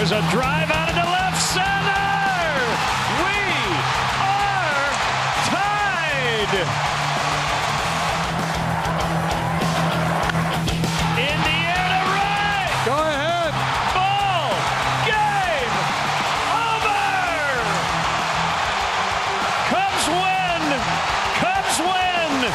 There's a drive out into left center. We are tied. In the air to right. Go ahead. Ball. Game over. Cubs win. Cubs win.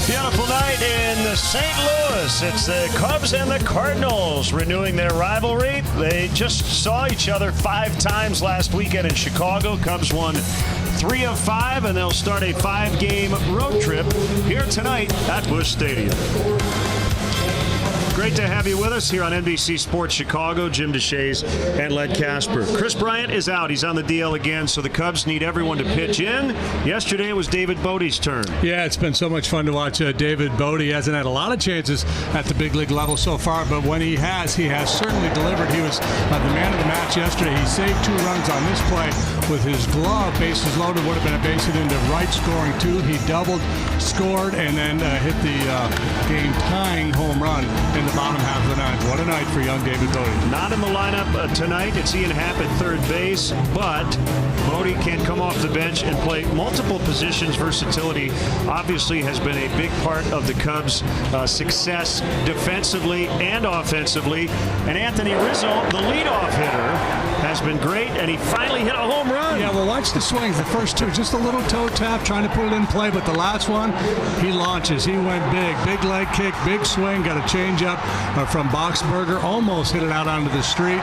Beautiful night in St. Louis. It's the Cubs and the Cardinals renewing their rivalry. They just saw each other 5 times last weekend in Chicago. Cubs won 3 of 5, and they'll start a 5-game road trip here tonight at Busch Stadium. Great to have you with us here on NBC Sports Chicago. Jim DeShays and Led Casper. Chris Bryant is out. He's on the DL again, so the Cubs need everyone to pitch in. Yesterday it was David Bote's turn. Yeah, it's been so much fun to watch David Bote. He hasn't had a lot of chances at the big league level so far, but when he has certainly delivered. He was the man of the match yesterday. He saved 2 runs on this play with his glove. Bases loaded, would have been a base hit into right, scoring 2. He doubled, scored, and then hit the game-tying home run in the bottom half of the ninth. What a night for young David Bote. Not in the lineup tonight. It's Ian Happ at third base, but Bote can't come off the bench and play multiple positions. Versatility obviously has been a big part of the Cubs' success defensively and offensively. And Anthony Rizzo, the leadoff hitter, has been great, and he finally hit a home run. Yeah, well, watch the swings. The first 2, just a little toe tap, trying to put it in play, but the last one, he launches. He went big. Big leg kick, big swing, got a changeup from Boxberger. Almost hit it out onto the street.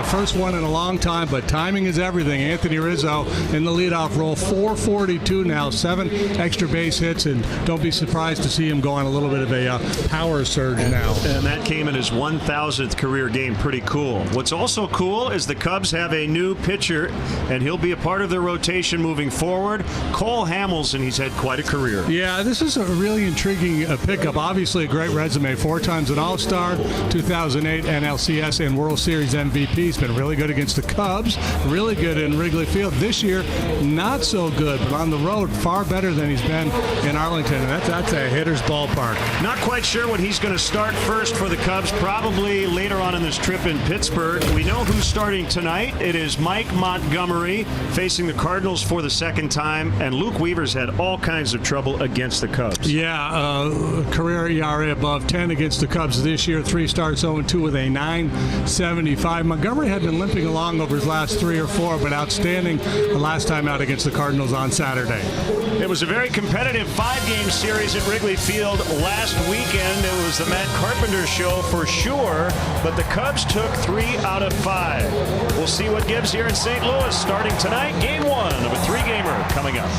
First one in a long time, but timing is everything. Anthony Rizzo in the leadoff role, 442 now, 7 extra base hits, and don't be surprised to see him go on a little bit of a power surge now. And that came in his 1,000th career game. Pretty cool. What's also cool is the Cubs have a new pitcher, and he'll be a part of their rotation moving forward. Cole Hamilton, he's had quite a career. Yeah, this is a really intriguing pickup. Obviously a great resume. 4 times an All-Star, 2008 NLCS and World Series MVP. He's been really good against the Cubs, really good in Wrigley Field. This year, not so good, but on the road, far better than he's been in Arlington, and that's a hitter's ballpark. Not quite sure what he's going to start first for the Cubs, probably later on in this trip in Pittsburgh. We know who's starting tonight. It is Mike Montgomery facing the Cardinals for the 2nd time, and Luke Weaver's had all kinds of trouble against the Cubs. Yeah, career ERA above 10 against the Cubs this year. 3 starts, 0-2 with a 9.75. Montgomery had been limping along over his last 3 or 4, but outstanding the last time out against the Cardinals on Saturday. It was a very competitive 5-game series at Wrigley Field last weekend. It was the Matt Carpenter show for sure, but the Cubs took 3 out of 5. We'll see what gives here in St. Louis starting tonight. Game 1 of a 3-gamer coming up.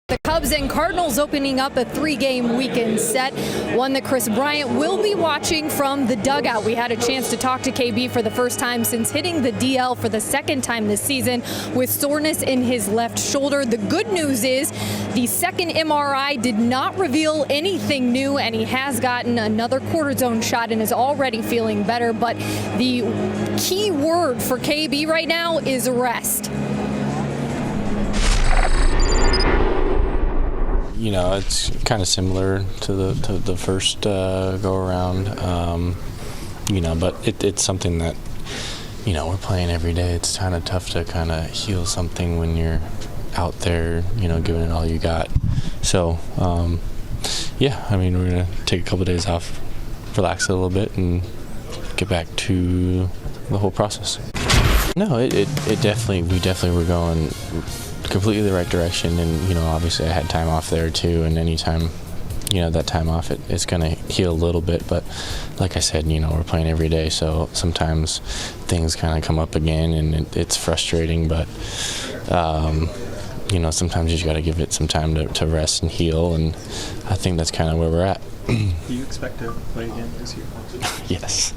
The Cubs and Cardinals opening up a 3-game weekend set, one that Kris Bryant will be watching from the dugout. We had a chance to talk to KB for the first time since hitting the DL for the second time this season with soreness in his left shoulder. The good news is the second MRI did not reveal anything new, and he has gotten another cortisone shot and is already feeling better. But the key word for KB right now is rest. You know, it's kind of similar to the first go around, you know, but it's something that, you know, we're playing every day. It's kind of tough to kind of heal something when you're out there, you know, giving it all you got. So, yeah, I mean, we're going to take a couple of days off, relax a little bit, and get back to the whole process. No, we definitely were going completely the right direction, and you know, obviously I had time off there too, and anytime, you know, that time off, it's going to heal a little bit. But like I said, you know, we're playing every day, so sometimes things kind of come up again, and it's frustrating. But you know, sometimes you just got to give it some time to rest and heal, and I think that's kind of where we're at. Do you expect to play again this year? Yes,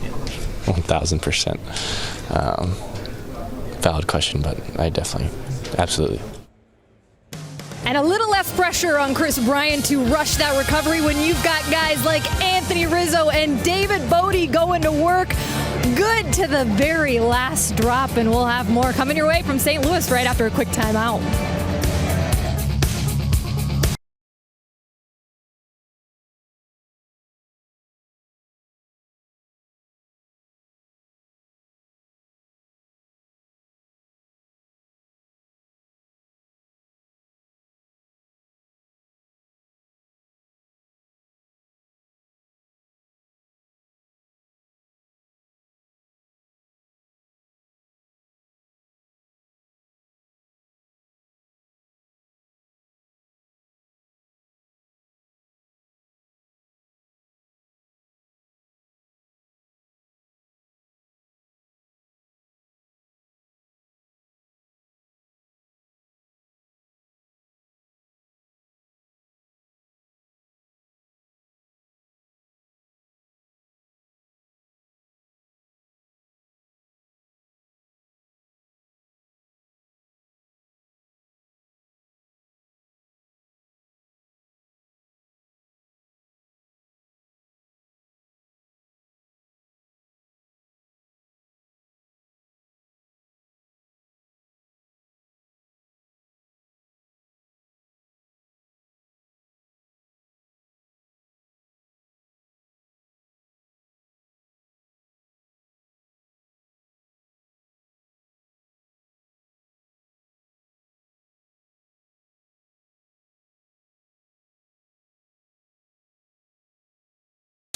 1,000%. Valid question, but I definitely, absolutely. And a little less pressure on Kris Bryant to rush that recovery when you've got guys like Anthony Rizzo and David Bodie going to work. Good to the very last drop, and we'll have more coming your way from St. Louis right after a quick timeout.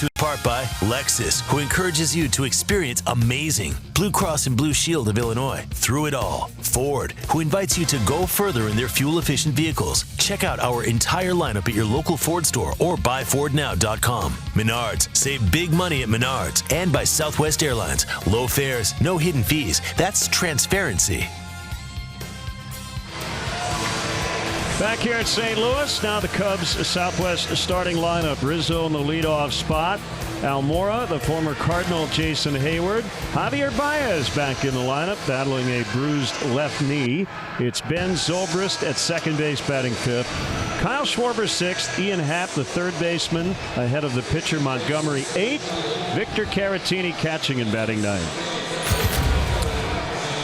To part by Lexus, who encourages you to experience amazing. Blue Cross and Blue Shield of Illinois, through it all. Ford, who invites you to go further in their fuel-efficient vehicles. Check out our entire lineup at your local Ford store or buyfordnow.com. Menards, save big money at Menards. And by Southwest Airlines, low fares, no hidden fees. That's transparency. Back here at St. Louis, now the Cubs Southwest starting lineup. Rizzo in the leadoff spot. Almora, the former Cardinal Jason Hayward. Javier Baez back in the lineup, battling a bruised left knee. It's Ben Zobrist at second base, batting fifth. Kyle Schwarber sixth. Ian Happ, the third baseman, ahead of the pitcher Montgomery eighth. Victor Caratini catching and batting ninth.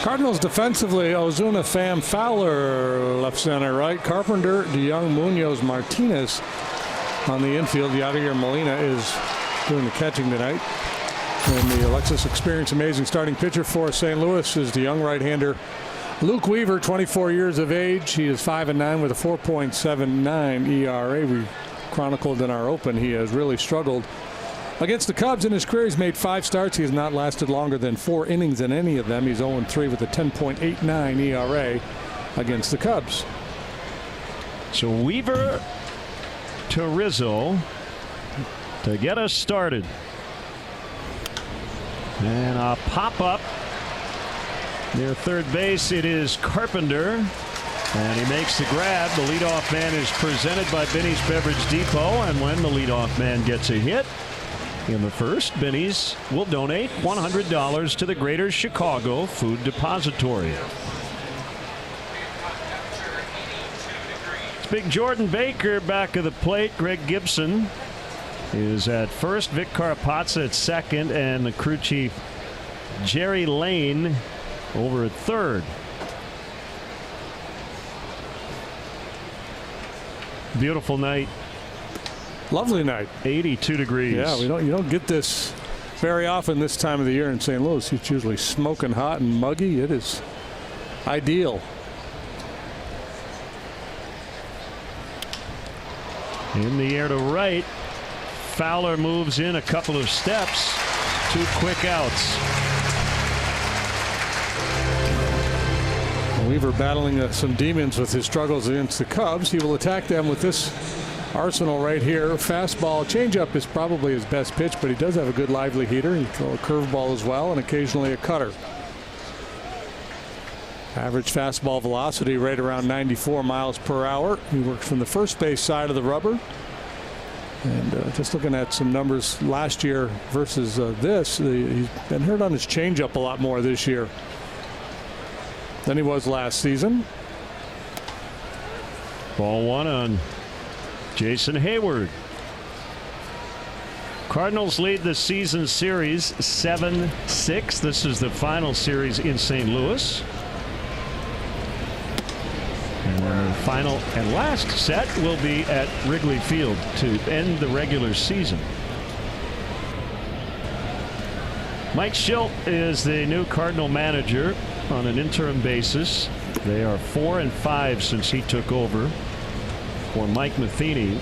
Cardinals defensively, Ozuna, Pham, Fowler, left center, right. Carpenter, DeYoung, Munoz, Martinez on the infield. Yadier Molina is doing the catching tonight. And the Alexis Experience amazing starting pitcher for St. Louis is the young right-hander Luke Weaver, 24 years of age. He is 5-9 with a 4.79 ERA. We chronicled in our open he has really struggled against the Cubs in his career. He's made 5 starts. He has not lasted longer than 4 innings in any of them. He's 0-3 with a 10.89 ERA against the Cubs. So Weaver to Rizzo to get us started. And a pop-up near third base. It is Carpenter. And he makes the grab. The leadoff man is presented by Benny's Beverage Depot. And when the leadoff man gets a hit in the first, Benny's will donate $100 to the Greater Chicago Food Depository. It's big Jordan Baker back of the plate. Greg Gibson is at first. Vic Carapazza at second. And the crew chief, Jerry Lane, over at third. Beautiful night. Lovely night. 82 degrees. Yeah, you don't get this very often this time of the year in St. Louis. It's usually smoking hot and muggy. It is ideal. In the air to right. Fowler moves in a couple of steps. 2 quick outs. Weaver battling some demons with his struggles against the Cubs. He will attack them with this arsenal right here. Fastball, changeup is probably his best pitch, but he does have a good lively heater. He throws a curveball as well, and occasionally a cutter. Average fastball velocity right around 94 miles per hour. He works from the first base side of the rubber. And just looking at some numbers last year versus this, he's been hurt on his changeup a lot more this year than he was last season. Ball 1 on Jason Hayward. Cardinals lead the season series 7-6. This is the final series in St. Louis. And the final and last set will be at Wrigley Field to end the regular season. Mike Schilt is the new Cardinal manager on an interim basis. They are 4-5 since he took over for Mike Matheny,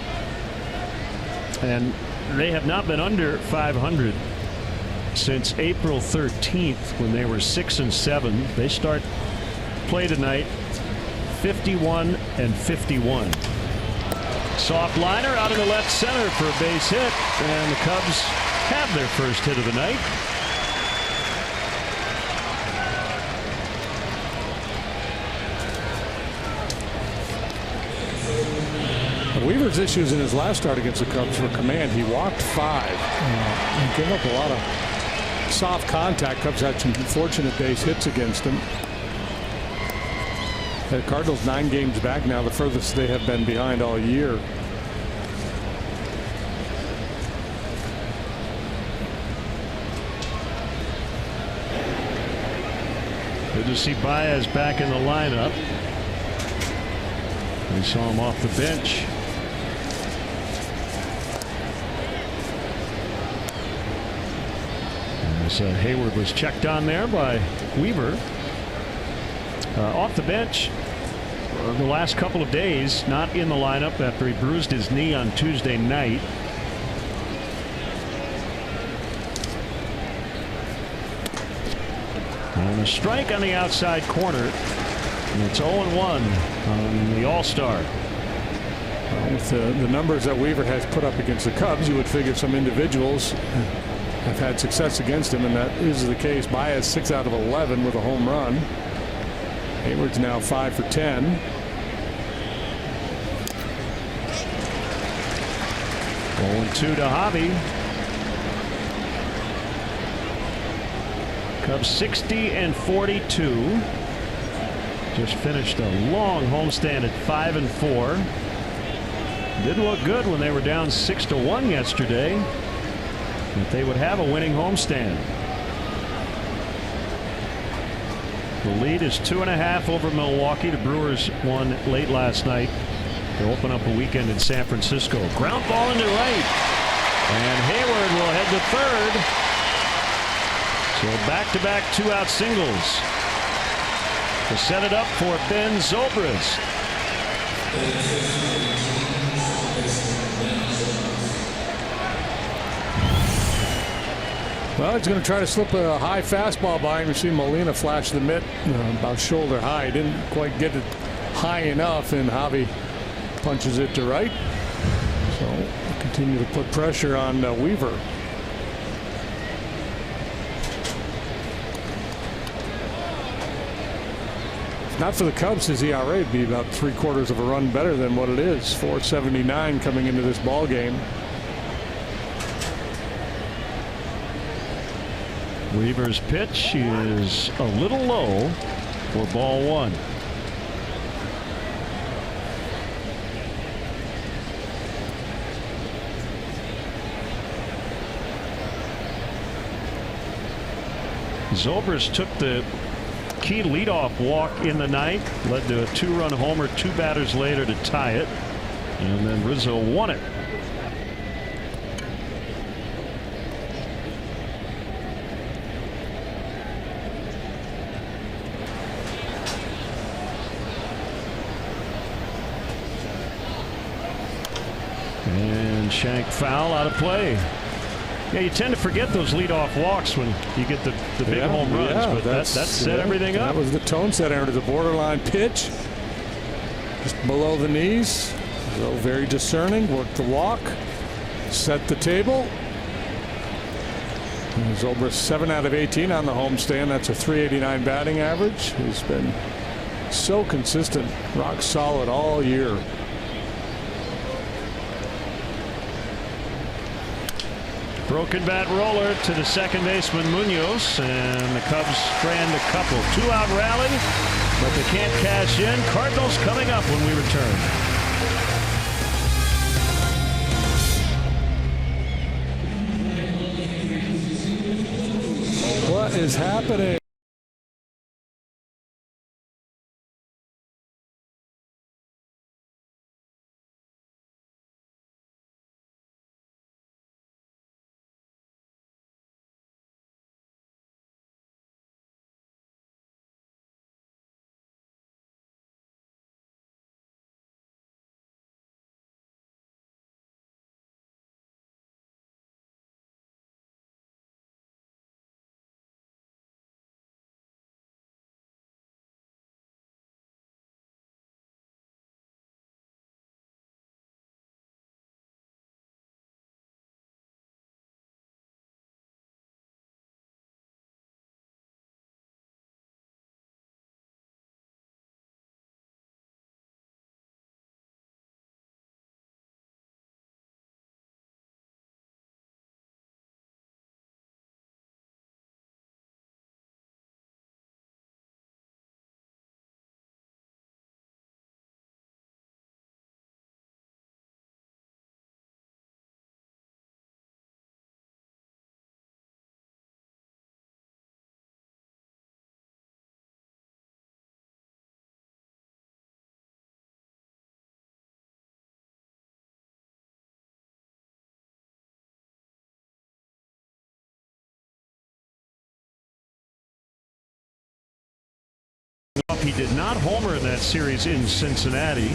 and they have not been under 500 since April 13th when they were 6-7. They start play tonight 51-51. Soft liner out into left center for a base hit, and the Cubs have their first hit of the night. Weaver's issues in his last start against the Cubs were command. He walked 5. He gave up a lot of soft contact. Cubs had some fortunate base hits against him. The Cardinals 9 games back now, the furthest they have been behind all year. Good to see Baez back in the lineup. We saw him off the bench. As Hayward was checked on there by Weaver. Off the bench the last couple of days, not in the lineup after he bruised his knee on Tuesday night. And a strike on the outside corner. And it's 0-1 on the All-Star. With the numbers that Weaver has put up against the Cubs, you would figure some individuals have had success against him, and that is the case. Baez 6 out of 11 with a home run. Hayward's now 5 for 10. Going 2 to Javi. Cubs 60-42. Just finished a long homestand at 5-4. Didn't look good when they were down 6-1 yesterday. But they would have a winning homestand. The lead is 2.5 over Milwaukee. The Brewers won late last night to open up a weekend in San Francisco. Ground ball into right. And Hayward will head to third. So back-to-back 2-out singles to set it up for Ben Zobrist. Well, he's going to try to slip a high fastball by him. You see Molina flash the mitt about shoulder high. Didn't quite get it high enough, and Javi punches it to right. So continue to put pressure on Weaver. Not for the Cubs, his ERA would be about 3/4 of a run better than what it is. 4.79 coming into this ball game. Weaver's pitch is a little low for ball one. Zobrist took the key leadoff walk in the ninth, led to a 2-run homer 2 batters later to tie it, and then Rizzo won it. And Shank foul, out of play. Yeah, you tend to forget those leadoff walks when you get the big home runs, but that set everything up. That was the tone setter. It was a borderline pitch, just below the knees. So very discerning, worked the walk, set the table. Zobrist 7 out of 18 on the homestand. That's a .389 batting average. He's been so consistent, rock solid all year. Broken bat roller to the second baseman Munoz, and the Cubs strand a couple. 2-out rally, but they can't cash in. Cardinals coming up when we return. What is happening? He did not homer in that series in Cincinnati.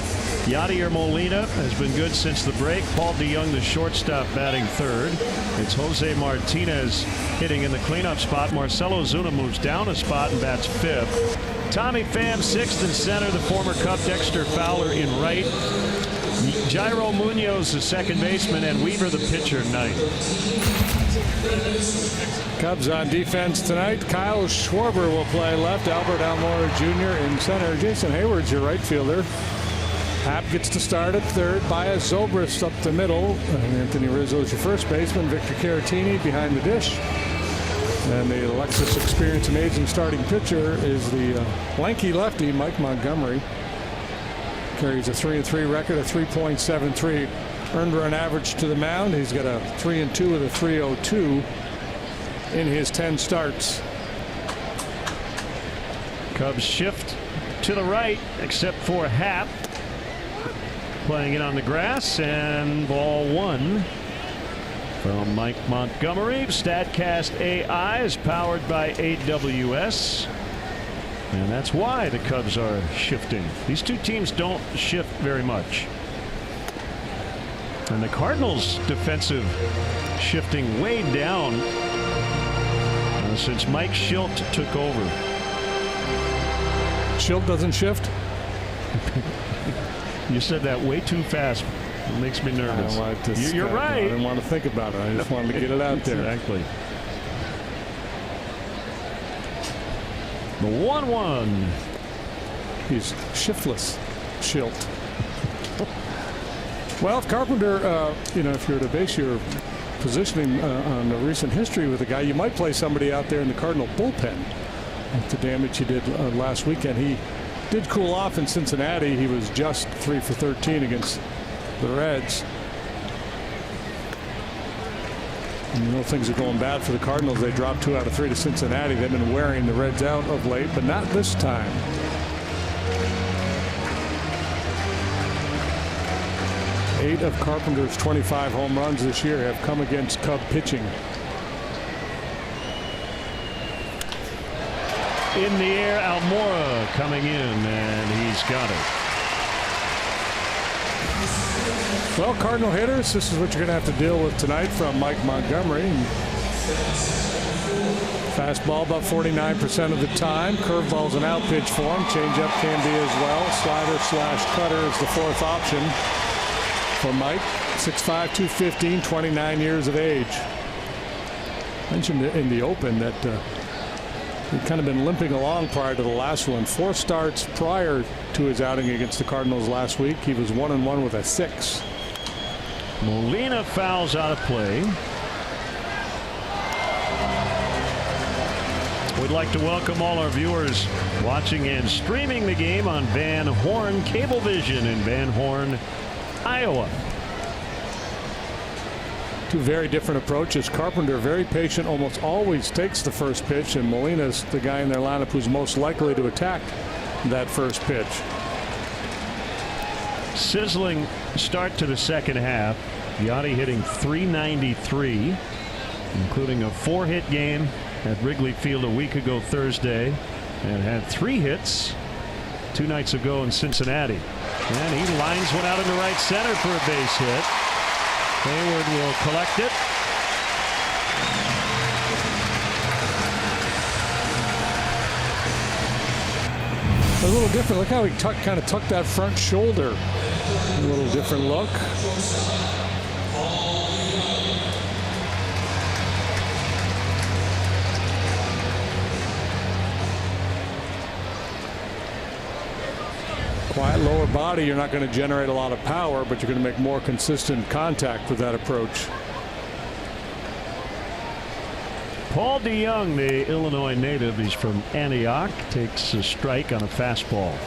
Yadier Molina has been good since the break. Paul DeYoung, the shortstop, batting third. It's Jose Martinez hitting in the cleanup spot. Marcelo Zuna moves down a spot and bats fifth. Tommy Pham sixth in center. The former Cub Dexter Fowler in right. Jairo Munoz, the second baseman, and Weaver, the pitcher, ninth. Cubs on defense tonight. Kyle Schwarber will play left. Albert Almora Jr. in center. Jason Hayward's your right fielder. Happ gets to start at third. Baez Zobrist up the middle. And Anthony Rizzo's your first baseman. Victor Caratini behind the dish. And the Lexus Experience Amazing starting pitcher is the lanky lefty, Mike Montgomery. Carries a 3-3 record, a 3.73 earned run average to the mound. He's got a 3-2 with a 3.02 in his 10 starts. Cubs shift to the right, except for Happ. Playing it on the grass, and ball one from Mike Montgomery. StatCast AI is powered by AWS. And that's why the Cubs are shifting. These two teams don't shift very much. And the Cardinals' defensive shifting way down since Mike Schilt took over. Schilt doesn't shift? You said that way too fast. It makes me nervous. You're right. I didn't want to think about it. I just wanted to get it out there. Exactly. The 1-1. He's shiftless. Schilt. Well, if Carpenter, if you're to base your positioning on the recent history with the guy, you might play somebody out there in the Cardinal bullpen. With the damage he did last weekend, he did cool off in Cincinnati. He was just 3 for 13 against the Reds. And things are going bad for the Cardinals. They dropped 2 out of 3 to Cincinnati. They've been wearing the Reds out of late, but not this time. Eight of Carpenter's 25 home runs this year have come against Cub pitching. In the air, Almora coming in, and he's got it. Well, Cardinal hitters, this is what you're going to have to deal with tonight from Mike Montgomery. Fastball about 49% of the time. Curveball's an out pitch for him. Changeup can be as well. Slider/cutter is the fourth option for Mike. 6'5", 215, 29 years of age. Mentioned in the open that he'd kind of been limping along prior to the last one. 4 starts prior to his outing against the Cardinals last week. He was 1-1 with a 6. Molina fouls out of play. We'd like to welcome all our viewers watching and streaming the game on Van Horn Cablevision in Van Horn, Iowa. Two very different approaches. Carpenter very patient, almost always takes the first pitch, and Molina's the guy in their lineup who's most likely to attack that first pitch. Sizzling start to the second half. Yachty hitting .393, including a 4-hit game at Wrigley Field a week ago Thursday, and had 3 hits 2 nights ago in Cincinnati. And he lines one out into right center for a base hit. Hayward will collect it. A little different. Look how he kind of tucked that front shoulder. A little different look. Quiet lower body. You're not going to generate a lot of power, but you're going to make more consistent contact with that approach. Paul DeYoung, the Illinois native, he's from Antioch, takes a strike on a fastball.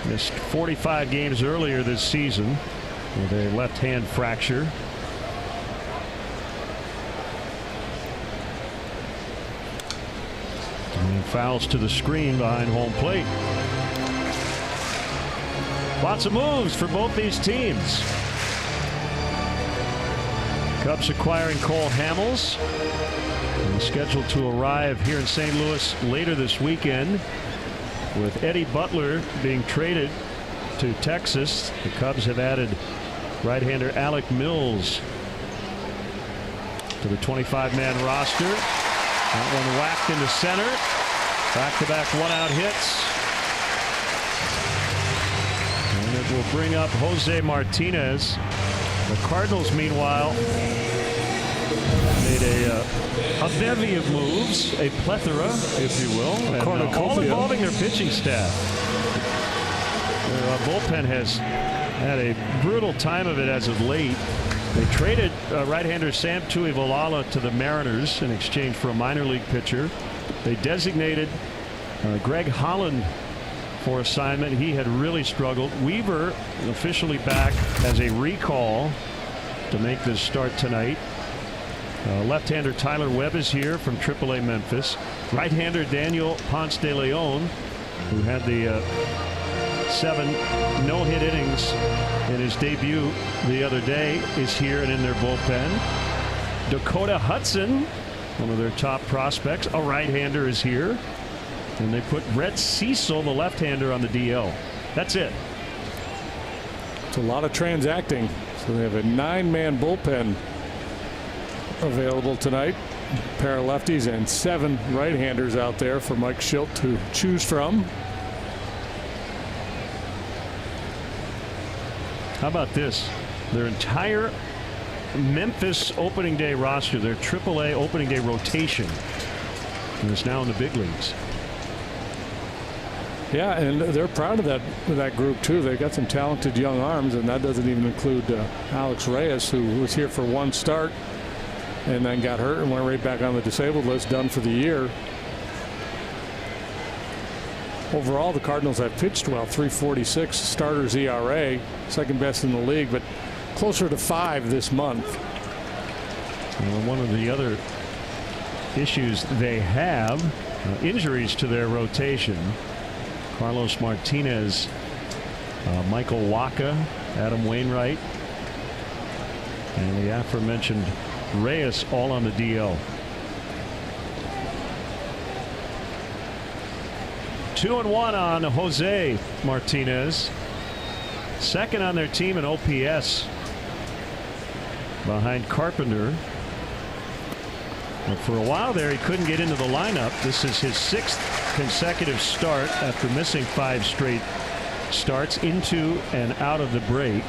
Missed 45 games earlier this season with a left-hand fracture. And fouls to the screen behind home plate. Lots of moves for both these teams. Cubs acquiring Cole Hamels, and scheduled to arrive here in St. Louis later this weekend. With Eddie Butler being traded to Texas, the Cubs have added right-hander Alec Mills to the 25-man roster. That one whacked into center. Back-to-back one-out hits. And it will bring up Jose Martinez. The Cardinals, meanwhile, made a bevy of moves, a plethora, if you will, and all involving their pitching staff. Their bullpen has had a brutal time of it as of late. They traded right-hander Sam Tuivailala to the Mariners in exchange for a minor league pitcher. They designated Greg Holland for assignment. He had really struggled. Weaver officially back as a recall to make this start tonight. Left-hander Tyler Webb is here from AAA Memphis. Right-hander Daniel Ponce de Leon, who had the 7 no-hit innings in his debut the other day, is here and in their bullpen. Dakota Hudson, one of their top prospects, a right-hander, is here. And they put Brett Cecil, the left-hander, on the DL. That's it. It's a lot of transacting. So they have a 9-man bullpen available tonight. A pair of lefties and 7 right-handers out there for Mike Schilt to choose from. How about this? Their entire Memphis opening day roster, their AAA opening day rotation, and is now in the big leagues. Yeah, and they're proud of that group too. They got some talented young arms, and that doesn't even include Alex Reyes, who was here for one start and then got hurt and went right back on the disabled list, done for the year. Overall, the Cardinals have pitched well, 3.46 starters ERA, second best in the league, but closer to 5 this month. Well, one of the other issues they have, injuries to their rotation. Carlos Martinez, Michael Wacha, Adam Wainwright, and the aforementioned Reyes all on the DL. 2-1 on Jose Martinez. Second on their team in OPS behind Carpenter. But for a while there, he couldn't get into the lineup. This is his 6th consecutive start after missing 5 straight starts into and out of the break.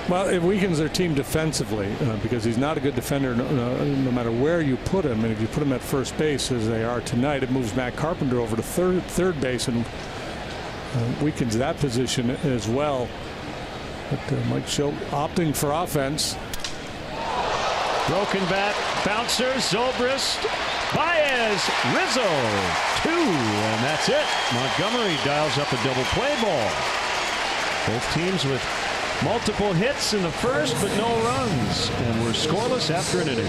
Well, it weakens their team defensively because he's not a good defender no matter where you put him. And if you put him at first base, as they are tonight, it moves Matt Carpenter over to third base and weakens that position as well. But Mike Schilt opting for offense. Broken bat, bouncer, Zobrist, Baez, Rizzo, 2, and that's it. Montgomery dials up a double play ball. Both teams with multiple hits in the first, but no runs, and we're scoreless after an inning.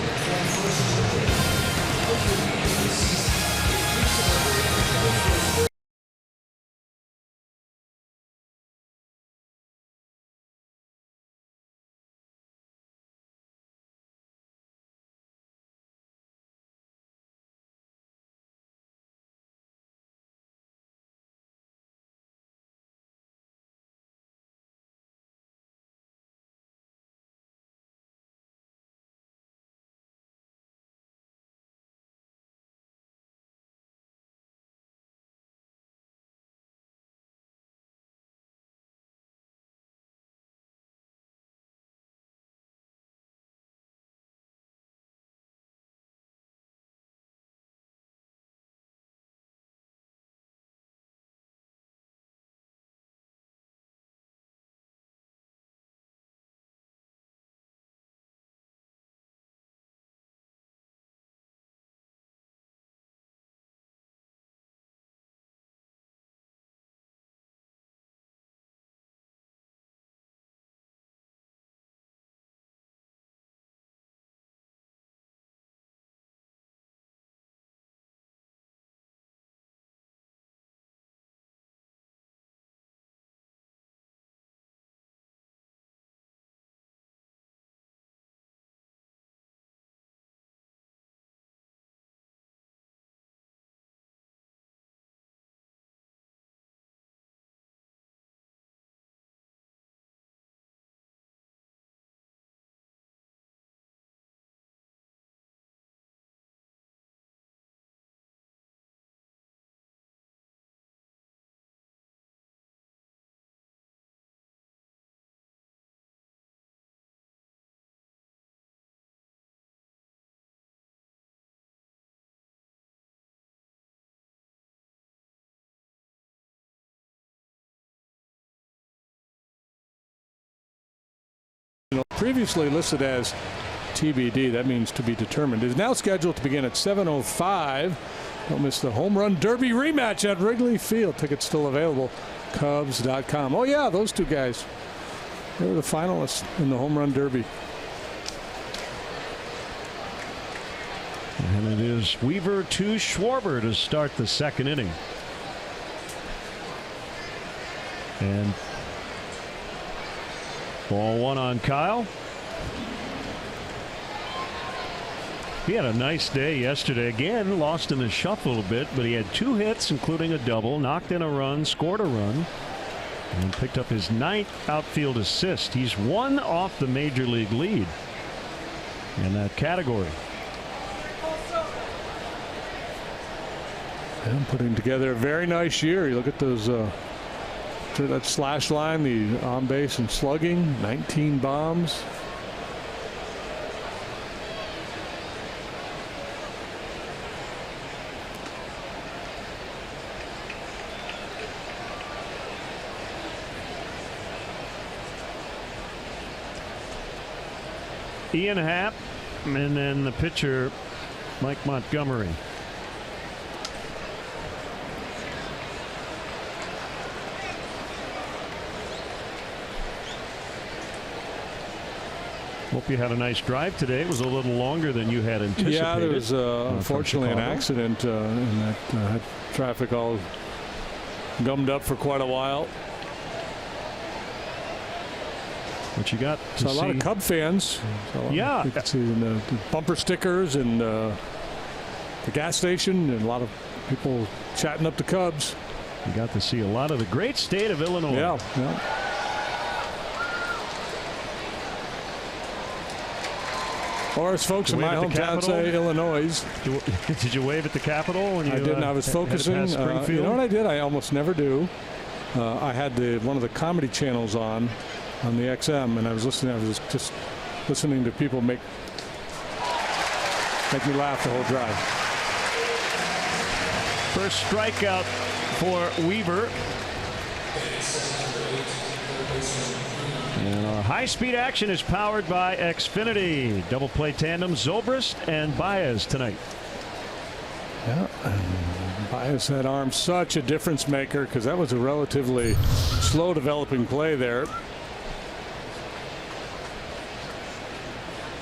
Previously listed as TBD, that means to be determined, is now scheduled to begin at 7:05. Don't miss the home run derby rematch at Wrigley Field. Tickets still available. Cubs.com. Oh yeah, those two guys. They were the finalists in the home run derby. And it is Weaver to Schwarber to start the second inning. And ball 1 on Kyle. He had a nice day yesterday. Again, lost in the shuffle a bit, but he had 2 hits, including a double, knocked in a run, scored a run, and picked up his 9th outfield assist. He's 1 off the major league lead in that category. And putting together a very nice year. You look at those that slash line, the on base and slugging, 19 bombs, Ian Happ, and then the pitcher, Mike Montgomery. Hope you had a nice drive today. It was a little longer than you had anticipated. Yeah, there was unfortunately an accident in that had traffic all gummed up for quite a while. What you got? So a lot of Cub fans. So yeah. You can see the bumper stickers and the gas station, and a lot of people chatting up the Cubs. You got to see a lot of the great state of Illinois. Yeah, yeah. Or as folks in my hometown say, Illinois. Did you wave at the Capitol when you? I didn't. I was focusing. You know what I did? I almost never do. I had one of the comedy channels on the XM, and I was listening. I was just listening to people make me laugh the whole drive. First strikeout for Weaver. And our high-speed action is powered by Xfinity. Double play tandem, Zobrist and Baez tonight. Yeah, and Baez, that arm, such a difference maker, because that was a relatively slow developing play there.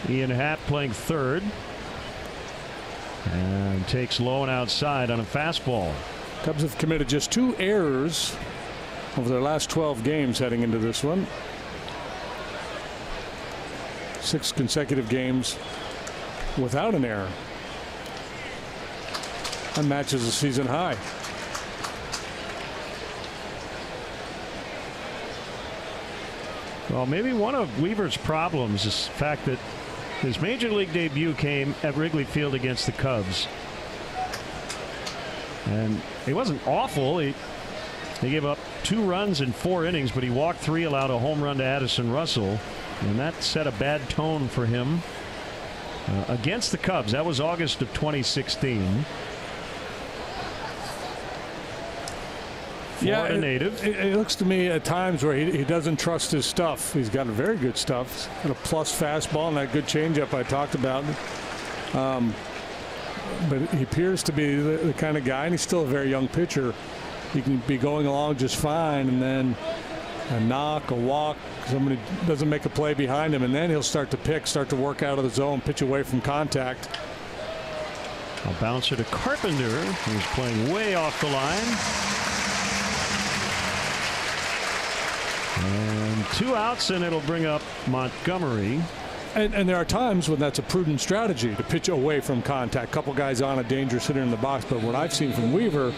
Ian Happ playing third. And takes low and outside on a fastball. Cubs have committed just 2 errors over their last 12 games heading into this one. 6 consecutive games without an error. That matches a season high. Well, maybe one of Weaver's problems is the fact that his major league debut came at Wrigley Field against the Cubs. And he wasn't awful. They gave up 2 runs in 4 innings, but he walked 3, allowed a home run to Addison Russell. And that set a bad tone for him against the Cubs. That was August of 2016. Florida native. It looks to me at times where he doesn't trust his stuff. He's got a very good stuff. He's got a plus fastball and that good changeup I talked about. But he appears to be the kind of guy, and he's still a very young pitcher. He can be going along just fine, and then a knock, a walk, somebody doesn't make a play behind him, and then he'll start to work out of the zone, pitch away from contact. A bouncer to Carpenter, who's playing way off the line. And 2 outs, and it'll bring up Montgomery. And there are times when that's a prudent strategy to pitch away from contact. Couple guys on, a dangerous hitter in the box. But what I've seen from Weaver,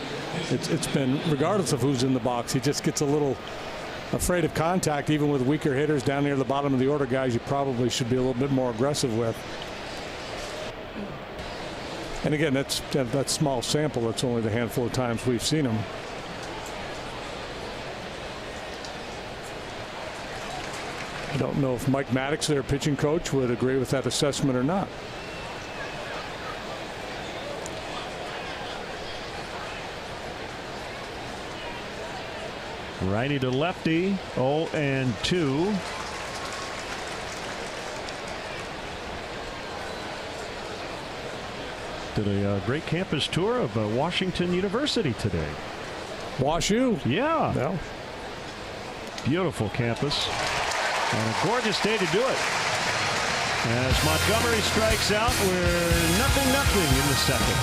it's been regardless of who's in the box, he just gets a little afraid of contact. Even with weaker hitters down near the bottom of the order, guys you probably should be a little bit more aggressive with. And again, that's small sample. That's only the handful of times we've seen him. I don't know if Mike Maddox, their pitching coach, would agree with that assessment or not. Righty to lefty, 0-2. Did a great campus tour of Washington University today. WashU? Yeah. No. Beautiful campus. And a gorgeous day to do it. As Montgomery strikes out, we're 0-0 in the second.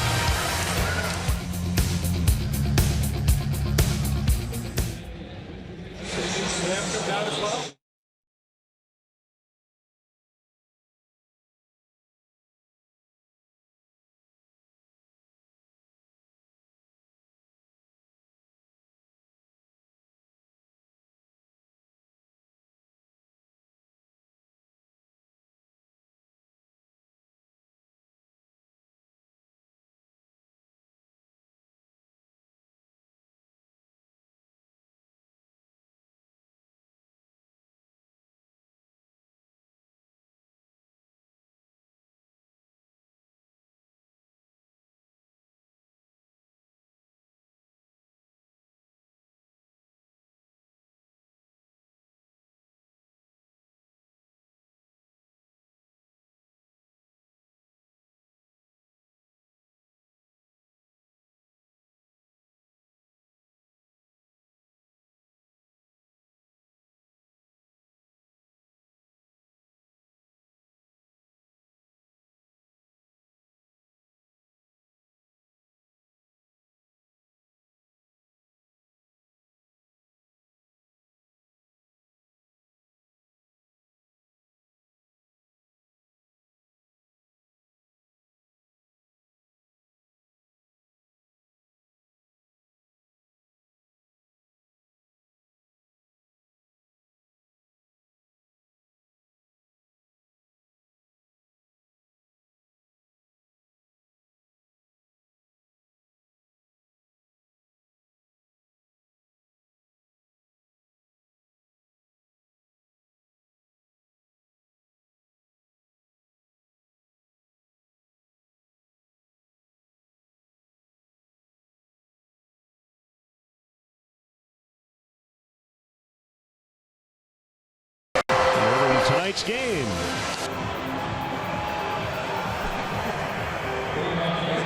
6 game.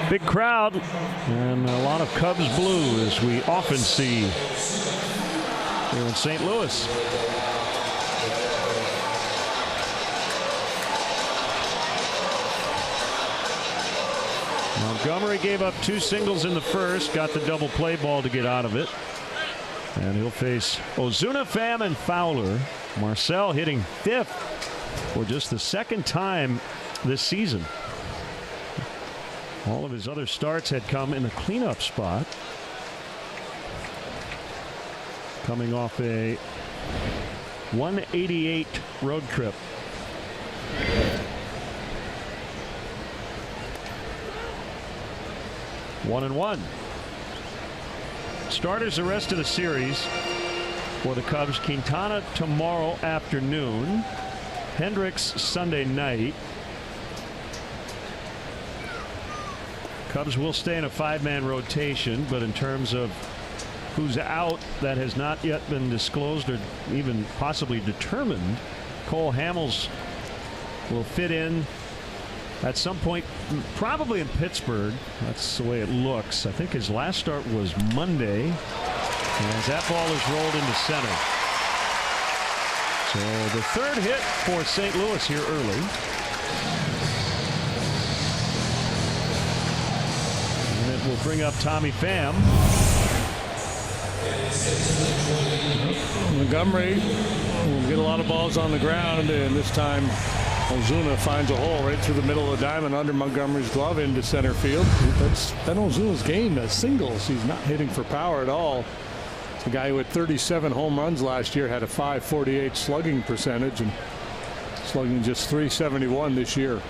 Big crowd and a lot of Cubs blue, as we often see here in St. Louis. Montgomery gave up 2 singles in the first, got the double play ball to get out of it. And he'll face Ozuna, Pham, and Fowler. Marcel hitting 5th for just the 2nd time this season. All of his other starts had come in the cleanup spot. Coming off a 188 road trip. One and one. Starters the rest of the series for the Cubs. Quintana tomorrow afternoon. Hendricks Sunday night. Cubs will stay in a 5-man rotation, but in terms of who's out, that has not yet been disclosed or even possibly determined. Cole Hamels will fit in at some point, probably in Pittsburgh. That's the way it looks. I think his last start was Monday, as that ball is rolled into center. So the 3rd hit for St. Louis here early. And it will bring up Tommy Pham. Montgomery will get a lot of balls on the ground, and this time Ozuna finds a hole right through the middle of the diamond under Montgomery's glove into center field. That's been Ozuna's game as singles. He's not hitting for power at all. The guy who had 37 home runs last year had a .548 slugging percentage and slugging just .371 this year.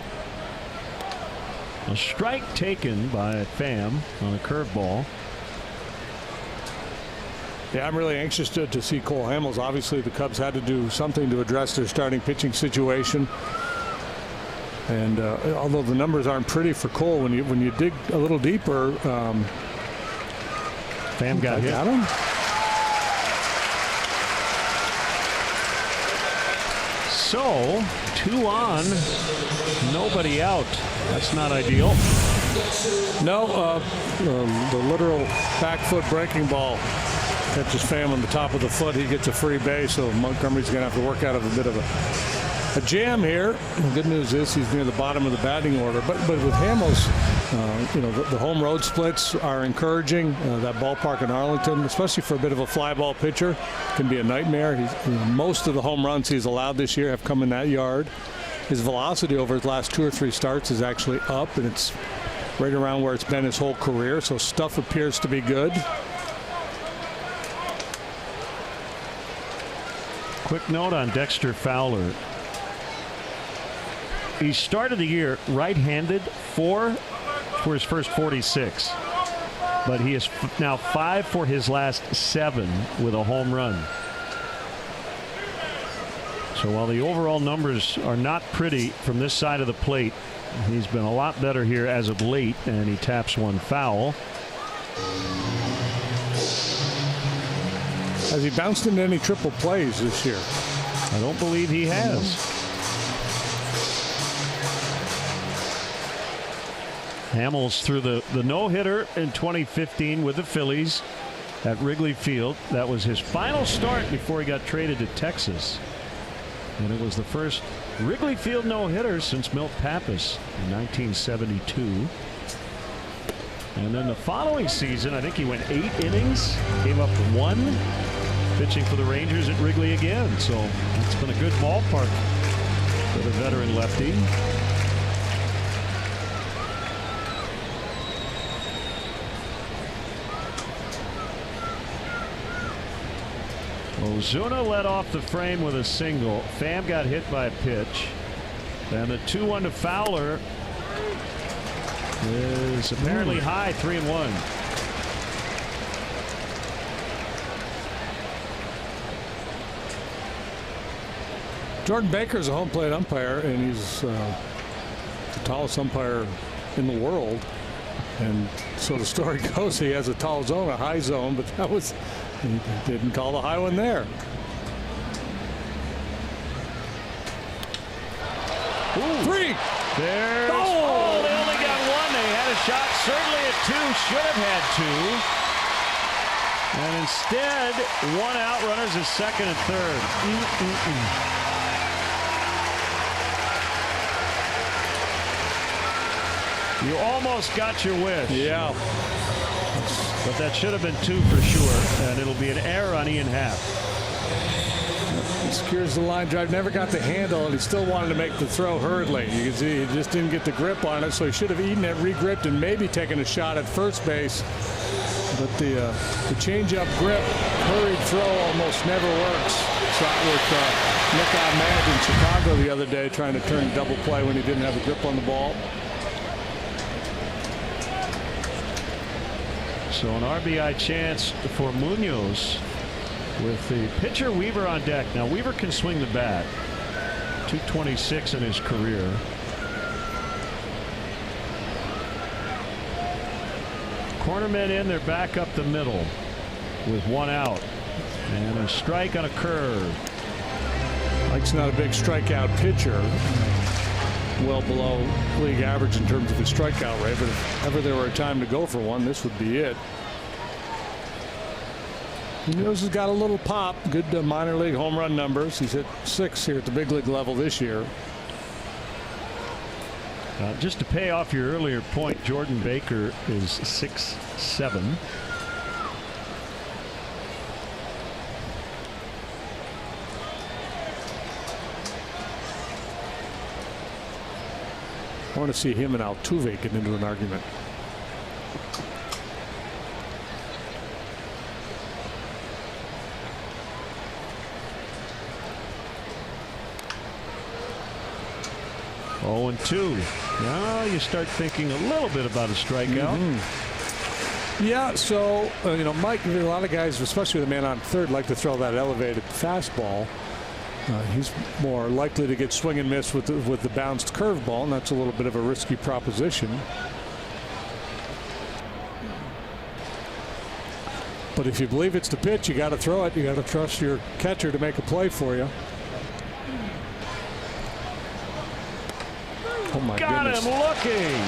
A strike taken by Pham on a curveball. Yeah, I'm really anxious to see Cole Hamels. Obviously, the Cubs had to do something to address their starting pitching situation. And although the numbers aren't pretty for Cole, when you dig a little deeper, Pham got hit. Got him. So 2 on, nobody out. That's not ideal. No, the literal back foot breaking ball catches Pham on the top of the foot. He gets a free base, so Montgomery's going to have to work out of a bit of a jam here. The good news is he's near the bottom of the batting order. But with Hamels, the home road splits are encouraging. That ballpark in Arlington, especially for a bit of a fly ball pitcher, can be a nightmare. Most of the home runs he's allowed this year have come in that yard. His velocity over his last 2 or 3 starts is actually up, and it's right around where it's been his whole career. So stuff appears to be good. Quick note on Dexter Fowler. He started the year right-handed, 4 for his first 46. But he is now 5 for his last 7 with a home run. So while the overall numbers are not pretty from this side of the plate, he's been a lot better here as of late, and he taps one foul. Has he bounced into any triple plays this year? I don't believe he has. Hamels threw the no-hitter in 2015 with the Phillies at Wrigley Field. That was his final start before he got traded to Texas. And it was the first Wrigley Field no-hitter since Milt Pappas in 1972. And then the following season, I think he went 8 innings, gave up 1, pitching for the Rangers at Wrigley again. So it's been a good ballpark for the veteran lefty. Ozuna led off the frame with a single. Pham got hit by a pitch. And the 2-1 to Fowler is apparently high, 3-1. Jordan Baker's a home plate umpire, and he's the tallest umpire in the world. And so the story goes, he has a tall zone, a high zone, but he didn't call the high one there. Three. There's. Oh! Oh, they only got one. They had a shot, certainly at two. Should have had two. And instead, one out. Runners at second and third. You almost got your wish. Yeah. But that should have been two for sure. And it'll be an error on Ian Happ. He secures the line drive, never got the handle, and he still wanted to make the throw hurriedly. You can see he just didn't get the grip on it, so he should have eaten it, regripped, and maybe taken a shot at first base. But the change-up grip, hurried throw almost never works. Saw it with Nick Ahmed in Chicago the other day, trying to turn double play when he didn't have a grip on the ball. So an RBI chance for Munoz with the pitcher Weaver on deck. Now Weaver can swing the bat. 226 in his career. Cornermen in, they're back up the middle with one out. And a strike on a curve. Mike's not a big strikeout pitcher. Well below league average in terms of his strikeout rate, but if ever there were a time to go for one, this would be it. Munoz has got a little pop. Good minor league home run numbers. He's hit 6 here at the big league level this year. Just to pay off your earlier point, Jordan Baker is 6'7". I want to see him and Altuve get into an argument. Oh, and 2. Now you start thinking a little bit about a strikeout. Yeah, so you know, Mike, a lot of guys, especially the man on third, like to throw that elevated fastball. He's more likely to get swing and miss with the bounced curveball, and that's a little bit of a risky proposition. But if you believe it's the pitch, you got to throw it. You got to trust your catcher to make a play for you. Oh my Got goodness. him looking.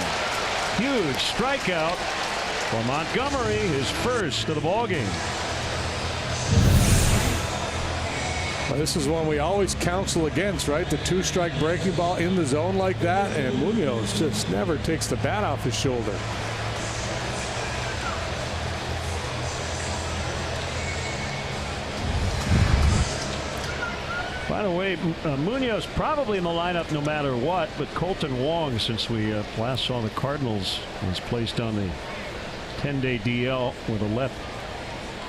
Huge strikeout for Montgomery, his first of the ball game. Well, this is one we always counsel against, right? The 2-strike breaking ball in the zone like that, and Munoz just never takes the bat off his shoulder. By the way, Munoz probably in the lineup no matter what, but Colton Wong, since we last saw the Cardinals, was placed on the 10-day DL with a left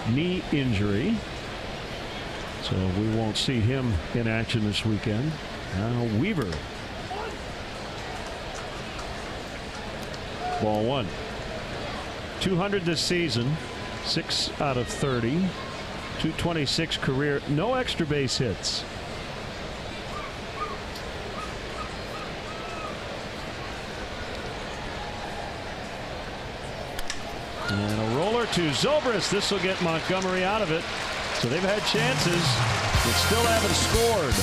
knee injury. So we won't see him in action this weekend. Now Weaver. Ball 1. 200 this season. 6 out of 30. 226 career. No extra base hits. And a roller to Zobrist. This will get Montgomery out of it. So they've had chances, but still haven't scored.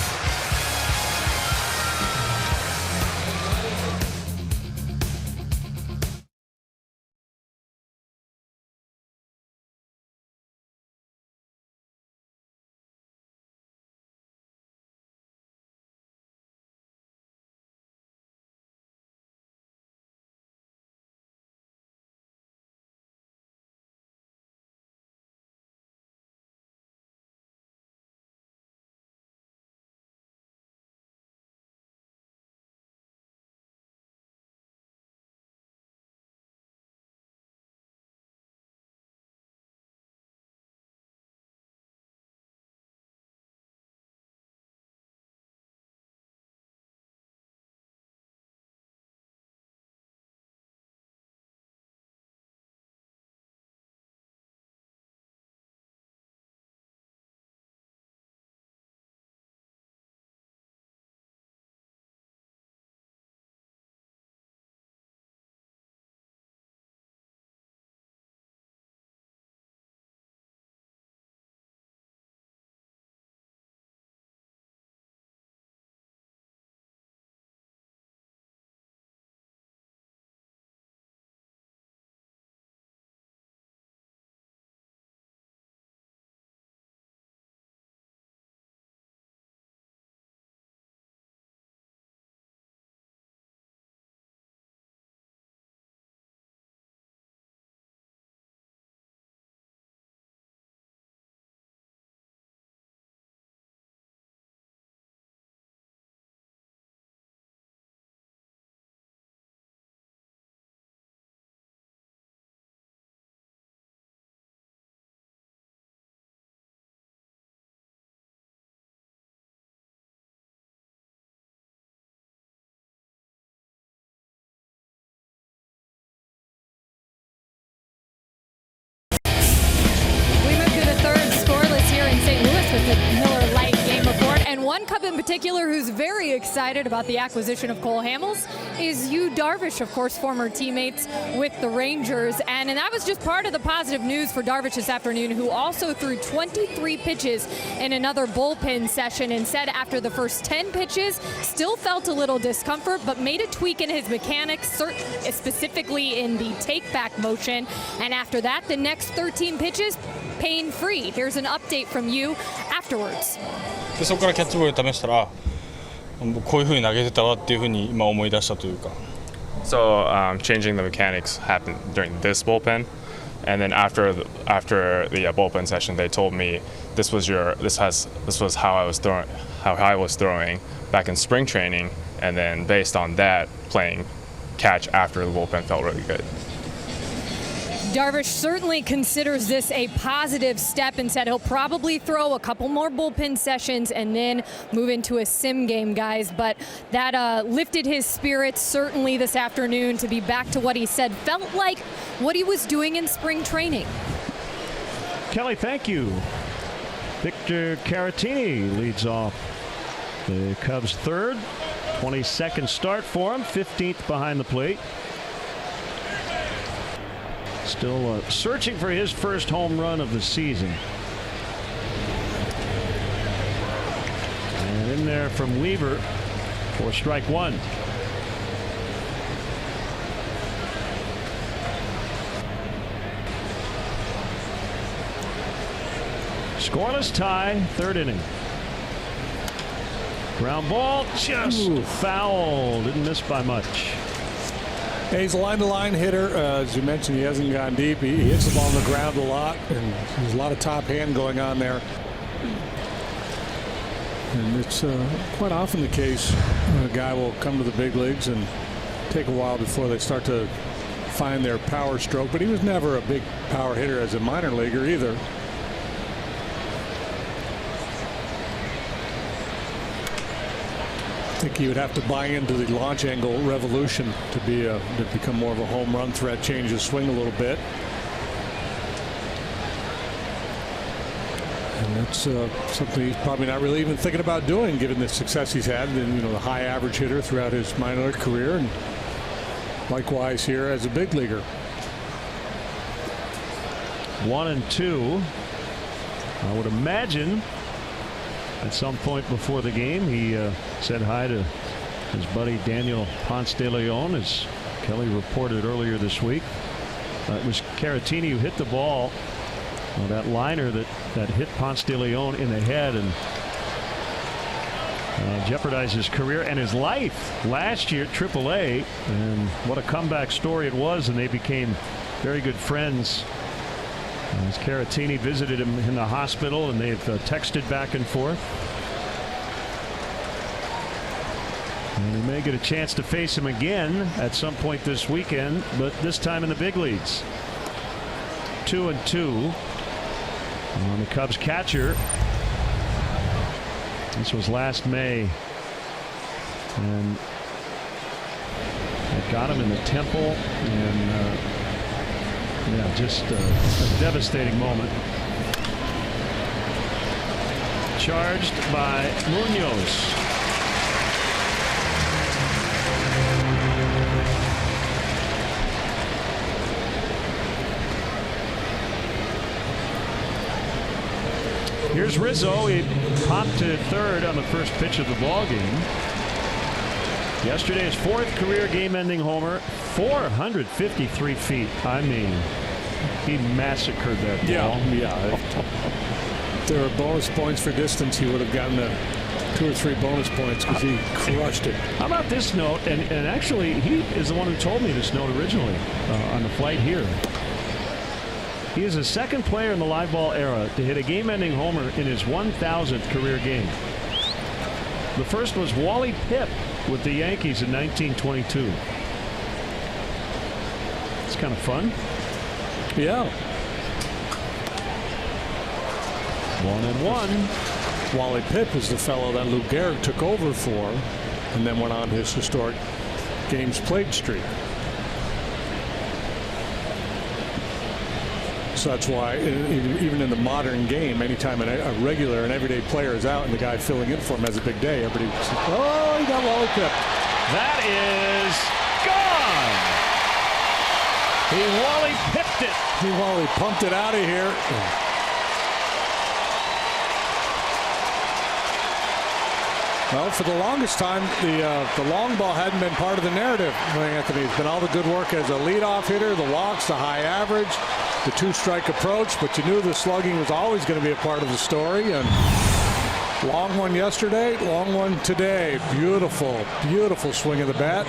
particular who's very excited about the acquisition of Cole Hamels is Yu Darvish, of course, former teammates with the Rangers. And that was just part of the positive news for Darvish this afternoon, who also threw 23 pitches in another bullpen session and said after the first 10 pitches, still felt a little discomfort, but made a tweak in his mechanics, specifically in the take-back motion. And after that, the next 13 pitches, pain-free. Here's an update from you afterwards. でそこからキャッチボール試したらこういう風に投げてたわっていう風に今思い出したというか So changing the mechanics happened during this bullpen, and then after the bullpen session, they told me this was how I was throwing back in spring training, and then based on that, playing catch after the bullpen felt really good. Darvish certainly considers this a positive step and said he'll probably throw a couple more bullpen sessions and then move into a sim game, guys. But that lifted his spirits certainly this afternoon to be back to what he said felt like what he was doing in spring training. Kelly, thank you. Victor Caratini leads off the Cubs' third. 22nd start for him, 15th behind the plate. Still searching for his first home run of the season. And in there from Weaver for strike one. Scoreless tie, third inning. Ground ball, just foul. Didn't miss by much. He's a line-to-line hitter. As you mentioned, he hasn't gone deep. He hits the ball on the ground a lot, and there's a lot of top hand going on there. And it's quite often the case a guy will come to the big leagues and take a while before they start to find their power stroke. But he was never a big power hitter as a minor leaguer either. I think he would have to buy into the launch angle revolution to become more of a home run threat, change his swing a little bit. And that's something he's probably not really even thinking about doing, given the success he's had, and the high average hitter throughout his minor league career, and likewise here as a big leaguer. 1-2. I would imagine at some point before the game, he said hi to his buddy Daniel Ponce de Leon, as Kelly reported earlier this week. It was Caratini who hit the ball, that liner that hit Ponce de Leon in the head and jeopardized his career and his life last year at AAA. And what a comeback story it was, and they became very good friends. As Caratini visited him in the hospital, and they've texted back and forth. And he may get a chance to face him again at some point this weekend, but this time in the big leagues. 2-2 on the Cubs catcher. This was last May, and it got him in the temple, and yeah, just a devastating moment. Charged by Munoz. Here's Rizzo. He popped to third on the first pitch of the ball game. Yesterday's fourth career game-ending homer, 453 feet. I mean, he massacred that ball. Yeah. If there were bonus points for distance, he would have gotten 2 or 3 bonus points because he crushed it. How about this note? And actually, he is the one who told me this note originally on the flight here. He is the second player in the live ball era to hit a game-ending homer in his 1,000th career game. The first was Wally Pipp with the Yankees in 1922. It's kind of fun. Yeah. 1-1. Wally Pipp is the fellow that Lou Gehrig took over for, and then went on his historic games played streak. So that's why, even in the modern game, anytime a regular and everyday player is out and the guy filling in for him has a big day, everybody says, oh, he got Wally pipped. That is gone. He Wally pipped it. He Wally pumped it out of here. Well, for the longest time, the long ball hadn't been part of the narrative for Anthony. It's been all the good work as a leadoff hitter, the walks, the high average, the two-strike approach, but you knew the slugging was always going to be a part of the story. And long one yesterday, long one today. Beautiful, beautiful swing of the bat.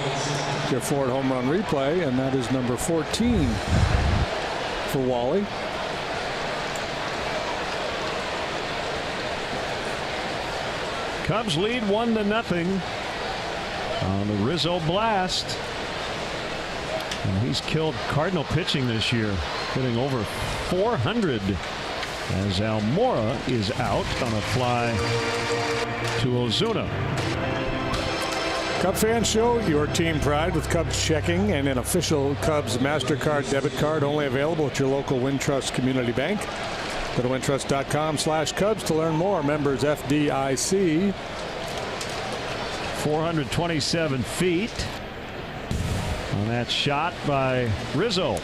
Your Ford home run replay, and that is number 14 for Wally. Cubs lead 1-0 on the Rizzo blast. And he's killed Cardinal pitching this year, hitting over 400 as Almora is out on a fly to Ozuna. Cub fans, show your team pride with Cubs checking and an official Cubs MasterCard debit card only available at your local Wintrust Community Bank. Go to wintrust.com/Cubs to learn more. Members FDIC. 427 feet on that shot by Rizzo.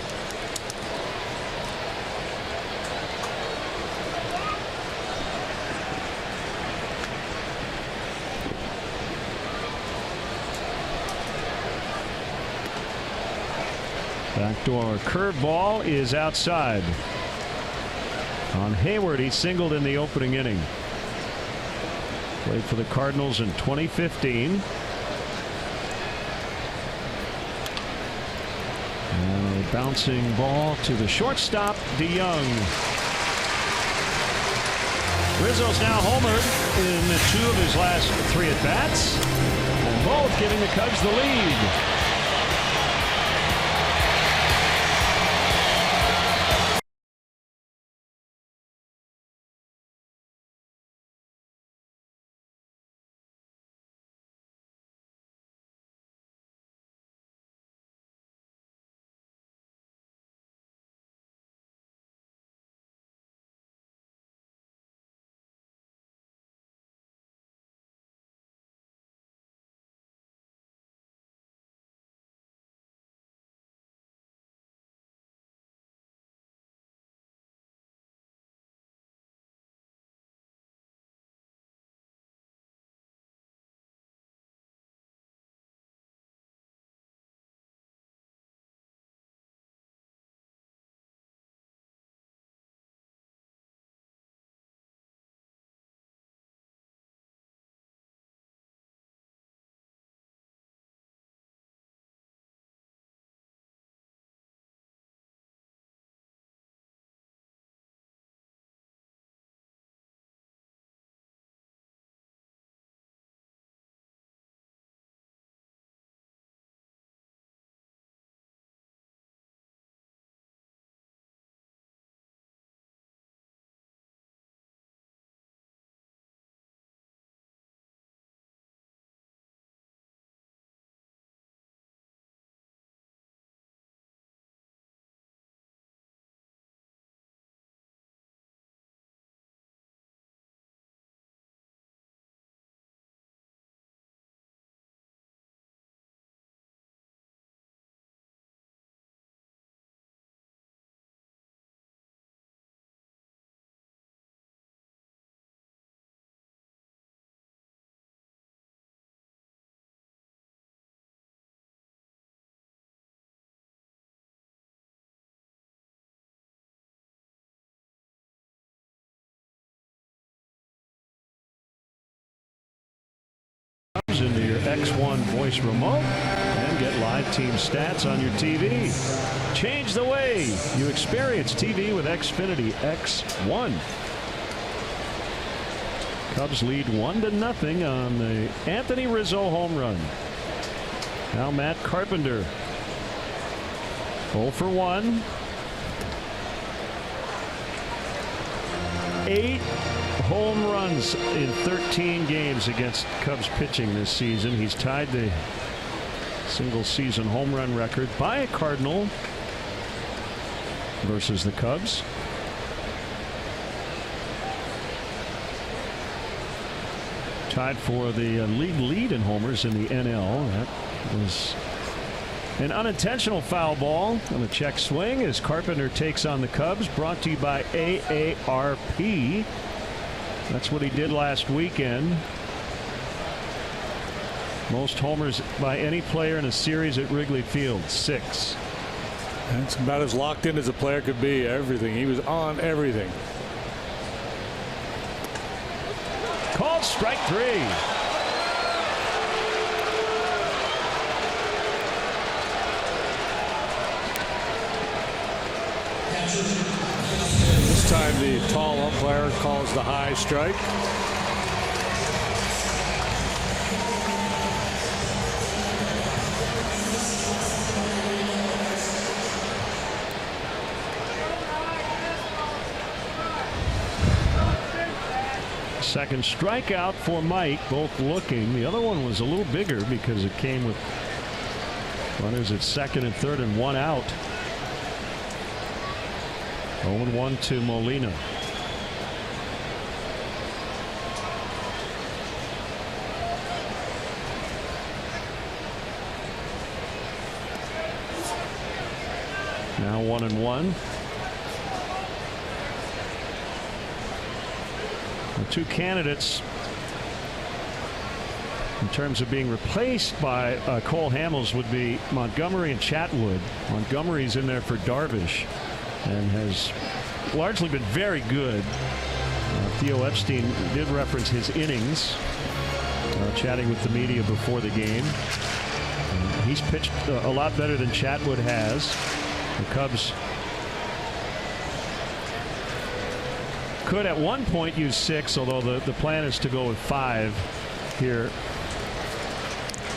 Backdoor curveball is outside. On Hayward, he singled in the opening inning. Played for the Cardinals in 2015. And a bouncing ball to the shortstop, DeYoung. Rizzo's now homered in 2 of his last 3 at-bats, and both giving the Cubs the lead. Into your X1 voice remote and get live team stats on your TV. Change the way you experience TV with Xfinity X1. Cubs lead 1-0 on the Anthony Rizzo home run. Now Matt Carpenter 0 for 1. 8 home runs in 13 games against Cubs pitching this season. He's tied the single season home run record by a Cardinal versus the Cubs. tied for the league in homers in the NL. That was an unintentional foul ball on a check swing as Carpenter takes on the Cubs. Brought to you by AARP. That's what he did last weekend. Most homers by any player in a series at Wrigley Field, 6. That's about as locked in as a player could be. Everything. He was on everything. Called strike 3. This time the tall umpire calls the high strike. Second strikeout for Mike, both looking. The other one was a little bigger because it came with runners at second and third and 1 out. 0-1 to Molina. Now 1-1. The two candidates in terms of being replaced by Cole Hamels would be Montgomery and Chatwood. Montgomery's in there for Darvish and has largely been very good. Theo Epstein did reference his innings, chatting with the media before the game. He's pitched a lot better than Chatwood has. The Cubs could at one point use 6, although the plan is to go with 5 here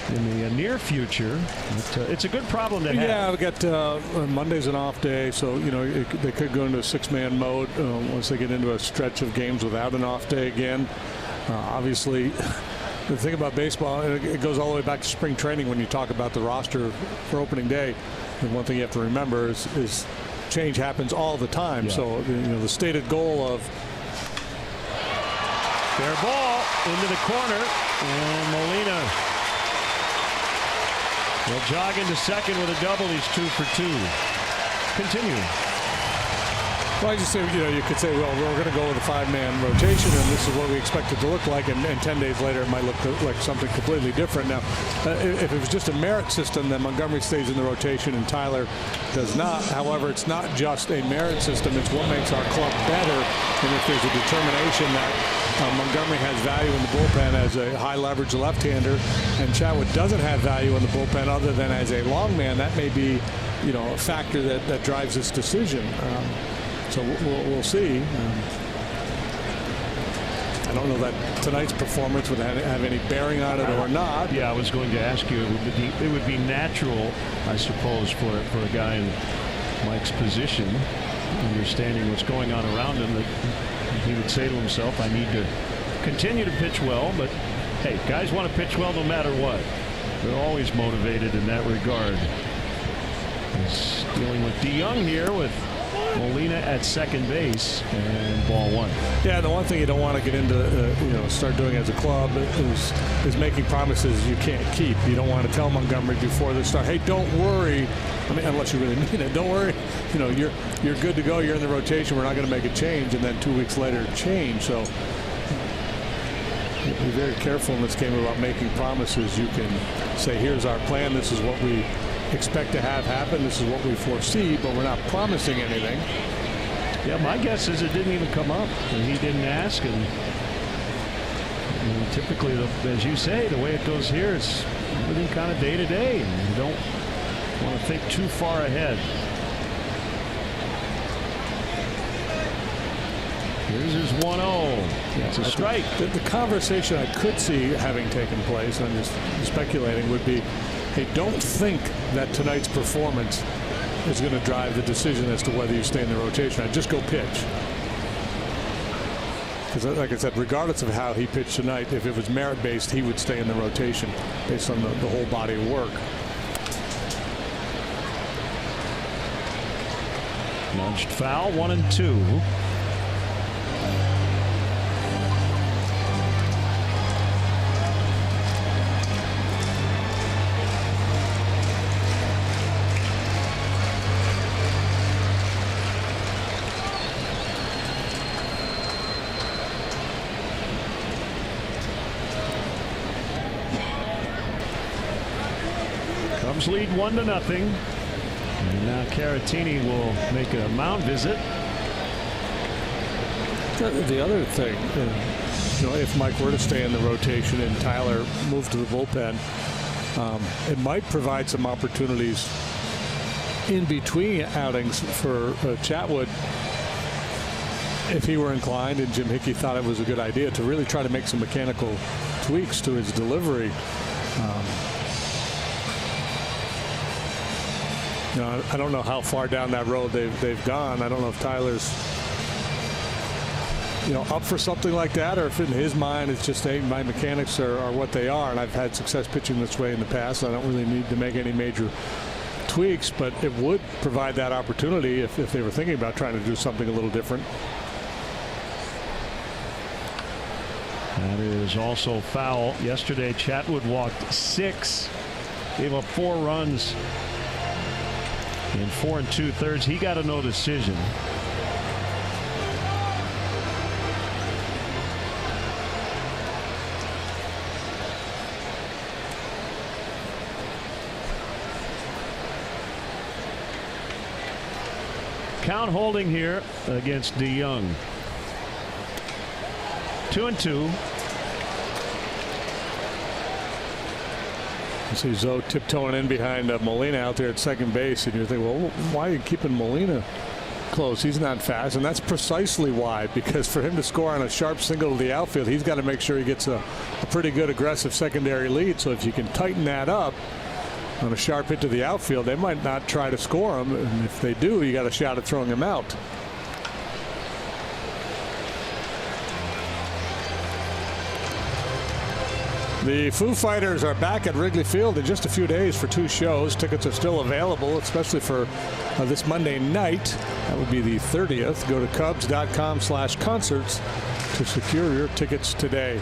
in the near future. It's a good problem to have. Yeah, we got Monday's an off day, so they could go into a 6-man mode once they get into a stretch of games without an off day again. Obviously, the thing about baseball, it goes all the way back to spring training when you talk about the roster for opening day. And one thing you have to remember is change happens all the time. Yeah. So the stated goal of fair ball into the corner, and Molina will jog into second with a double. He's 2 for 2. Continue. Well, I just say, you could say, well, we're going to go with a 5-man rotation, and this is what we expect it to look like, and 10 days later it might look like something completely different. Now, if it was just a merit system, then Montgomery stays in the rotation and Tyler does not. However, it's not just a merit system. It's what makes our club better, and if there's a determination that Montgomery has value in the bullpen as a high-leverage left-hander, and Chatwood doesn't have value in the bullpen other than as a long man, that may be, a factor that drives this decision. So we'll see. I don't know that tonight's performance would have any bearing on it or not. Yeah, I was going to ask you. It would be natural, I suppose, for a guy in Mike's position, understanding what's going on around him, that he would say to himself, I need to continue to pitch well. But hey, guys want to pitch well no matter what. They're always motivated in that regard. He's dealing with DeYoung here with Molina at second base, and ball 1. Yeah, the one thing you don't want to get into, start doing as a club is making promises you can't keep. You don't want to tell Montgomery before they start, hey, don't worry. I mean, unless you really mean it, don't worry. You're good to go. You're in the rotation. We're not going to make a change, and then 2 weeks later change. So be very careful in this game about making promises. You can say, here's our plan. This is what we expect to have happen. This is what we foresee, but we're not promising anything. Yeah, my guess is it didn't even come up, and he didn't ask. And typically, as you say, the way it goes here is everything kind of day to day, and you don't want to think too far ahead. Here's his 1-0. Yeah, it's a strike. The conversation I could see having taken place, and I'm just speculating, would be, hey, don't think that tonight's performance is going to drive the decision as to whether you stay in the rotation. Just go pitch. Because, like I said, regardless of how he pitched tonight, if it was merit-based, he would stay in the rotation based on the whole body of work. Nudged foul, 1-2. Cubs lead 1-0. And now Caratini will make a mound visit. The other thing, if Mike were to stay in the rotation and Tyler moved to the bullpen, it might provide some opportunities in between outings for Chatwood, if he were inclined and Jim Hickey thought it was a good idea, to really try to make some mechanical tweaks to his delivery. I don't know how far down that road they've gone. I don't know if Tyler's up for something like that, or if in his mind it's just, hey, my mechanics are what they are, and I've had success pitching this way in the past. So I don't really need to make any major tweaks, but it would provide that opportunity if they were thinking about trying to do something a little different. That is also foul. Yesterday, Chatwood walked 6, gave up 4 runs in 4 2/3. He got a no decision. Count holding here against DeYoung. 2-2. You see Zoe tiptoeing in behind Molina out there at second base, and you're thinking, well, why are you keeping Molina close? He's not fast, and that's precisely why, because for him to score on a sharp single to the outfield, he's got to make sure he gets a pretty good aggressive secondary lead. So if you can tighten that up on a sharp hit to the outfield, they might not try to score him, and if they do, you got a shot at throwing him out. The Foo Fighters are back at Wrigley Field in just a few days for 2 shows. Tickets are still available, especially for this Monday night. That would be the 30th. Go to Cubs.com/concerts to secure your tickets today.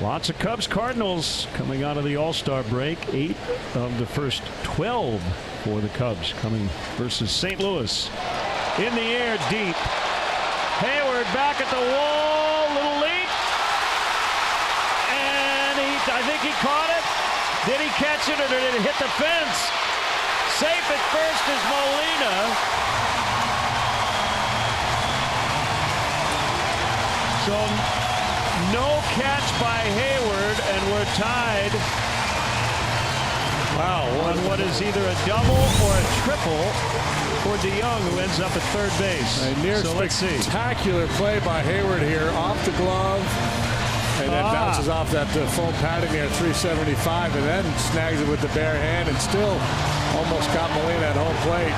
Lots of Cubs Cardinals coming out of the All-Star break. 8 of the first 12 for the Cubs coming versus St. Louis. In the air, deep. Hayward back at the wall, little leap. And I think he caught it. Did he catch it, or did it hit the fence? Safe at first is Molina. So no catch by Hayward, and we're tied. Wow, on what is either a double or a triple for DeYoung, who ends up at third base. A near spectacular play by Hayward here, off the glove, and then bounces off that foam padding there, 375, and then snags it with the bare hand, and still almost got Molina at home plate.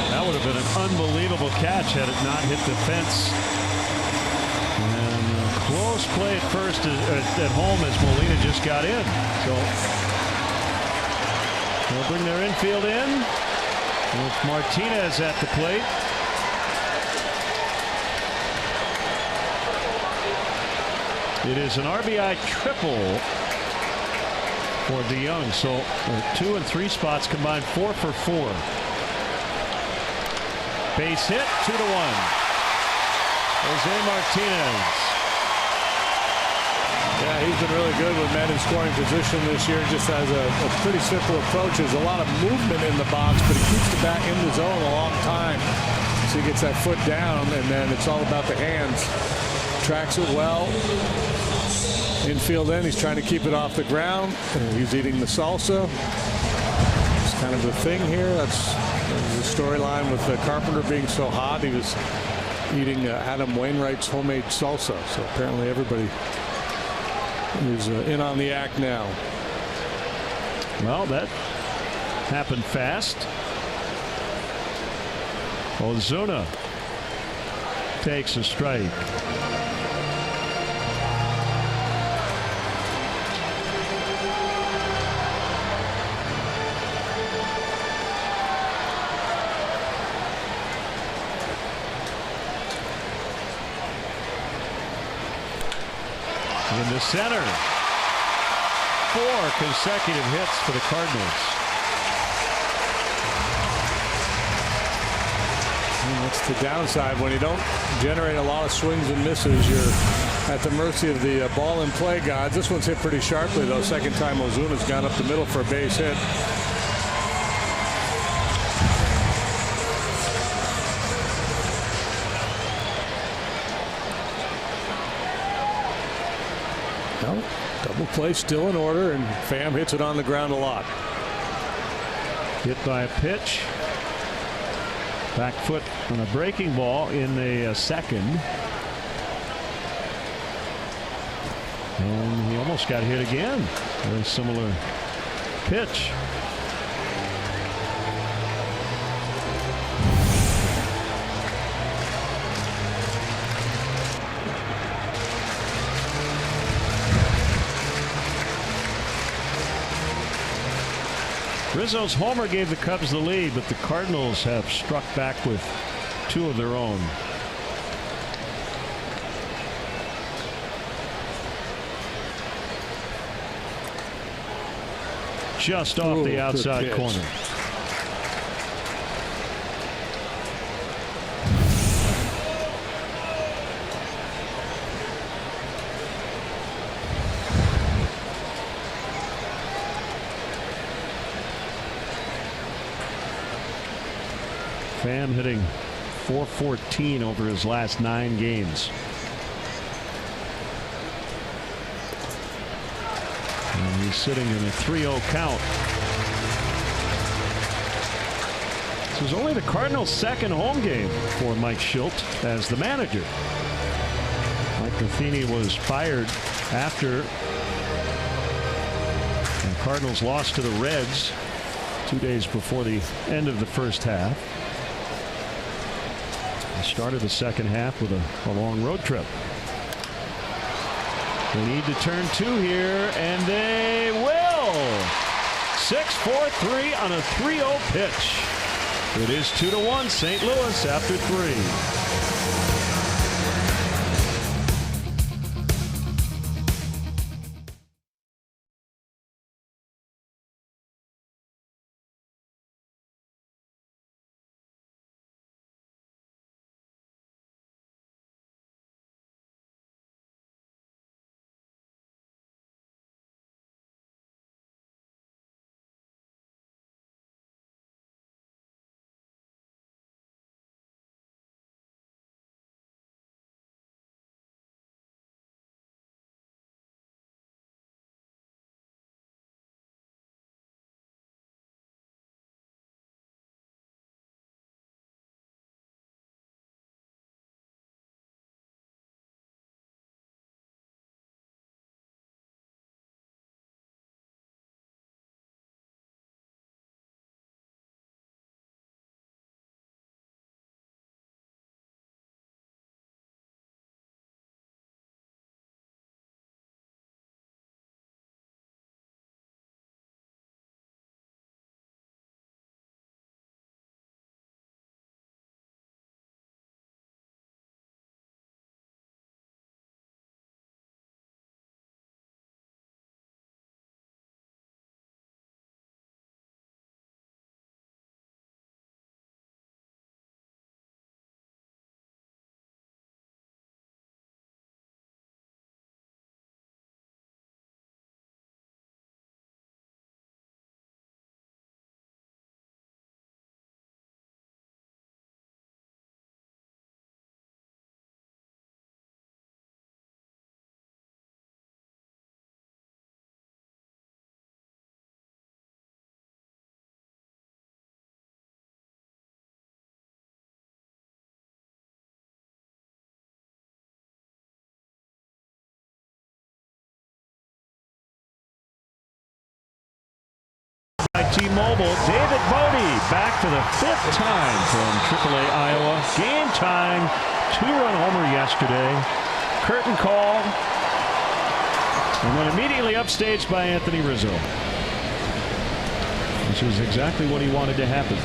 That would have been an unbelievable catch had it not hit the fence. And close play at first at home as Molina just got in. So they'll bring their infield in with Martinez at the plate. It is an RBI triple for DeYoung. So 2 and 3 spots combined, 4 for 4. Base hit, 2-1. Jose Martinez. Yeah, he's been really good with men in scoring position this year. Just has a pretty simple approach. There's a lot of movement in the box, but he keeps the bat in the zone a long time. So he gets that foot down, and then it's all about the hands. Tracks it well. Infield in, he's trying to keep it off the ground. He's eating the salsa. It's kind of the thing here. That's the storyline with Carpenter being so hot. He was eating Adam Wainwright's homemade salsa. So apparently everybody is in on the act now. Well, that happened fast. Ozuna takes a strike. And the center. 4 consecutive hits for the Cardinals. And that's the downside. When you don't generate a lot of swings and misses, you're at the mercy of the ball and play gods. This one's hit pretty sharply, though. Second time Ozuna's gone up the middle for a base hit. Well, double play still in order, and Pham hits it on the ground a lot. Hit by a pitch. Back foot on a breaking ball in the second. And he almost got hit again. Very similar pitch. Rizzo's homer gave the Cubs the lead, but the Cardinals have struck back with 2 of their own. Just off the outside corner. Pham hitting .414 over his last 9 games. And he's sitting in a 3-0 count. This was only the Cardinals' second home game for Mike Shildt as the manager. Mike Matheny was fired after the Cardinals lost to the Reds 2 days before the end of the first half. Started the second half with a long road trip. They need to turn 2 here, and they will. 6-4-3 on a 3-0 pitch. It is 2-1 St. Louis after 3. T-Mobile, David Bodie back for the 5th time from AAA Iowa. Game time, 2-run homer yesterday. Curtain call, and then immediately upstaged by Anthony Rizzo. Which is exactly what he wanted to happen.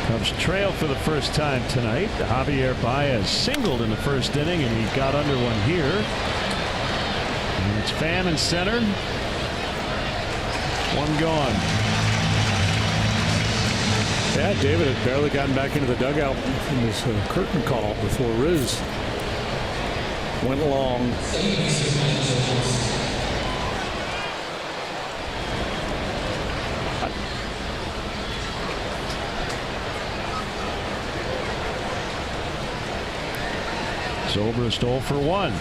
Cubs trail for the first time tonight. Javier Baez singled in the first inning, and he got under one here. And it's Pham in center. One gone. Yeah, David had barely gotten back into the dugout from his curtain call before Riz went long. Zobrist 0 for 1.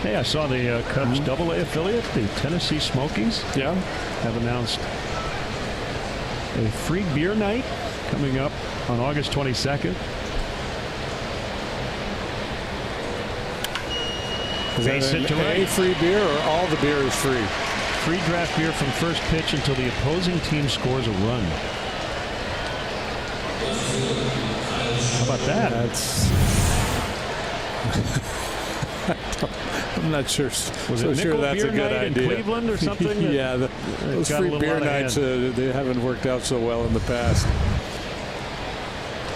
Hey, I saw the Cubs AA affiliate, the Tennessee Smokies, have announced a free beer night coming up on August 22nd. Is that a free beer, or all the beer is free? Free draft beer from first pitch until the opposing team scores a run. How about that? That's I'm not sure. Was it sure that's beer a good night idea. In Cleveland or something? Yeah, those free beer nights they haven't worked out so well in the past.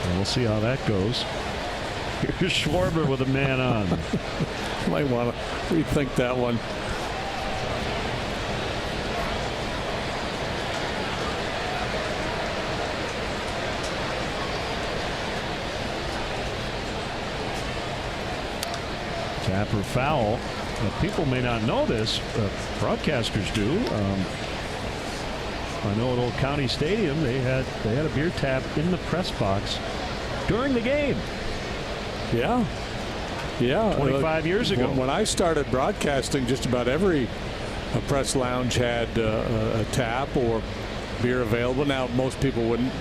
Well, we'll see how that goes. Here's Schwarber with a man on. Might want to rethink that one. Tapper foul. People may not know this. Broadcasters do. I know at Old County Stadium they had a beer tap in the press box during the game. Yeah. 25 years ago. When I started broadcasting, just about every press lounge had a tap or beer available. Now most people wouldn't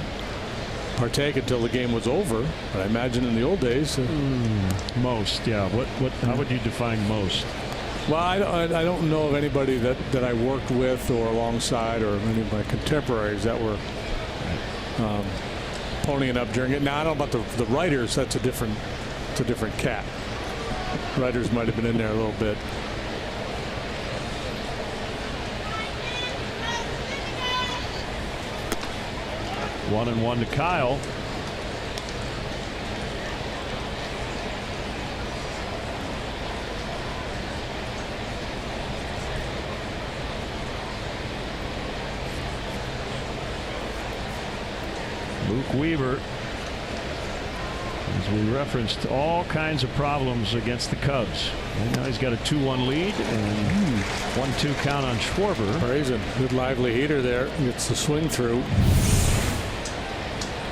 partake until the game was over, but I imagine in the old days most. Yeah. How would you define most? Well, I don't know of anybody that I worked with or alongside, or any of my contemporaries that were ponying up during it. Now I don't know about the writers. That's a different cat. Writers might have been in there a little bit. One and one to Kyle. Luke Weaver, as we referenced, all kinds of problems against the Cubs. And now he's got a 2-1 lead and 1-2 count on Schwarber. Brazen, good lively heater there. Gets the swing through.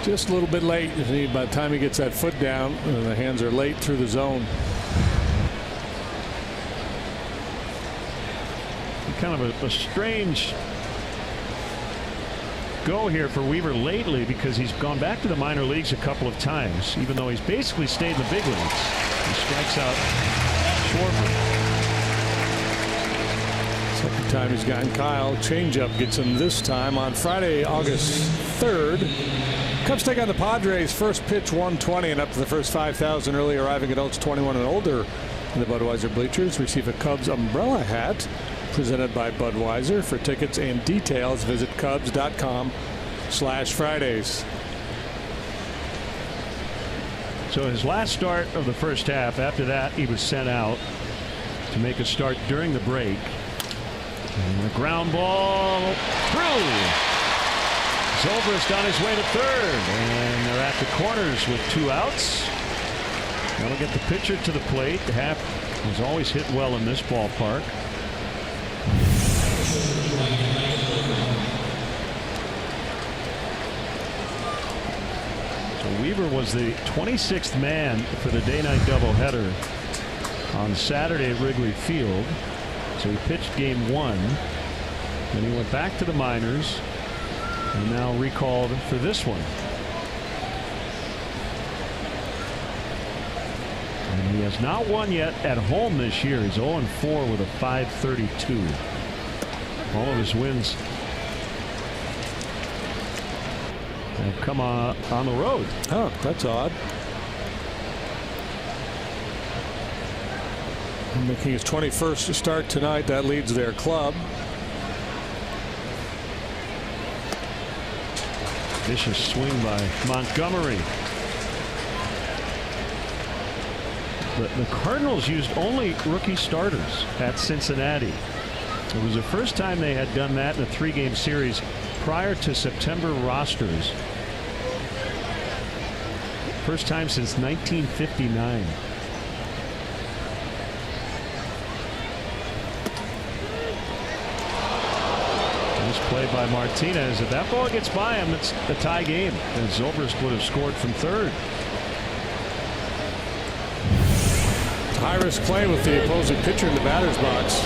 Just a little bit late. By the time he gets that foot down, the hands are late through the zone. Kind of a strange go here for Weaver lately, because he's gone back to the minor leagues a couple of times, even though he's basically stayed in the big leagues. He strikes out Schwarber. Second time he's gotten Kyle. Changeup gets him this time on Friday, August 3rd. Cubs take on the Padres. First pitch 120, and up to the first 5,000 early arriving adults 21 and older in the Budweiser bleachers receive a Cubs umbrella hat presented by Budweiser. For tickets and details, visit Cubs.com/Fridays. So his last start of the first half, after that he was sent out to make a start during the break. And the ground ball through. Zobrist on his way to third, and they're at the corners with 2 outs. That'll get the pitcher to the plate. The half was always hit well in this ballpark. So Weaver was the 26th man for the day-night doubleheader on Saturday at Wrigley Field. So he pitched game 1, then he went back to the minors, and now recalled for this one. And he has not won yet at home this year. He's 0-4 with a .532. All of his wins have come on the road. Oh, that's odd. Making his 21st start tonight. That leads their club. Vicious swing by Montgomery. The Cardinals used only rookie starters at Cincinnati. It was the first time they had done that in a 3-game series prior to September rosters. First time since 1959. Nice play by Martinez. If that ball gets by him, it's a tie game. And Zobrist would have scored from third. High-risk play with the opposing pitcher in the batter's box.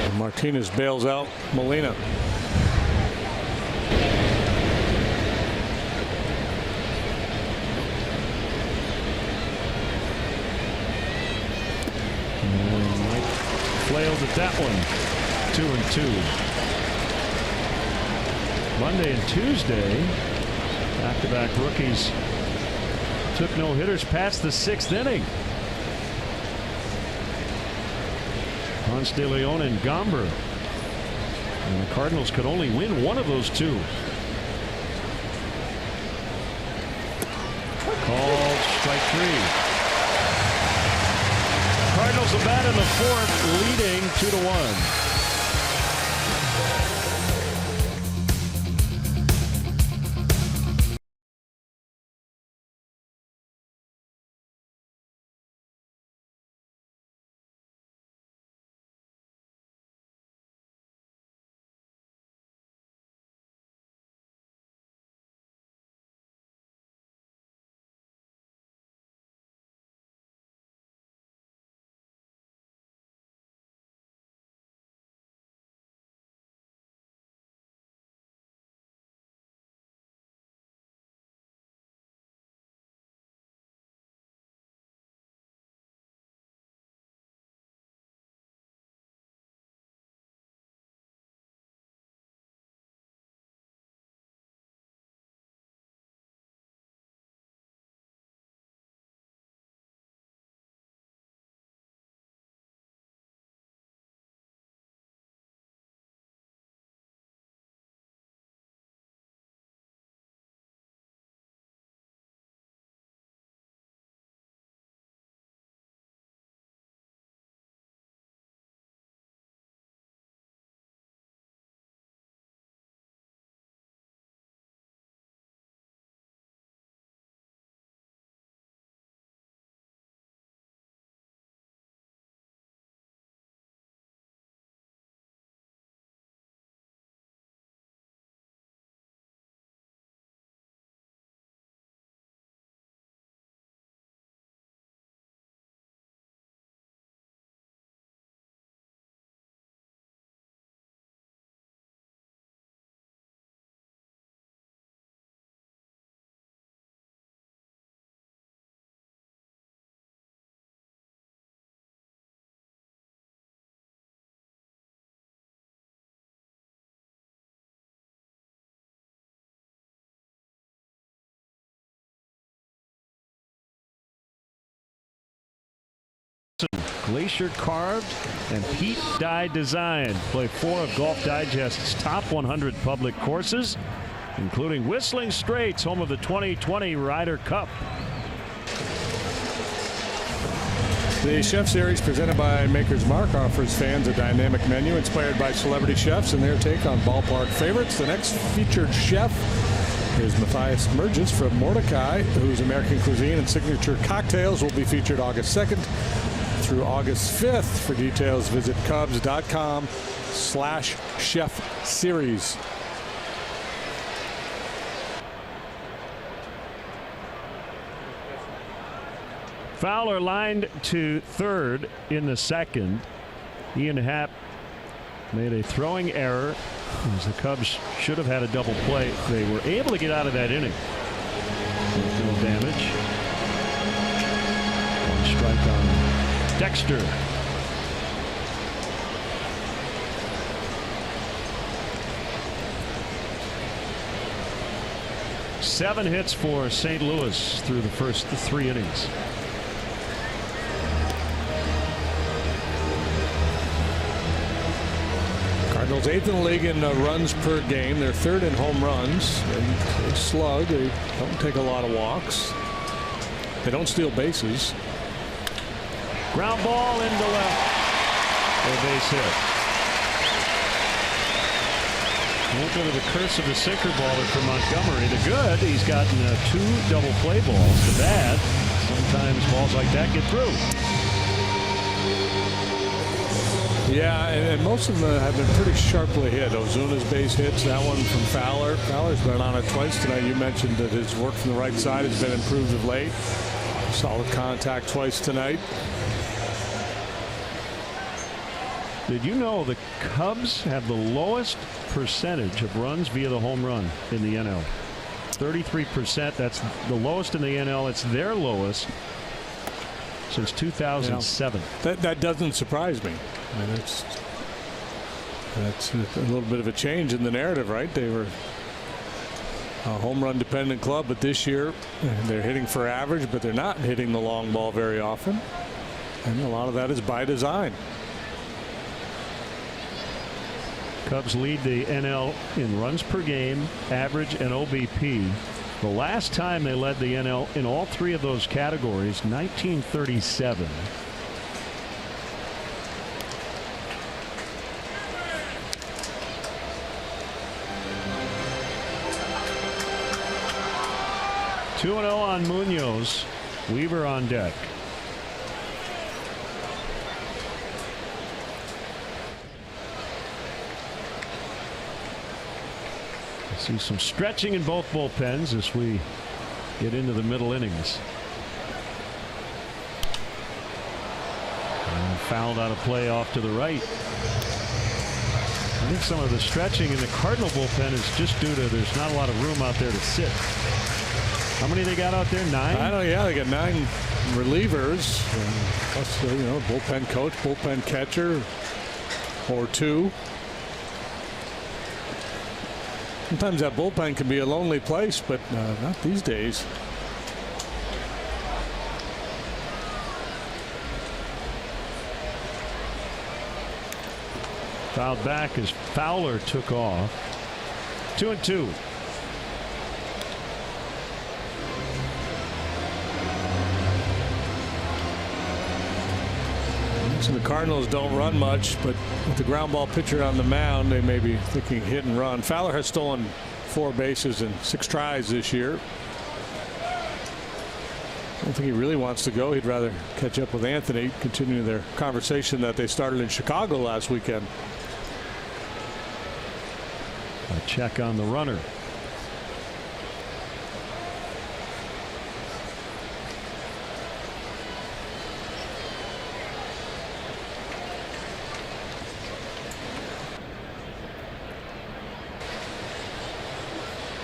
And Martinez bails out Molina. And Mike flailed at that one. 2-2. Monday and Tuesday, back-to-back rookies took no hitters past the 6th inning. Ponce de Leon and Gomber. And the Cardinals could only win one of those two. Called strike 3. Cardinals will bat in the 4th, leading 2-1. Glacier carved and Pete Dye designed. Play 4 of Golf Digest's top 100 public courses, including Whistling Straits, home of the 2020 Ryder Cup. The Chef Series presented by Maker's Mark offers fans a dynamic menu inspired by celebrity chefs and their take on ballpark favorites. The next featured chef is Matthias Merges from Mordecai, whose American cuisine and signature cocktails will be featured August 2nd through August 5th. For details, visit Cubs.com/chef series. Fowler lined to third in the 2nd. Ian Happ made a throwing error as the Cubs should have had a double play. They were able to get out of that inning. No damage. One strike on Dexter. Seven hits for St. Louis through the first 3 innings. Cardinals Cardinals 8th in the league in runs per game. They're 3rd in home runs. They slug. They don't take a lot of walks. They don't steal bases. Ground ball into left. A base hit. A little bit of the curse of the sinker baller for Montgomery. The good, he's gotten 2 double play balls. The bad, sometimes balls like that get through. Yeah, and most of them have been pretty sharply hit. Ozuna's base hits, that one from Fowler. Fowler's been on it twice tonight. You mentioned that his work from the right side has been improved of late. Solid contact twice tonight. Did you know the Cubs have the lowest percentage of runs via the home run in the NL? 33%. That's the lowest in the NL. It's their lowest since 2007. That doesn't surprise me. I mean, that's a little bit of a change in the narrative, right? They were a home run dependent club, but this year they're hitting for average, but they're not hitting the long ball very often. And a lot of that is by design. Cubs lead the NL in runs per game, average, and OBP. The last time they led the NL in all 3 of those categories, 1937. Two and 0 on Munoz. Weaver on deck. See some stretching in both bullpens as we get into the middle innings. And fouled out of play off to the right. I think some of the stretching in the Cardinal bullpen is just due to there's not a lot of room out there to sit. How many they got out there? 9? I don't know. Yeah, they got 9 relievers. Plus, bullpen coach, bullpen catcher, or 2. Sometimes that bullpen can be a lonely place, but not these days. Fouled back as Fowler took off. 2-2. So the Cardinals don't run much, but with the ground ball pitcher on the mound, they may be thinking hit and run. Fowler has stolen 4 bases in 6 tries this year. I don't think he really wants to go. He'd rather catch up with Anthony, continue their conversation that they started in Chicago last weekend. A check on the runner.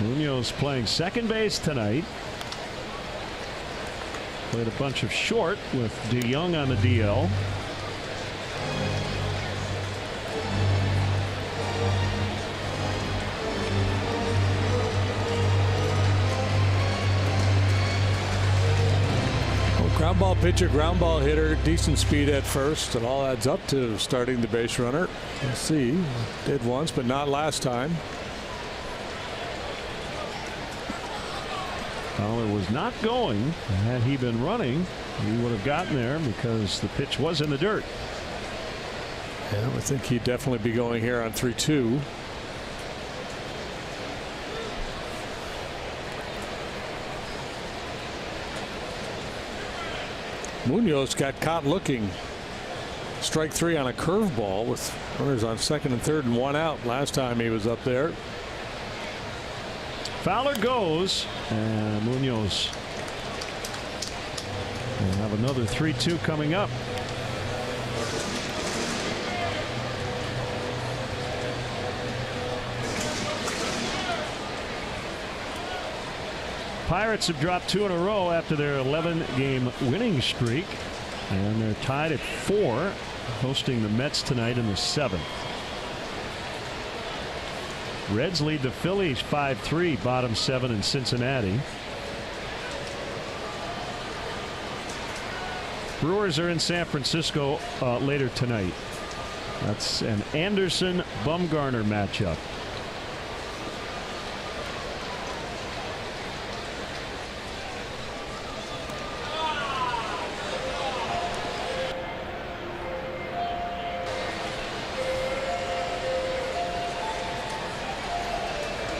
Munoz playing second base tonight. Played a bunch of short with DeYoung on the DL. Ground ball pitcher, ground ball hitter, decent speed at first. It all adds up to starting the base runner. Let's see. Did once, but not last time. Fowler was not going. Had he been running, he would have gotten there because the pitch was in the dirt. Yeah, I think he'd definitely be going here on 3-2. Munoz got caught looking. Strike 3 on a curveball with runners on second and third and 1 out last time he was up there. Fowler goes, and Munoz will have another 3-2 coming up. Pirates have dropped 2 in a row after their 11-game winning streak, and they're tied at 4, hosting the Mets tonight in the 7th. Reds lead the Phillies 5-3, bottom 7 in Cincinnati. Brewers are in San Francisco later tonight. That's an Anderson-Bumgarner matchup.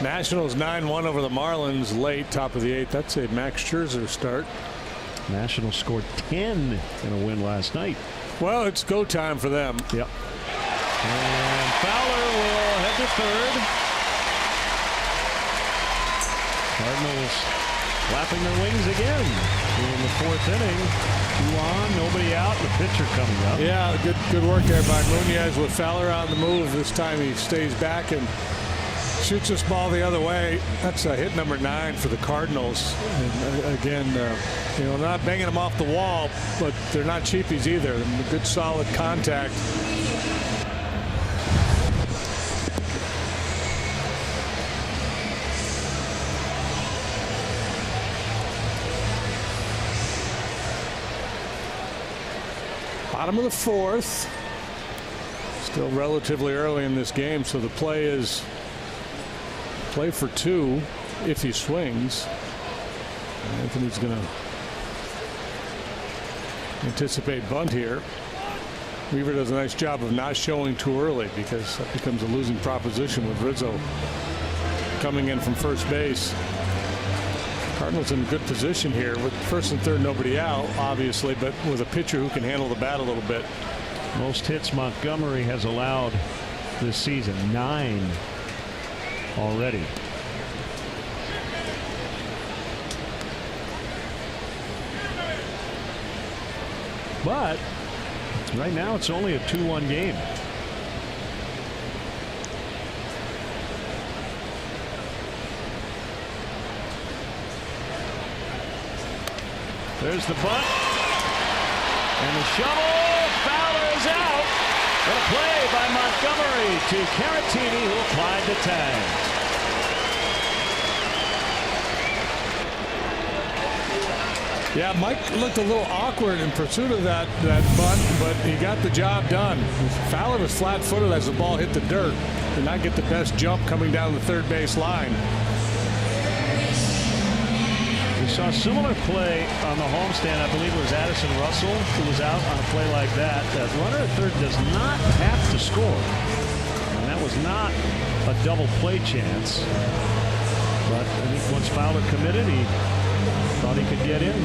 Nationals 9-1 over the Marlins late, top of the 8th. That's a Max Scherzer start. Nationals scored 10 in a win last night. Well, it's go time for them. Yep. And Fowler will head to third. Cardinals flapping their wings again in the 4th inning. 2 on, nobody out, the pitcher coming up. Yeah, good work there by Munoz with Fowler on the move. This time he stays back and shoots this ball the other way. That's hit number 9 for the Cardinals. And again, you know, not banging them off the wall, but they're not cheapies either. Good solid contact. Bottom of the 4th. Still relatively early in this game, so the play is play for 2 if he swings. Anthony's going to anticipate bunt here. Weaver does a nice job of not showing too early because that becomes a losing proposition with Rizzo coming in from first base. Cardinals in good position here with first and third, nobody out, obviously, but with a pitcher who can handle the bat a little bit. Most hits Montgomery has allowed this season, 9 already. But right now it's only a 2-1 game. There's the bunt. And the shovel. Fowler is out. What a play by Montgomery to Caratini, who applied the tag. Yeah, Mike looked a little awkward in pursuit of that bunt, but he got the job done. Fowler was flat-footed as the ball hit the dirt. Did not get the best jump coming down the third base line. We saw a similar play on the homestand. I believe it was Addison Russell who was out on a play like that. That runner at third does not have to score. And that was not a double play chance. But I think once Fowler committed, he thought he could get in.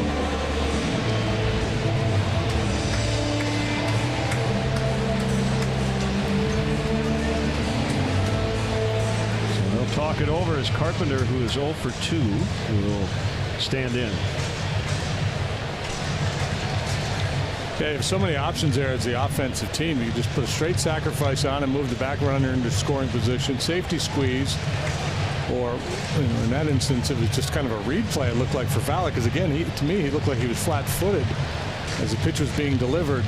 So they'll talk it over as Carpenter, who is 0 for 2, will stand in. Yeah, you have so many options there as the offensive team. You just put a straight sacrifice on and move the back runner into scoring position, safety squeeze, or in that instance it was just kind of a read play, it looked like, for Fowler, because again, to me he looked like he was flat-footed as the pitch was being delivered.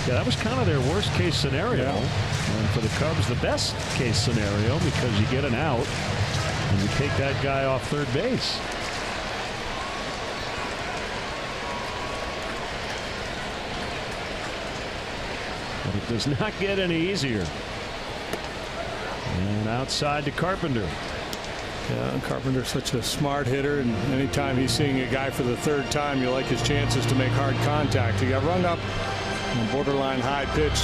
Yeah, that was kind of their worst case scenario. Yeah. And for the Cubs, the best case scenario, because you get an out and you take that guy off third base. But it does not get any easier. And outside to Carpenter. Yeah, Carpenter's such a smart hitter, and anytime he's seeing a guy for the third time, you like his chances to make hard contact. He got rung up on a borderline high pitch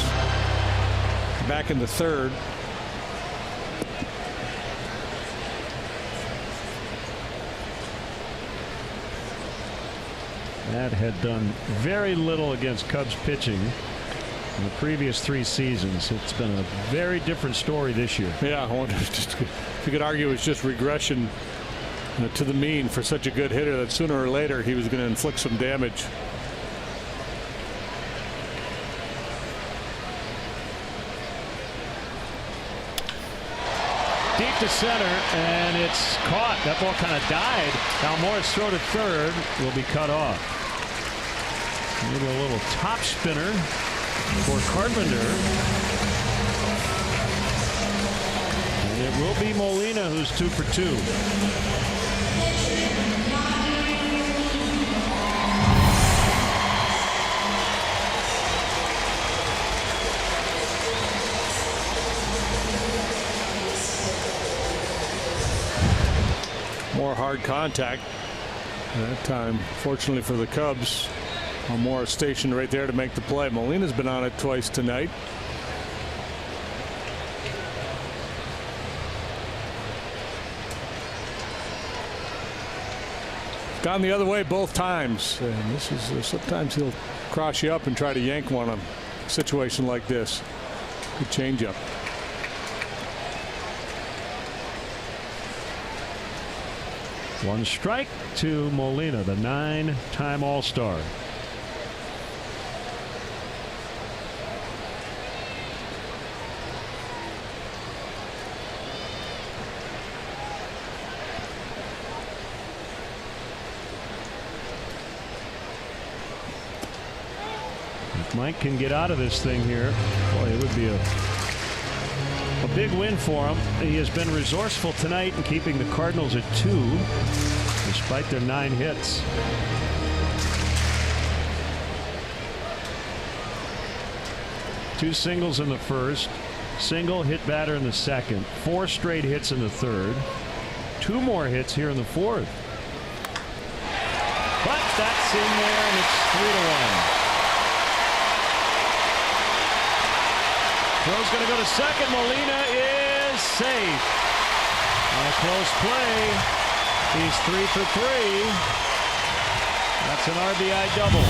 back in the third. That had done very little against Cubs pitching in the previous 3 seasons. It's been a very different story this year. Yeah, I wonder if you could argue it's just regression to the mean for such a good hitter that sooner or later he was going to inflict some damage. Deep to center, and it's caught. That ball kind of died. Almore's throw to third will be cut off. Maybe a little top spinner for Carpenter. And it will be Molina, who's 2 for 2. hard contact. That time, fortunately for the Cubs, Almora stationed right there to make the play. Molina's been on it twice tonight. Gone the other way both times, and this is sometimes he'll cross you up and try to yank one on a situation like this. Good changeup. One strike to Molina, the 9-time All-Star. If Mike can get out of this thing here, boy, it would be a big win for him. He has been resourceful tonight in keeping the Cardinals at 2 despite their 9 hits. Two singles in the first, single hit batter in the second, 4 straight hits in the third, 2 more hits here in the fourth. But that's in there, and it's 3-1. Throw's going to go to second. Molina is safe. On a close play. He's 3 for 3. That's an RBI double.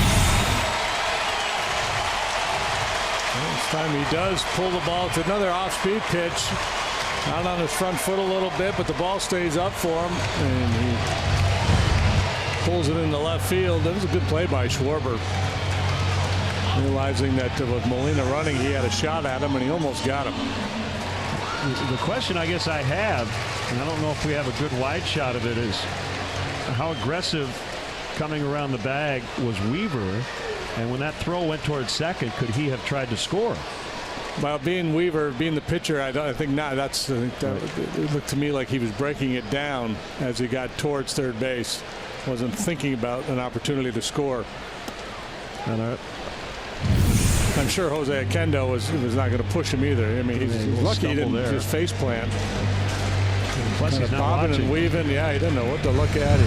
Well, this time he does pull the ball to another off-speed pitch. Out on his front foot a little bit, but the ball stays up for him, and he pulls it into left field. That was a good play by Schwarber. Realizing that with Molina running, he had a shot at him, and he almost got him. The question I guess I have, and I don't know if we have a good wide shot of it, is how aggressive coming around the bag was Weaver, and when that throw went towards second, could he have tried to score? Well, being Weaver, being the pitcher, I think not. It looked to me like he was breaking it down as he got towards third base. Wasn't thinking about an opportunity to score. And I'm sure Jose Akendo was not going to push him either. I mean, he's lucky he didn't just face plant. Plus, he's not bobbing watching. and weaving. Yeah, he didn't know what to look at.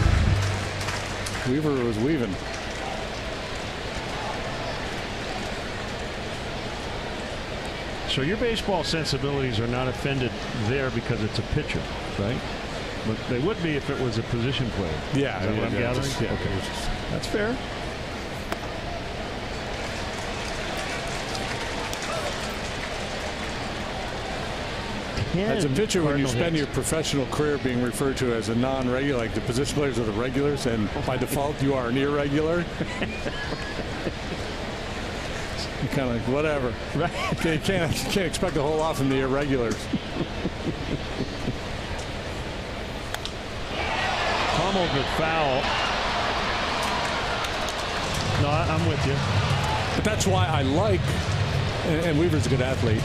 Weaver was weaving. So your baseball sensibilities are not offended there because it's a pitcher, right? But they would be if it was a position player. Yeah, is that what I'm gathering? Yeah, okay, that's fair. As a pitcher, when you spend hits. your professional career being referred to as a non-regular, like the position players are the regulars, and by default you are an irregular. You're kind of like, whatever. Right. You can't expect a whole lot from the irregulars. Pummeled with foul. No, I'm with you. But that's why I like, and Weaver's a good athlete.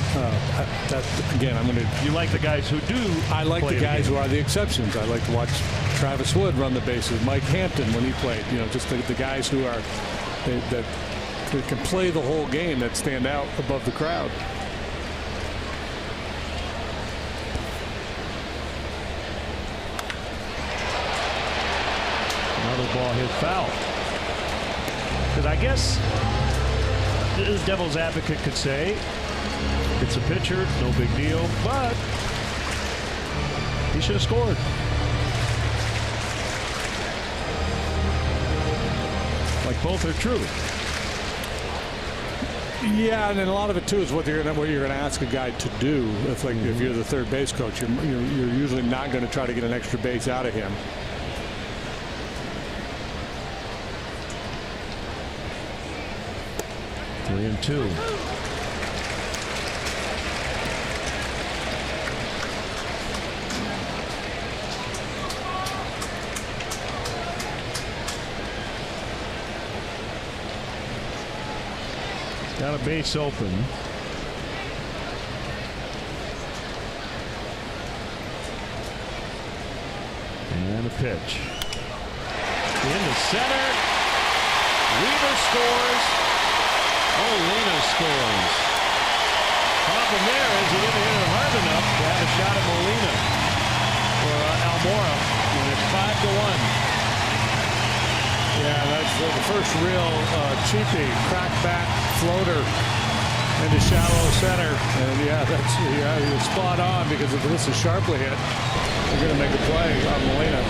Again, I'm going to. You like the guys who do. I like play the guys who are the exceptions. I like to watch Travis Wood run the bases, Mike Hampton when he played. You know, just the guys who are that can play the whole game, that stand out above the crowd. Another ball hit foul. Because I guess the devil's advocate could say it's a pitcher, no big deal, but he should have scored. Like both are true. Yeah, and then a lot of it too is what you're going to ask a guy to do. It's like if you're the third base coach, you're usually not going to try to get an extra base out of him. Three and two. Got a base open. And a pitch. Into center. Weaver scores. Molina scores. Problem there is he didn't hit it hard enough to have a shot at Molina or Almora. And if 5-1. Yeah, that's the first real cheapie, crackback floater into shallow center. And you're spot on, because if this is sharply hit, they're going to make a play on Molina.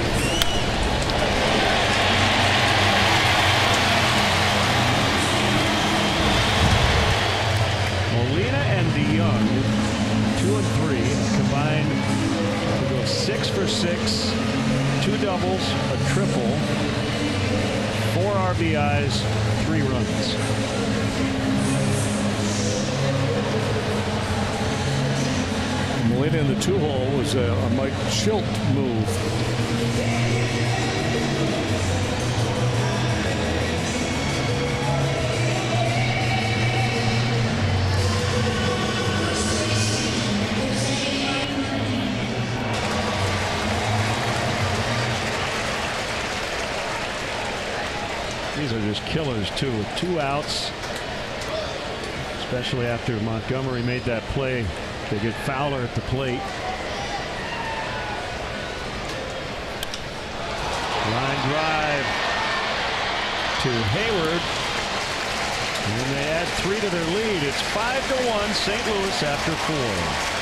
Molina and DeYoung, 2 and 3, combined to go 6 for 6, 2 doubles, a triple, 4 RBIs, 3 runs. Molina in the 2-hole was a Mike Schilt move. These are just killers, too, with 2 outs, especially after Montgomery made that play. They get Fowler at the plate. Line drive to Hayward. And they add 3 to their lead. It's 5-1 St. Louis after 4.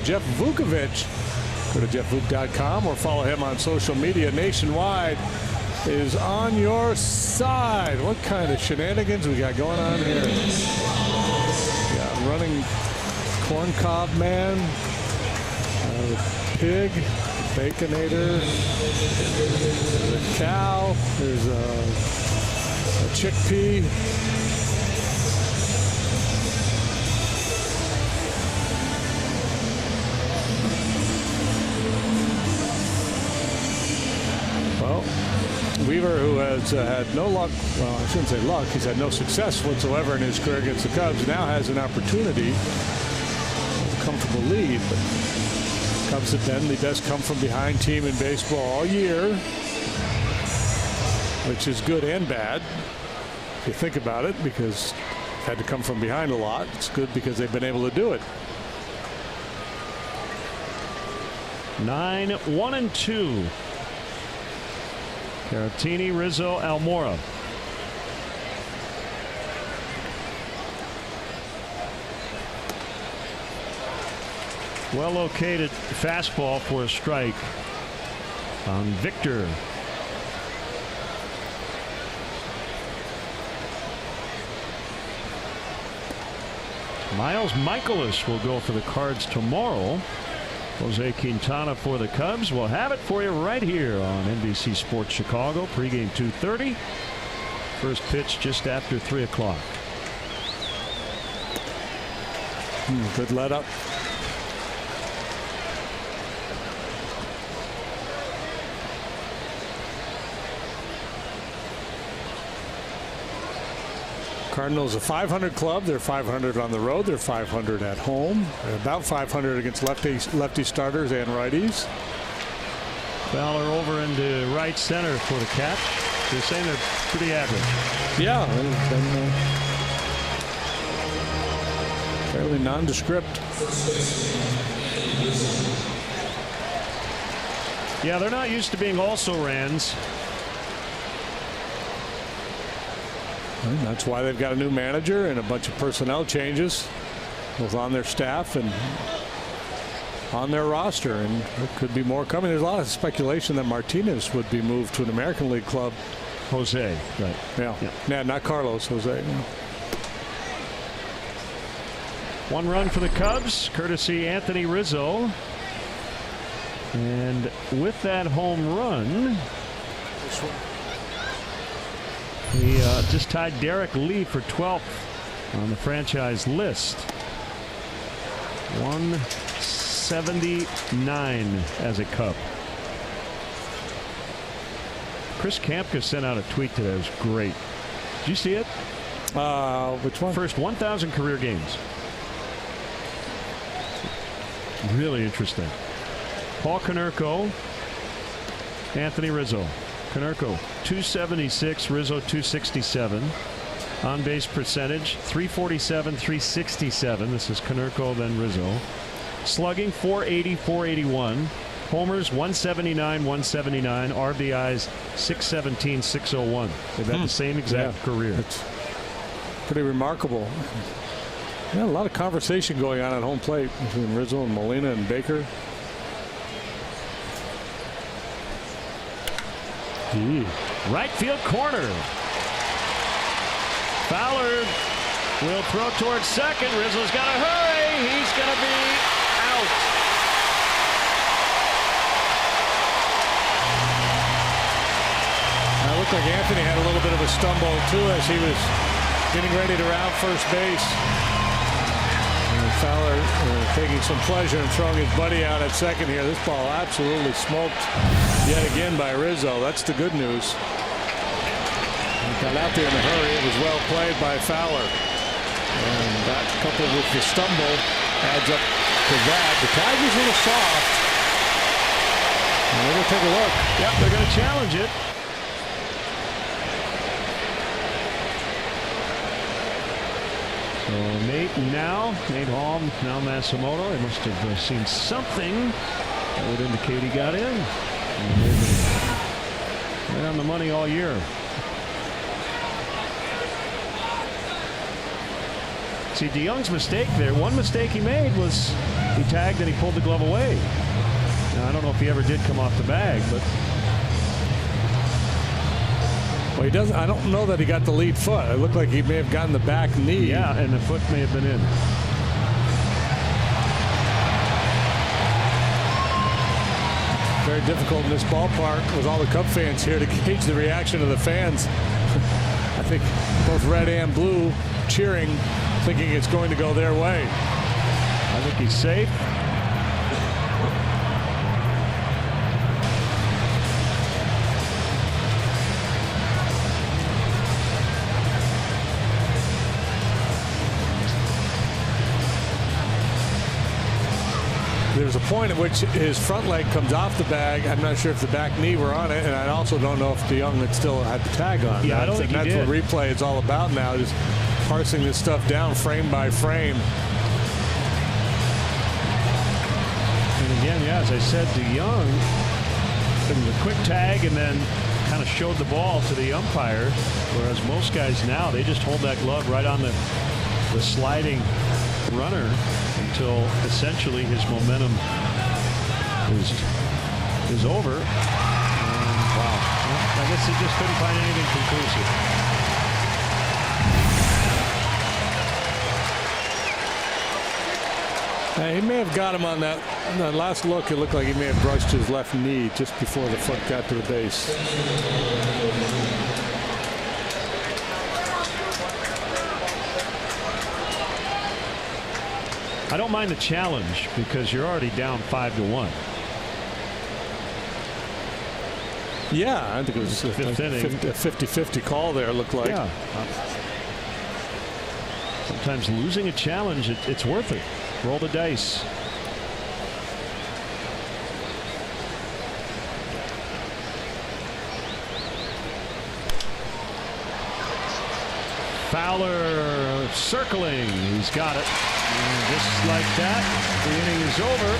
Jeff Vukovich. Go to jeffvuk.com or follow him on social media nationwide. Is on your side. What kind of shenanigans we got going on here? Yeah, running corncob man, the pig, the baconator, the cow. There's a chickpea. Well, Weaver, who has had no luck, well, I shouldn't say luck, he's had no success whatsoever in his career against the Cubs, now has an opportunity, a comfortable lead. But Cubs have been the best come-from-behind team in baseball all year, which is good and bad, if you think about it, because they've had to come from behind a lot. It's good because they've been able to do it. 9-1-2. Caratini, Rizzo, Almora. Well located fastball for a strike on Victor. Miles Michaelis will go for the Cards tomorrow. Jose Quintana for the Cubs. We'll have it for you right here on NBC Sports Chicago. Pregame 2:30. First pitch just after 3 o'clock. Good let up. Cardinals a 500 club. They're 500 on the road. They're 500 at home. They're about 500 against lefty starters and righties. Fowler over into right center for the catch. They're saying they're pretty average. Yeah, they've been fairly nondescript. Yeah, they're not used to being also-rans. And that's why they've got a new manager and a bunch of personnel changes, both on their staff and on their roster, and there could be more coming. There's a lot of speculation that Martinez would be moved to an American League club. Jose, right? Yeah, not Carlos, Jose. One run for the Cubs, courtesy Anthony Rizzo. And with that home run, he just tied Derek Lee for 12th on the franchise list. 179 as a Cub. Chris Kampka sent out a tweet today. It was great. Did you see it? Which one? First 1,000 career games. Really interesting. Paul Konerko, Anthony Rizzo. Konerko 276, Rizzo 267. On base percentage 347, 367. This is Konerko, then Rizzo. Slugging 480, 481. Homers 179, 179. RBIs 617, 601. They've had the same exact career. It's pretty remarkable. Yeah, a lot of conversation going on at home plate between Rizzo and Molina and Baker. Right field corner. Fowler will throw towards second. Rizzo's got to hurry. He's going to be out. It looked like Anthony had a little bit of a stumble too as he was getting ready to round first base. And Fowler taking some pleasure in throwing his buddy out at second here. This ball absolutely smoked yet again by Rizzo. That's the good news. He got out there in a hurry. It was well played by Fowler. And that coupled with the stumble adds up to that. The tag was a little soft. And we're going to take a look. Yep, they're going to challenge it. So Nate Hall, now Matsumoto. They must have seen something that would indicate he got in. And they've been right on the money all year. See, DeYoung's mistake there, one mistake he made was he tagged and he pulled the glove away. Now, I don't know if he ever did come off the bag, but. Well, he doesn't. I don't know that he got the lead foot. It looked like he may have gotten the back knee. Yeah, and the foot may have been in. Very difficult in this ballpark with all the Cub fans here to gauge the reaction of the fans. I think both red and blue cheering, thinking it's going to go their way. I think he's safe. There's a point at which his front leg comes off the bag. I'm not sure if the back knee were on it, and I also don't know if DeYoung had still had the tag on. Yeah, I don't think he did. That's what replay is all about now, just parsing this stuff down frame by frame. And again, yeah, as I said, DeYoung, it was a quick tag and then kind of showed the ball to the umpire, whereas most guys now, they just hold that glove right on the sliding runner until essentially his momentum is over. And wow. Well, I guess they just couldn't find anything conclusive. He may have got him on that last look. It looked like he may have brushed his left knee just before the foot got to the base. I don't mind the challenge because you're already down 5-1. Yeah, I think it was a 50-50 call there, it looked like. Yeah. Sometimes losing a challenge, it's worth it. Roll the dice. Fowler circling. He's got it. And just like that, the inning is over.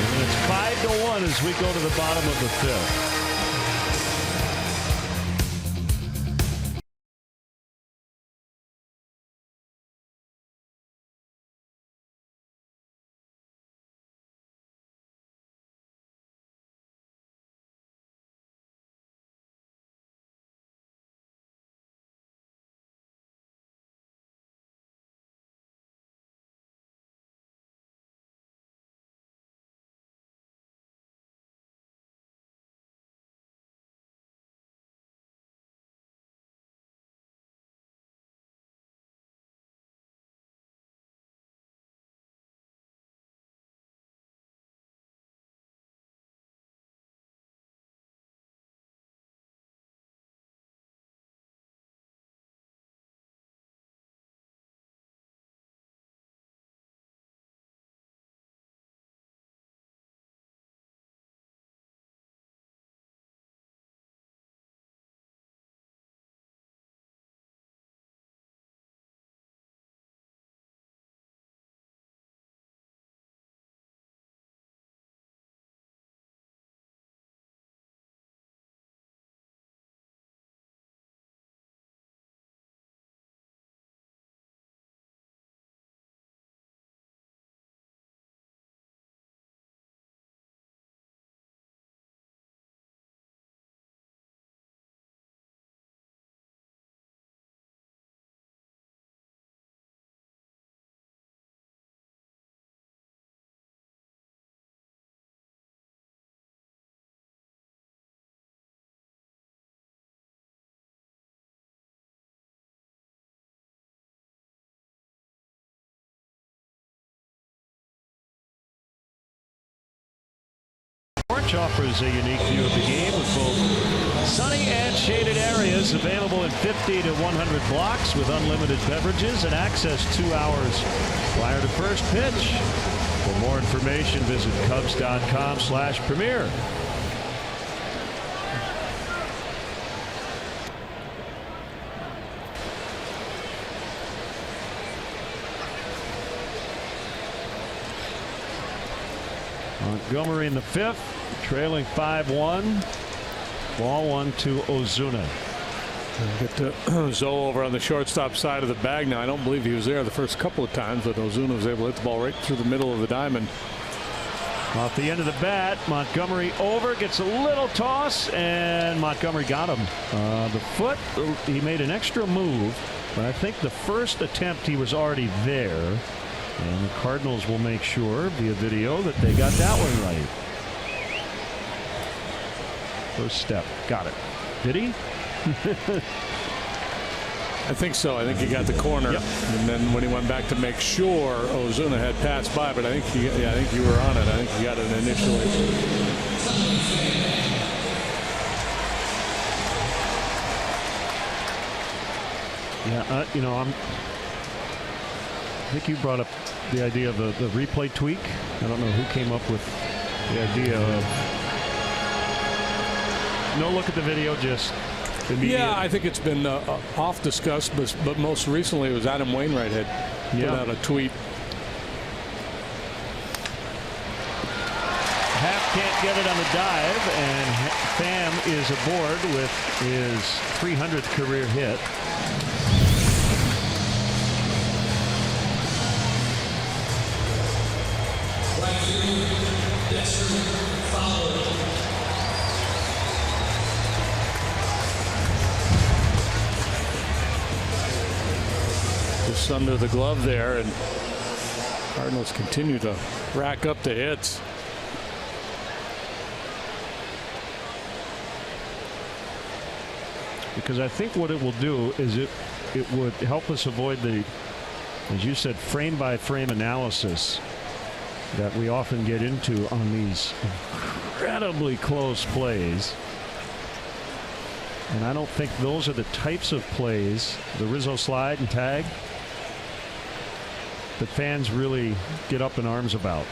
And it's 5-1 as we go to the bottom of the fifth. Offers a unique view of the game with both sunny and shaded areas available in 50 to 100 blocks with unlimited beverages and access 2 hours prior to first pitch. For more information, visit Cubs.com/premier. Montgomery in the fifth, trailing 5-1. Ball 1 to Ozuna. Get to Zoe over on the shortstop side of the bag now. I don't believe he was there the first couple of times, but Ozuna was able to hit the ball right through the middle of the diamond. Off the end of the bat, Montgomery over, gets a little toss, and Montgomery got him. The foot, he made an extra move, but I think the first attempt he was already there. And the Cardinals will make sure via video that they got that one right. First step. Got it. Did he? I think so. I think he got the corner. Yep. And then when he went back to make sure, Ozuna had passed by, but I think you were on it. I think he got it initially. Yeah, I think you brought up the idea of the replay tweak. I don't know who came up with the idea of no look at the video, just immediate. Yeah, I think it's been off discussed, but most recently it was Adam Wainwright had put out a tweet. Happ can't get it on the dive, and Pham is aboard with his 300th career hit. Just under the glove there, and Cardinals continue to rack up the hits. Because I think what it will do is it would help us avoid the, as you said, frame by frame analysis that we often get into on these incredibly close plays. And I don't think those are the types of plays, the Rizzo slide and tag, that fans really get up in arms about.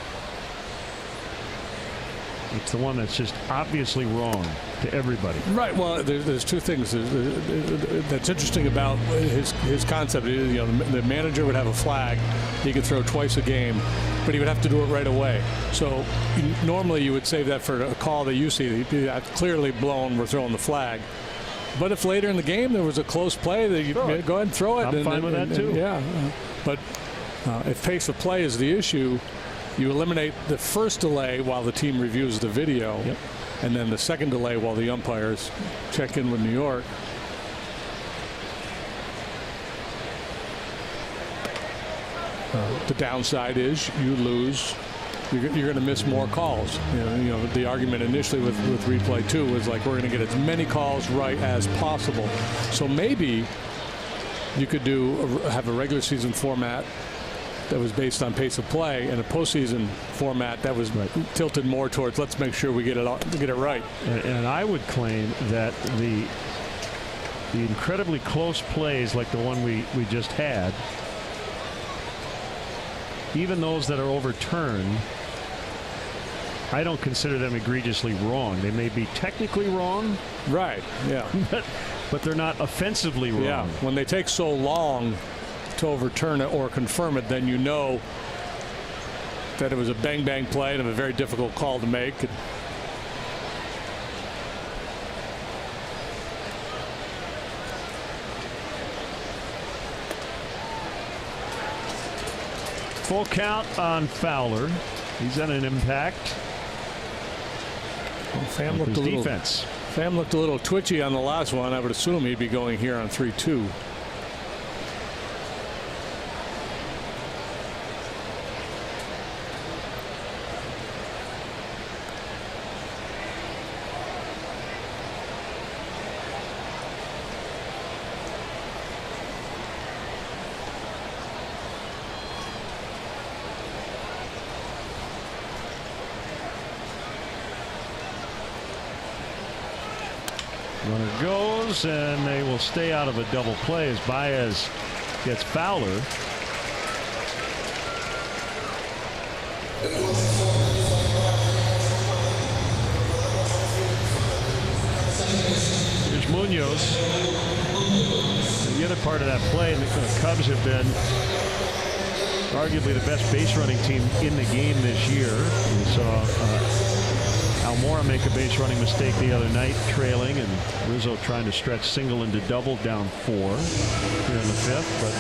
It's the one that's just obviously wrong to everybody. Right. Well, there's two things that's interesting about his concept. You know, the manager would have a flag. He could throw twice a game, but he would have to do it right away. So normally you would save that for a call that you see. He'd be clearly blown. We're throwing the flag. But if later in the game there was a close play, that you go ahead and throw it. I'm fine with that too. Yeah. But if pace of play is the issue, you eliminate the first delay while the team reviews the video, and then the second delay while the umpires check in with New York. The downside is you lose. You're going to miss more calls. You know, the argument initially with replay 2 was like, we're going to get as many calls right as possible. So maybe you could have a regular season format that was based on pace of play, and a postseason format that was tilted more towards let's make sure we get it right. And I would claim that the incredibly close plays like the one we just had, even those that are overturned, I don't consider them egregiously wrong. They may be technically wrong, right? Yeah, but they're not offensively wrong. Yeah, when they take so long to overturn it or confirm it, then you know that it was a bang play and a very difficult call to make. Full count on Fowler. He's on an impact. Well, Pham looked a little twitchy on the last one. I would assume he'd be going here on 3-2. Runner goes, and they will stay out of a double play as Baez gets Fowler. Here's Munoz. And the other part of that play, and the Cubs have been arguably the best base running team in the game this year. We saw Almora make a base running mistake the other night, trailing, and Rizzo trying to stretch single into double, down 4 here in the 5th. But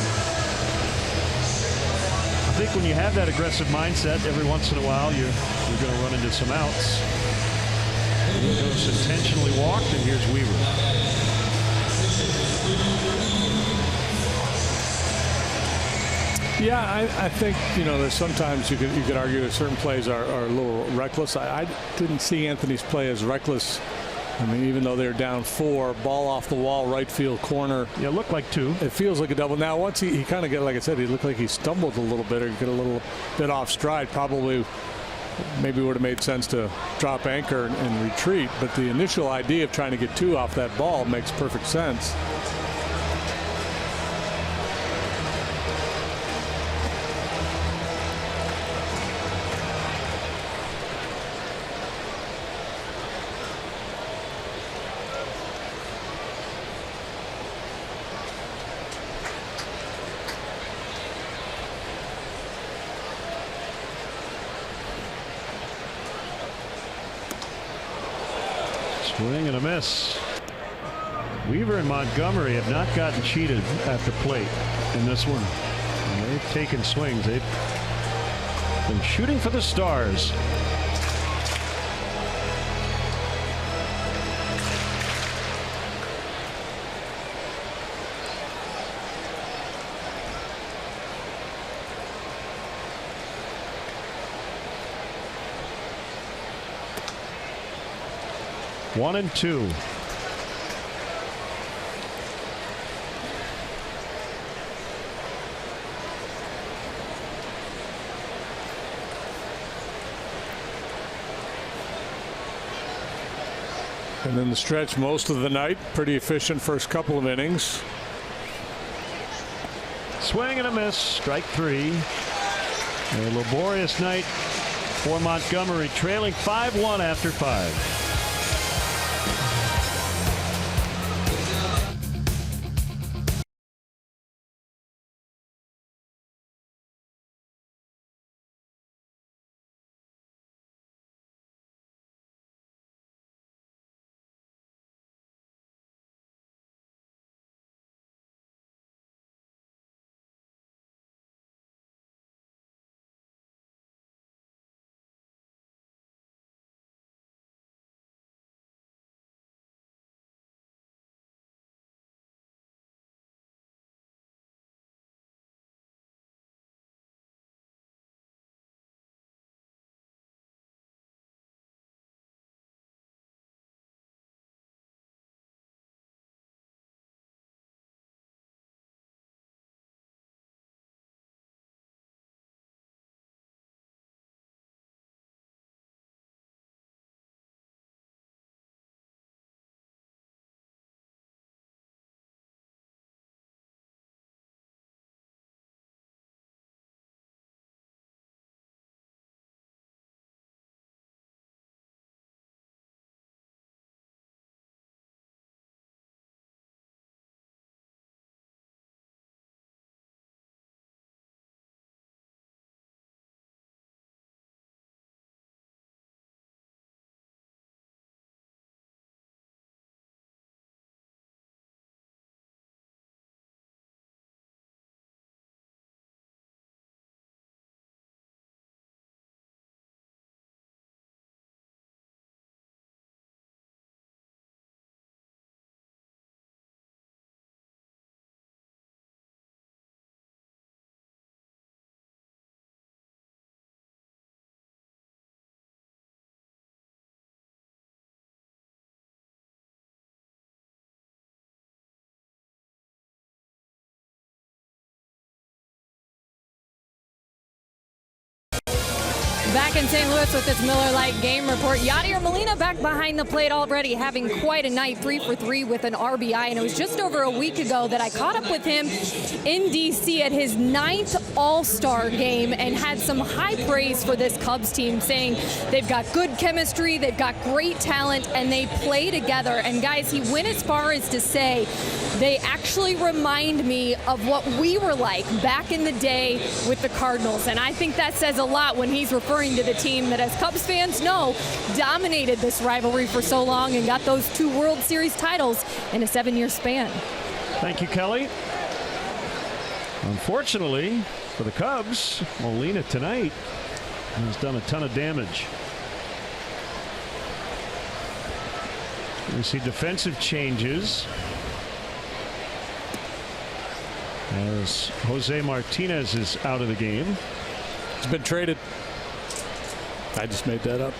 I think when you have that aggressive mindset, every once in a while you're going to run into some outs. Munoz intentionally walked, and here's Weaver. Yeah, I think, you know, there's sometimes you could argue that certain plays are a little reckless. I didn't see Anthony's play as reckless. I mean, even though they're down 4, ball off the wall, right field corner. Yeah, it looked like 2. It feels like a double. Now, once he kind of got, like I said, he looked like he stumbled a little bit or got a little bit off stride. Probably maybe would have made sense to drop anchor and retreat. But the initial idea of trying to get 2 off that ball makes perfect sense. Swing and a miss. Weaver and Montgomery have not gotten cheated at the plate in this one. And they've taken swings. They've been shooting for the stars. One and 2. And then the stretch most of the night. Pretty efficient first couple of innings. Swing and a miss. Strike 3. A laborious night for Montgomery, trailing 5-1 after 5. Back in St. Louis with this Miller Lite game report. Yadier Molina back behind the plate already, having quite a night, 3 for 3 with an RBI. And it was just over a week ago that I caught up with him in D.C. at his 9th All-Star game and had some high praise for this Cubs team, saying they've got good chemistry, they've got great talent, and they play together. And guys, he went as far as to say they actually remind me of what we were like back in the day with the Cardinals. And I think that says a lot when he's referring to the team that, as Cubs fans know, dominated this rivalry for so long and got those 2 World Series titles in a 7-year span. Thank you, Kelly. Unfortunately for the Cubs, Molina tonight has done a ton of damage. We see defensive changes as Jose Martinez is out of the game. He's been traded. I just made that up.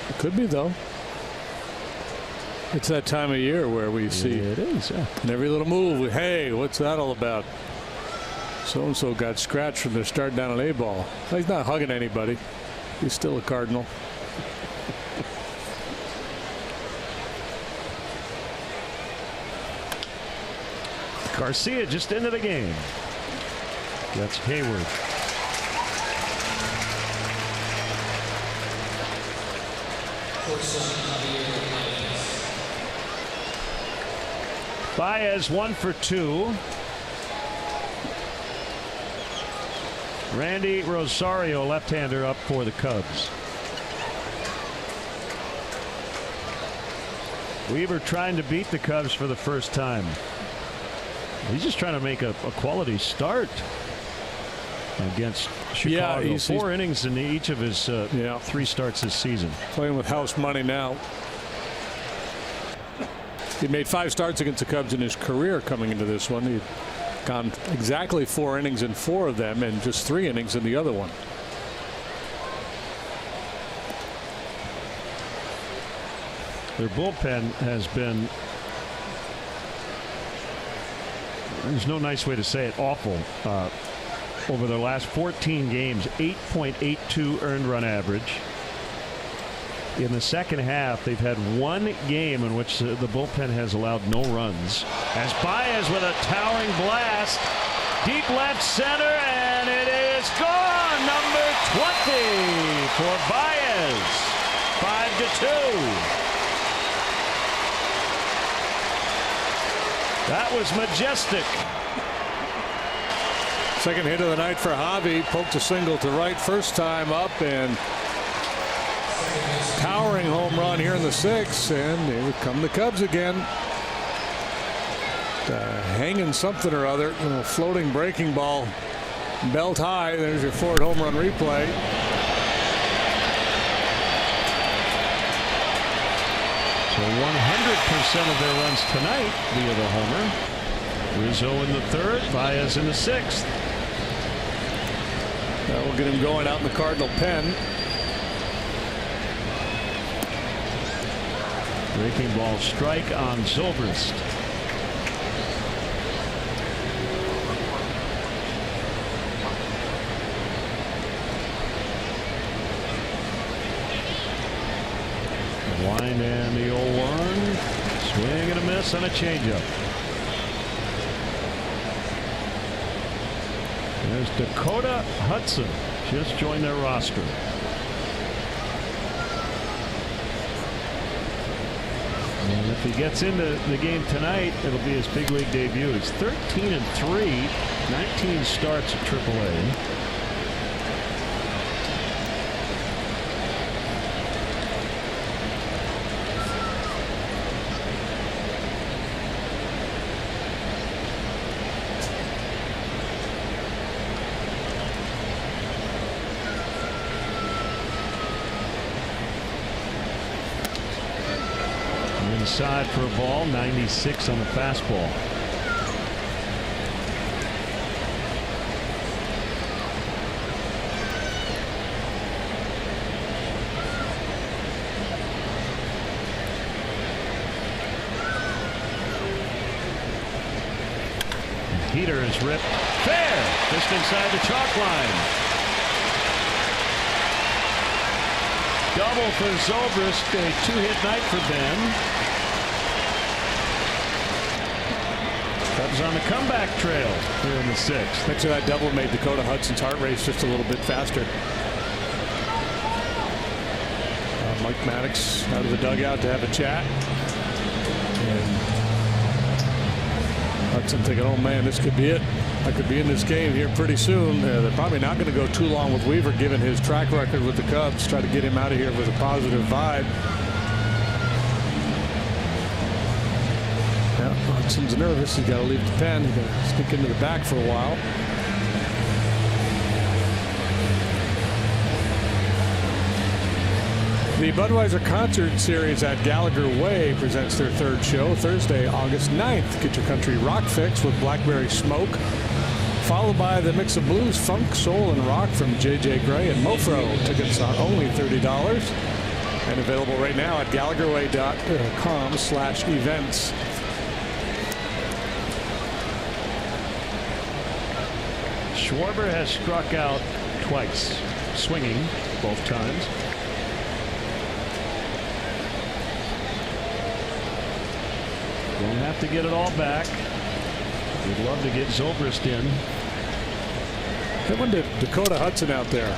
It could be, though. It's that time of year where we see it is, yeah. In every little move. Hey, what's that all about? So-and-so got scratched from their start down an A ball. He's not hugging anybody. He's still a Cardinal. Garcia just into the game. That's Hayward. Baez 1 for 2. Randy Rosario, left-hander, up for the Cubs. Weaver trying to beat the Cubs for the first time. He's just trying to make a quality start against Chicago. Yeah, 4 innings in each of his 3 starts this season. Playing with house money now. He made 5 starts against the Cubs in his career coming into this one. He'd gone exactly 4 innings in 4 of them and just 3 innings in the other one. Their bullpen has been, there's no nice way to say it, awful. Over their last 14 games, 8.82 earned run average. in the second half, they've had one game in which the bullpen has allowed no runs. As Baez with a towering blast, deep left center, and it is gone. Number 20 for Baez. 5-2. That was majestic. Second hit of the night for Javi. Poked a single to right first time up, and towering home run here in the sixth, and here come the Cubs again. Hanging something or other, floating breaking ball, belt high. There's your Ford home run replay. So 100% of their runs tonight via the homer. Rizzo in the third, Baez in the sixth. That will get him going out in the Cardinal pen. Breaking ball strike on Zobrist. Wind and the 0-1. Swing and a miss on a changeup. There's Dakota Hudson. Just joined their roster. And if he gets into the game tonight, it'll be his big league debut. He's 13-3, 19 starts at AAA. Inside for a ball, 96 on the fastball. Heater is ripped fair, just inside the chalk line. Double for Zobrist, a two-hit night for Ben. Cubs on the comeback trail here in the sixth. Next to that double made Dakota Hudson's heart race just a little bit faster. Mike Maddox out of the dugout to have a chat. And Hudson thinking, oh man, this could be it. I could be in this game here pretty soon. They're probably not going to go too long with Weaver, given his track record with the Cubs. Try to get him out of here with a positive vibe. Yeah, Hudson's nervous. He's got to leave the pen. He's got to sneak into the back for a while. The Budweiser Concert Series at Gallagher Way presents their third show Thursday, August 9th. Get your country rock fix with Blackberry Smoke, followed by the mix of blues, funk, soul, and rock from J.J. Gray and Mofro. Tickets are only $30 and available right now at gallagherway.com/events. Schwarber has struck out twice, swinging both times. Don't have to get it all back. We'd love to get Zobrist in. That one did Dakota Hudson out there.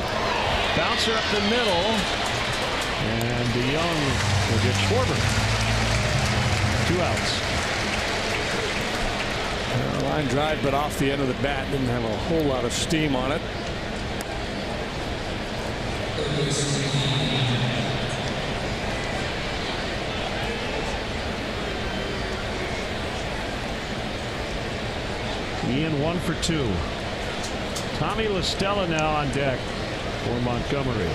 Bouncer up the middle. And DeYoung will get Schwarber. 2 outs. Line drive, but off the end of the bat. Didn't have a whole lot of steam on it. Ian 1 for 2. Tommy La Stella now on deck for Montgomery.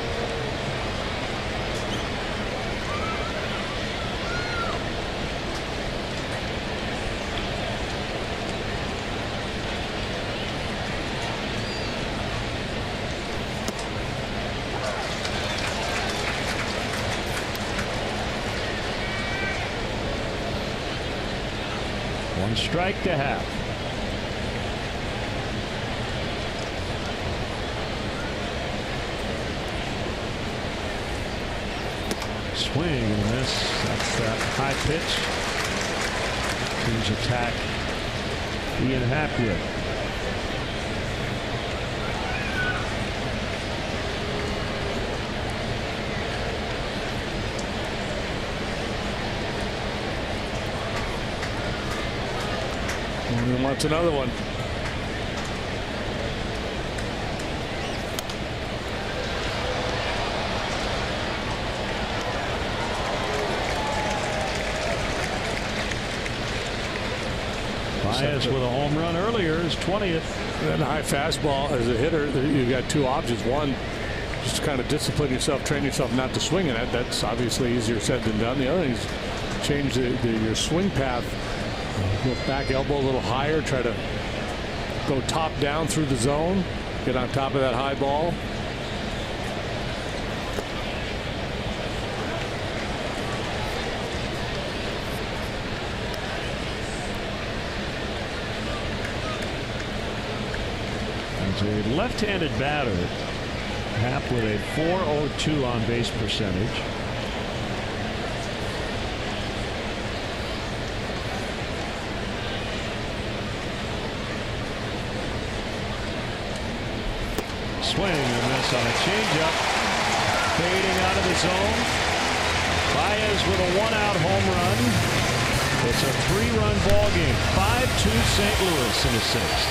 One strike to half. Swing and a miss. That's that high pitch. Teams attack Ian Happ with. And he wants another one. Baez with a home run earlier, his 20th. And a high fastball as a hitter, you've got two options. One, just kind of discipline yourself, train yourself not to swing in it. That's obviously easier said than done. The other thing is change your swing path. Go back elbow a little higher, try to go top down through the zone, get on top of that high ball. As a left-handed batter, Happ with a .402 on base percentage. Swing and a miss on a changeup. Fading out of the zone. Baez with a one-out home run. It's a three-run ball game. 5-2 St. Louis in the sixth.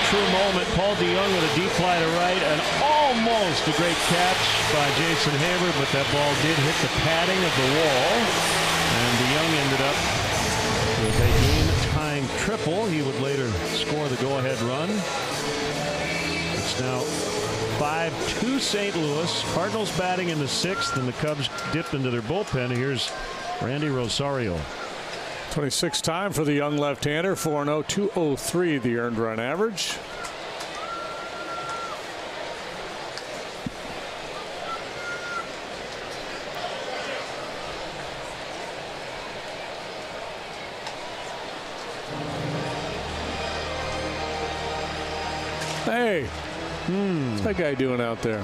True moment. Paul DeYoung with a deep fly to right, and almost a great catch by Jason Hayward, but that ball did hit the padding of the wall, and DeYoung ended up with a game-tying triple. He would later score the go-ahead run. It's now 5-2 St. Louis. Cardinals batting in the sixth, and the Cubs dipped into their bullpen. Here's Randy Rosario. 26th time for the young left-hander. 4-0, 203 the earned run average. Hey, what's that guy doing out there?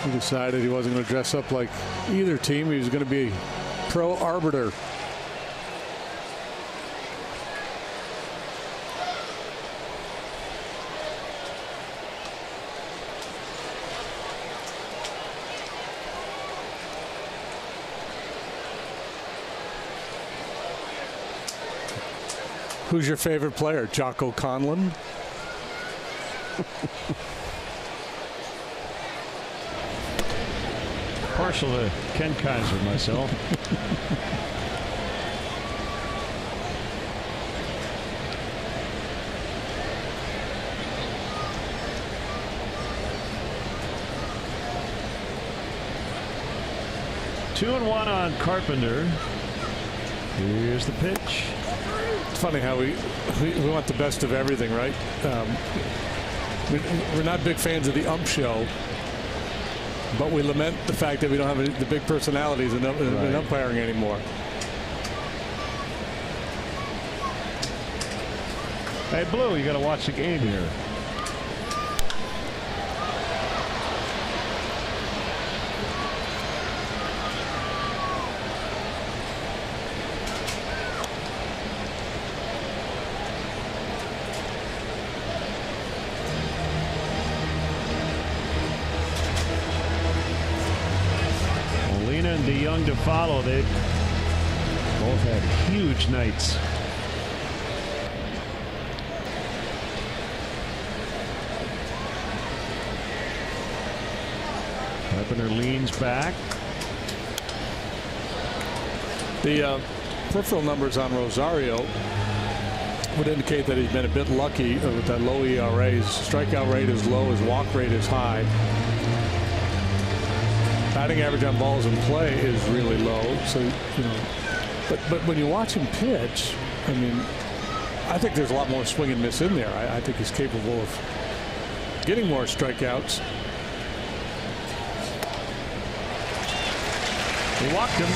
He decided he wasn't going to dress up like either team. He was going to be a pro arbiter. Who's your favorite player? Jocko Conlon? Partial to Ken Kaiser myself. Two and one on Carpenter. Here's the pitch. It's funny how we want the best of everything, right? We're not big fans of the ump show, but we lament the fact that we don't have the big personalities in umpiring anymore. Hey, Blue, you got to watch the game here. And DeYoung to follow. They both had huge nights. Carpenter leans back. The peripheral numbers on Rosario would indicate that he's been a bit lucky with that low ERA. His strikeout rate is low, his walk rate is high. Batting average on balls in play is really low. So, you know, but when you watch him pitch, I mean, I think there's a lot more swing and miss in there. I think he's capable of getting more strikeouts. He walked him.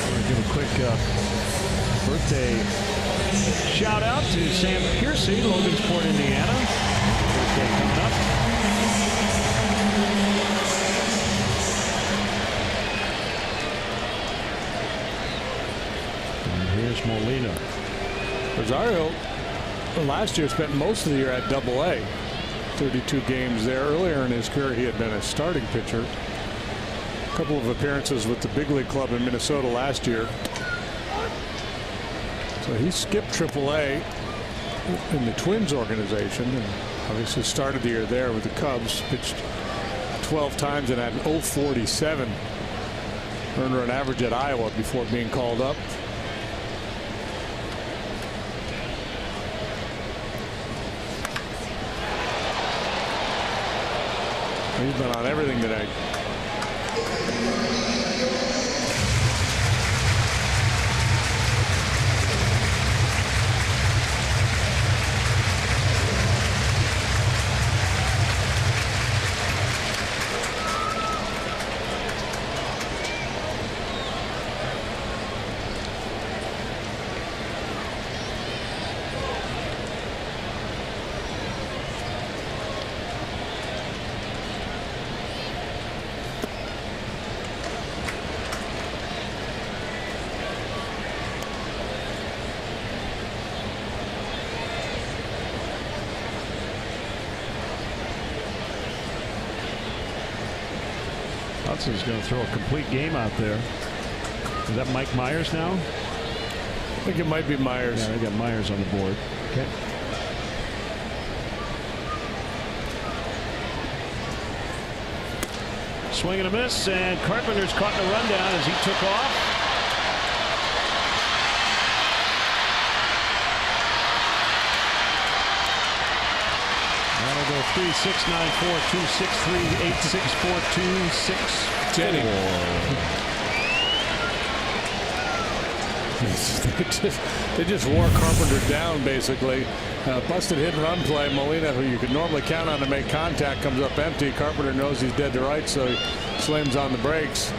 I'll give a quick birthday shout out to Sam Piercy, Logansport, Indiana. Birthday coming up. And here's Molina. Rosario last year spent most of the year at Double-A. 32 games there. Earlier in his career, he had been a starting pitcher. A couple of appearances with the big league club in Minnesota last year. So he skipped AAA in the Twins organization and obviously started the year there with the Cubs. Pitched 12 times and had an 0.47. Earned an average at Iowa before being called up. He's been on everything today. Hudson's going to throw a complete game out there. Is that Mike Myers now? I think it might be Myers. Yeah, they got Myers on the board. Okay. Swing and a miss, and Carpenter's caught in a rundown as he took off. That'll go 3-6-9-4-2-6-3-8-6-4-2-6. Jenny. They just wore Carpenter down, basically. Busted hit and run play. Molina, who you could normally count on to make contact, comes up empty. Carpenter knows he's dead to rights, so he slams on the brakes.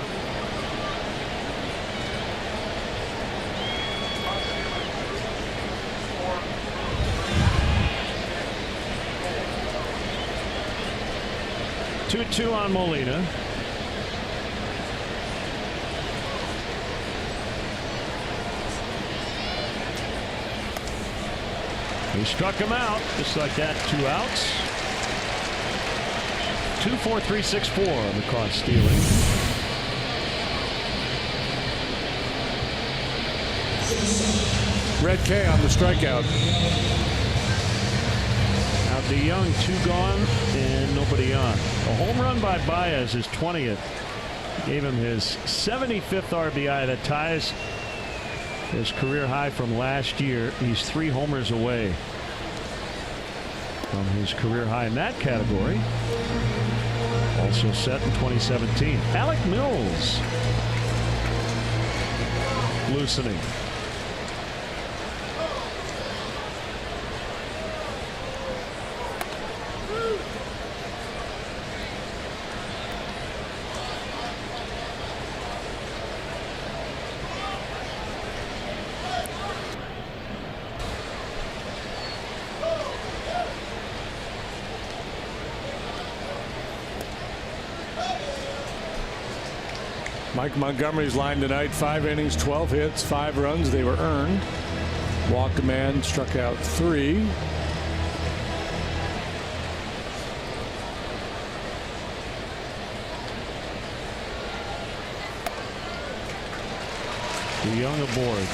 Two on Molina. He struck him out just like that. 2 outs. 2-4-3-6-4 on the caught stealing. Red K on the strikeout. Now DeYoung, 2 gone and nobody on. A home run by Baez, his 20th. Gave him his 75th RBI. That ties his career high from last year. He's 3 homers away from his career high in that category. Also set in 2017. Alec Mills loosening. Mike Montgomery's line tonight, 5 innings, 12 hits, 5 runs. They were earned. Walked a man, struck out 3. DeYoung aboard.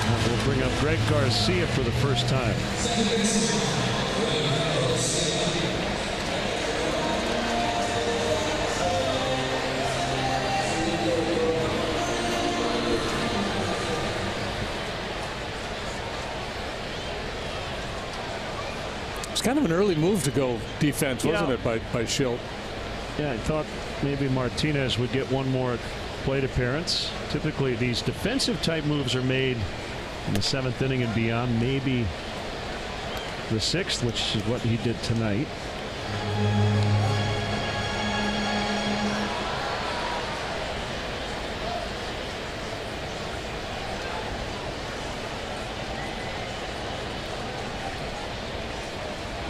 And we'll bring up Greg Garcia for the first time. It's kind of an early move to go defense, wasn't it, by Schilt? Yeah, I thought maybe Martinez would get one more plate appearance. Typically, these defensive type moves are made in the 7th inning and beyond, maybe the 6th, which is what he did tonight.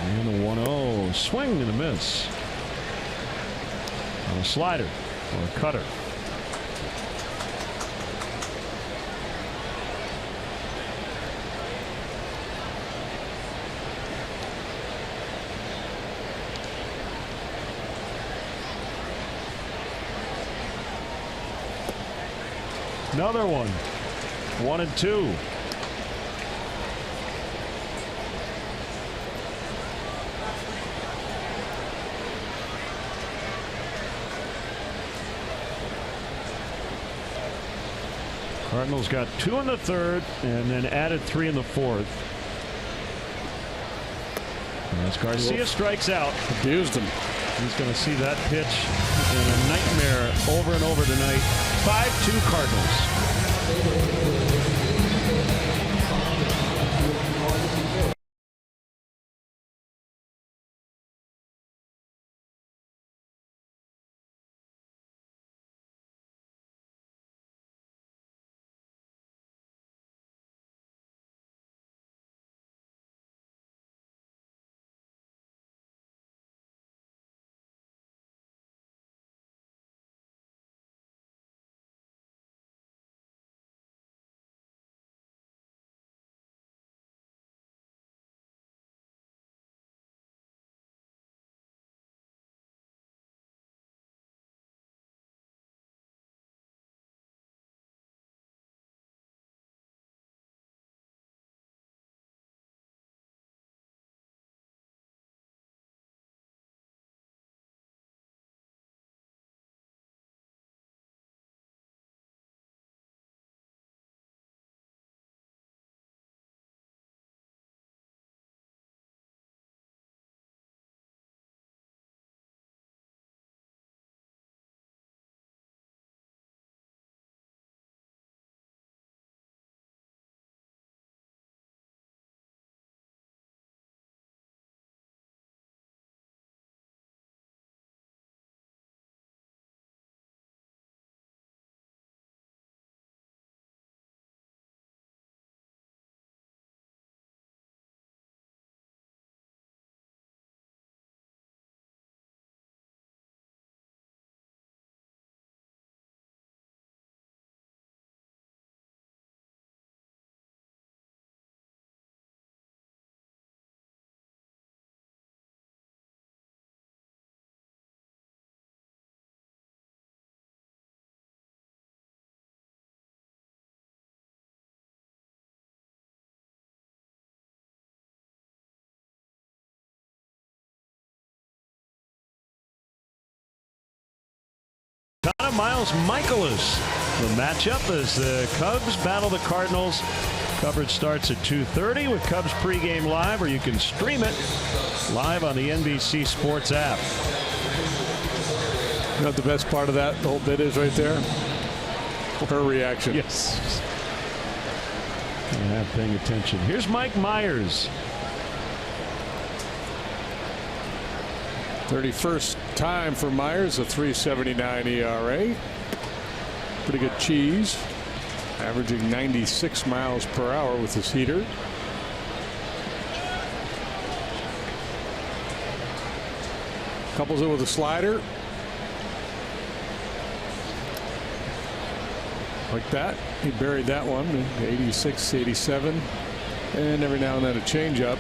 And the 1-0 swing and a miss on a slider or a cutter. Another one. 1-2. Cardinals got 2 in the 3rd and then added 3 in the 4th. As Garcia strikes out. Abused him. He's going to see that pitch in a nightmare over and over tonight. 5-2 Cardinals. Connor Miles Michaelis. The matchup as the Cubs battle the Cardinals. Coverage starts at 2:30 with Cubs pregame live, or you can stream it live on the NBC Sports app. You know what the best part of that whole bit is right there? Her reaction. Yes. I'm not paying attention. Here's Mike Myers. 31st time for Myers, a 3.79 ERA. Pretty good cheese. Averaging 96 miles per hour with his heater. Couples it with a slider. Like that. He buried that one. 86, 87. And every now and then a changeup.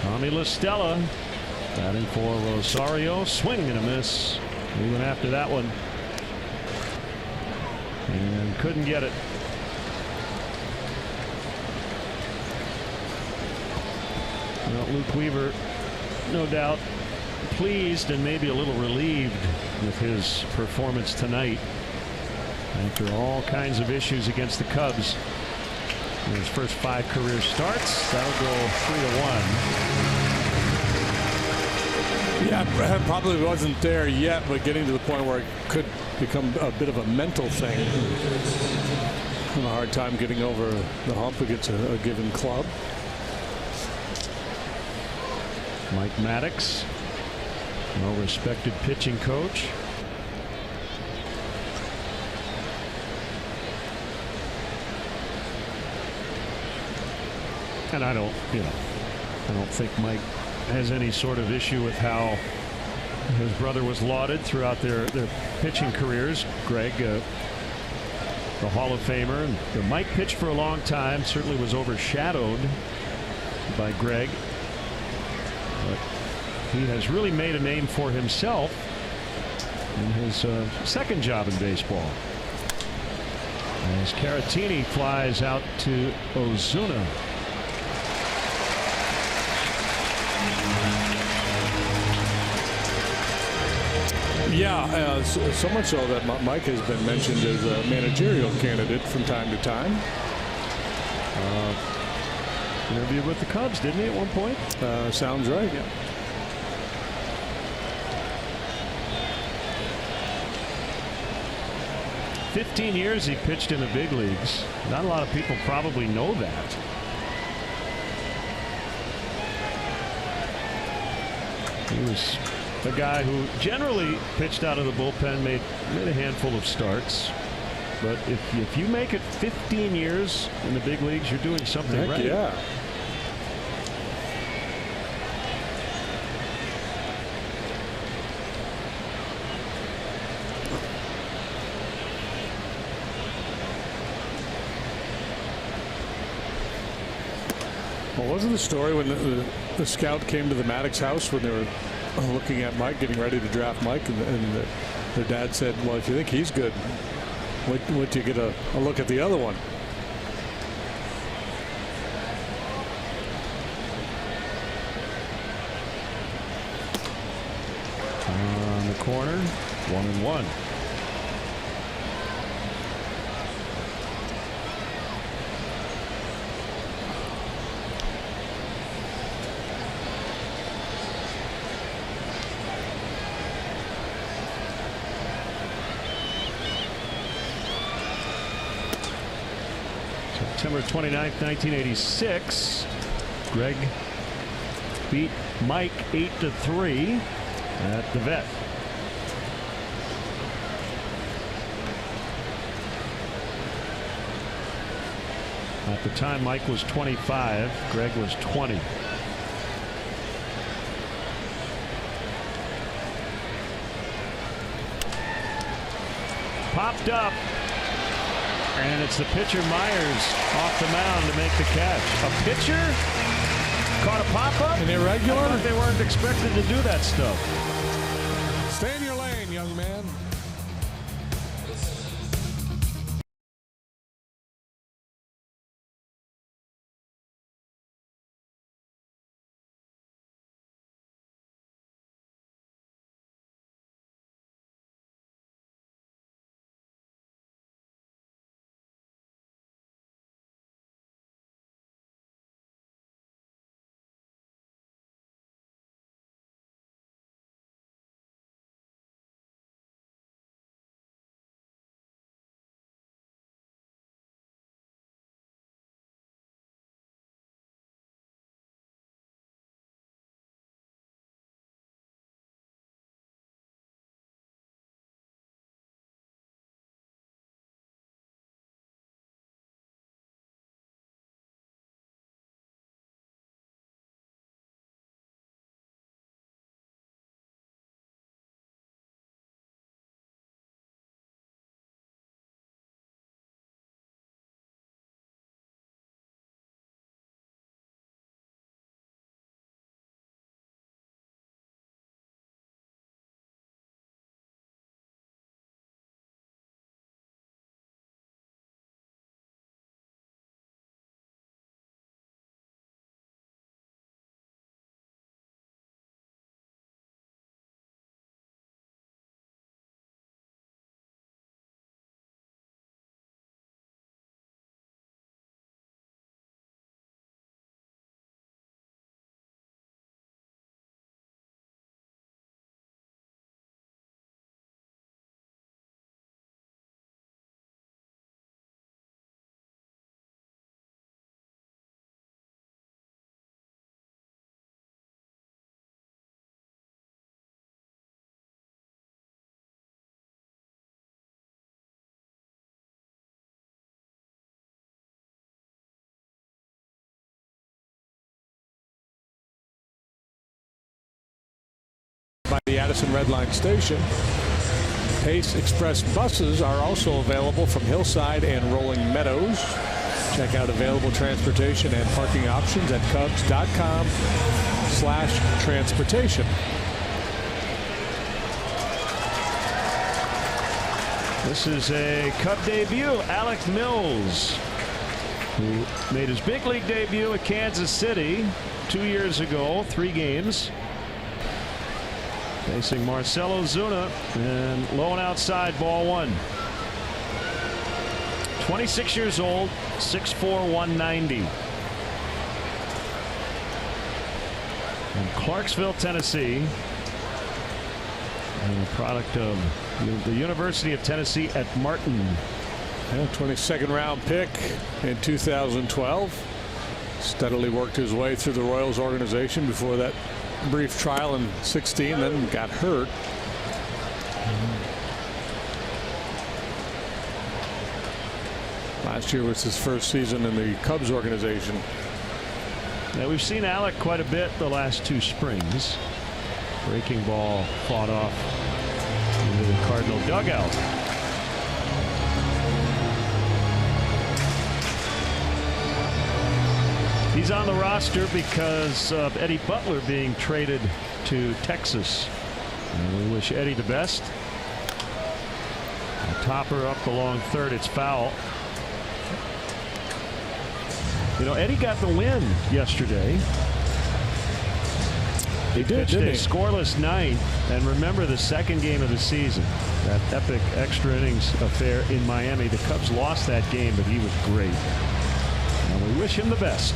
Tommy La Stella batting for Rosario. Swing and a miss. Even after that one. And couldn't get it. Well, Luke Weaver, no doubt pleased and maybe a little relieved with his performance tonight after all kinds of issues against the Cubs. In his first 5 career starts, that'll go 3-1. Yeah, Brad probably wasn't there yet, but getting to the point where it could become a bit of a mental thing. Having a hard time getting over the hump against a given club. Mike Maddox, well-respected pitching coach. And I don't think Mike has any sort of issue with how his brother was lauded throughout their pitching careers. Greg, the Hall of Famer, and Mike pitched for a long time. Certainly was overshadowed by Greg. But he has really made a name for himself in his second job in baseball. As Caratini flies out to Ozuna. Yeah, so much so that Mike has been mentioned as a managerial candidate from time to time. Interviewed with the Cubs, didn't he, at one point? Sounds right. Yeah. "15 years he pitched in the big leagues. Not a lot of people probably know that. He was a guy who generally pitched out of the bullpen, made a handful of starts. But if you make it 15 years in the big leagues, you're doing something Heck right. Yeah. Well, wasn't the story when the scout came to the Maddox house when they were looking at Mike, getting ready to draft Mike, and their dad said, well, if you think he's good, wait till you get a look at the other one. On the corner, 1-1. September 29th, 1986. Greg beat Mike 8-3 at the Vet. At the time, Mike was 25, Greg was 20. Popped up. And it's the pitcher Myers off the mound to make the catch. A pitcher caught a pop-up? An irregular? I thought they weren't expected to do that stuff. Stay in your lane, young man. by the Addison Red Line Station. Pace Express buses are also available from Hillside and Rolling Meadows. Check out available transportation and parking options at Cubs.com/transportation. This is a Cub debut, Alec Mills, who made his big league debut at Kansas City 2 years ago, 3 games. Facing Marcell Ozuna, and low and outside, ball 1. 26 years old, 6'4", 190. From Clarksville, Tennessee. And a product of the University of Tennessee at Martin. Yeah, 22nd round pick in 2012. Steadily worked his way through the Royals organization before that brief trial in 16, then got hurt. Last year was his first season in the Cubs organization. Now we've seen Alec quite a bit the last 2 springs. Breaking ball fought off into the Cardinal dugout. He's on the roster because of Eddie Butler being traded to Texas. And we wish Eddie the best. A topper up the long third. It's foul. You know, Eddie got the win yesterday. He did, pitched a didn't he? scoreless 9th, and remember the second game of the season, that epic extra innings affair in Miami. The Cubs lost that game, but he was great. And we wish him the best.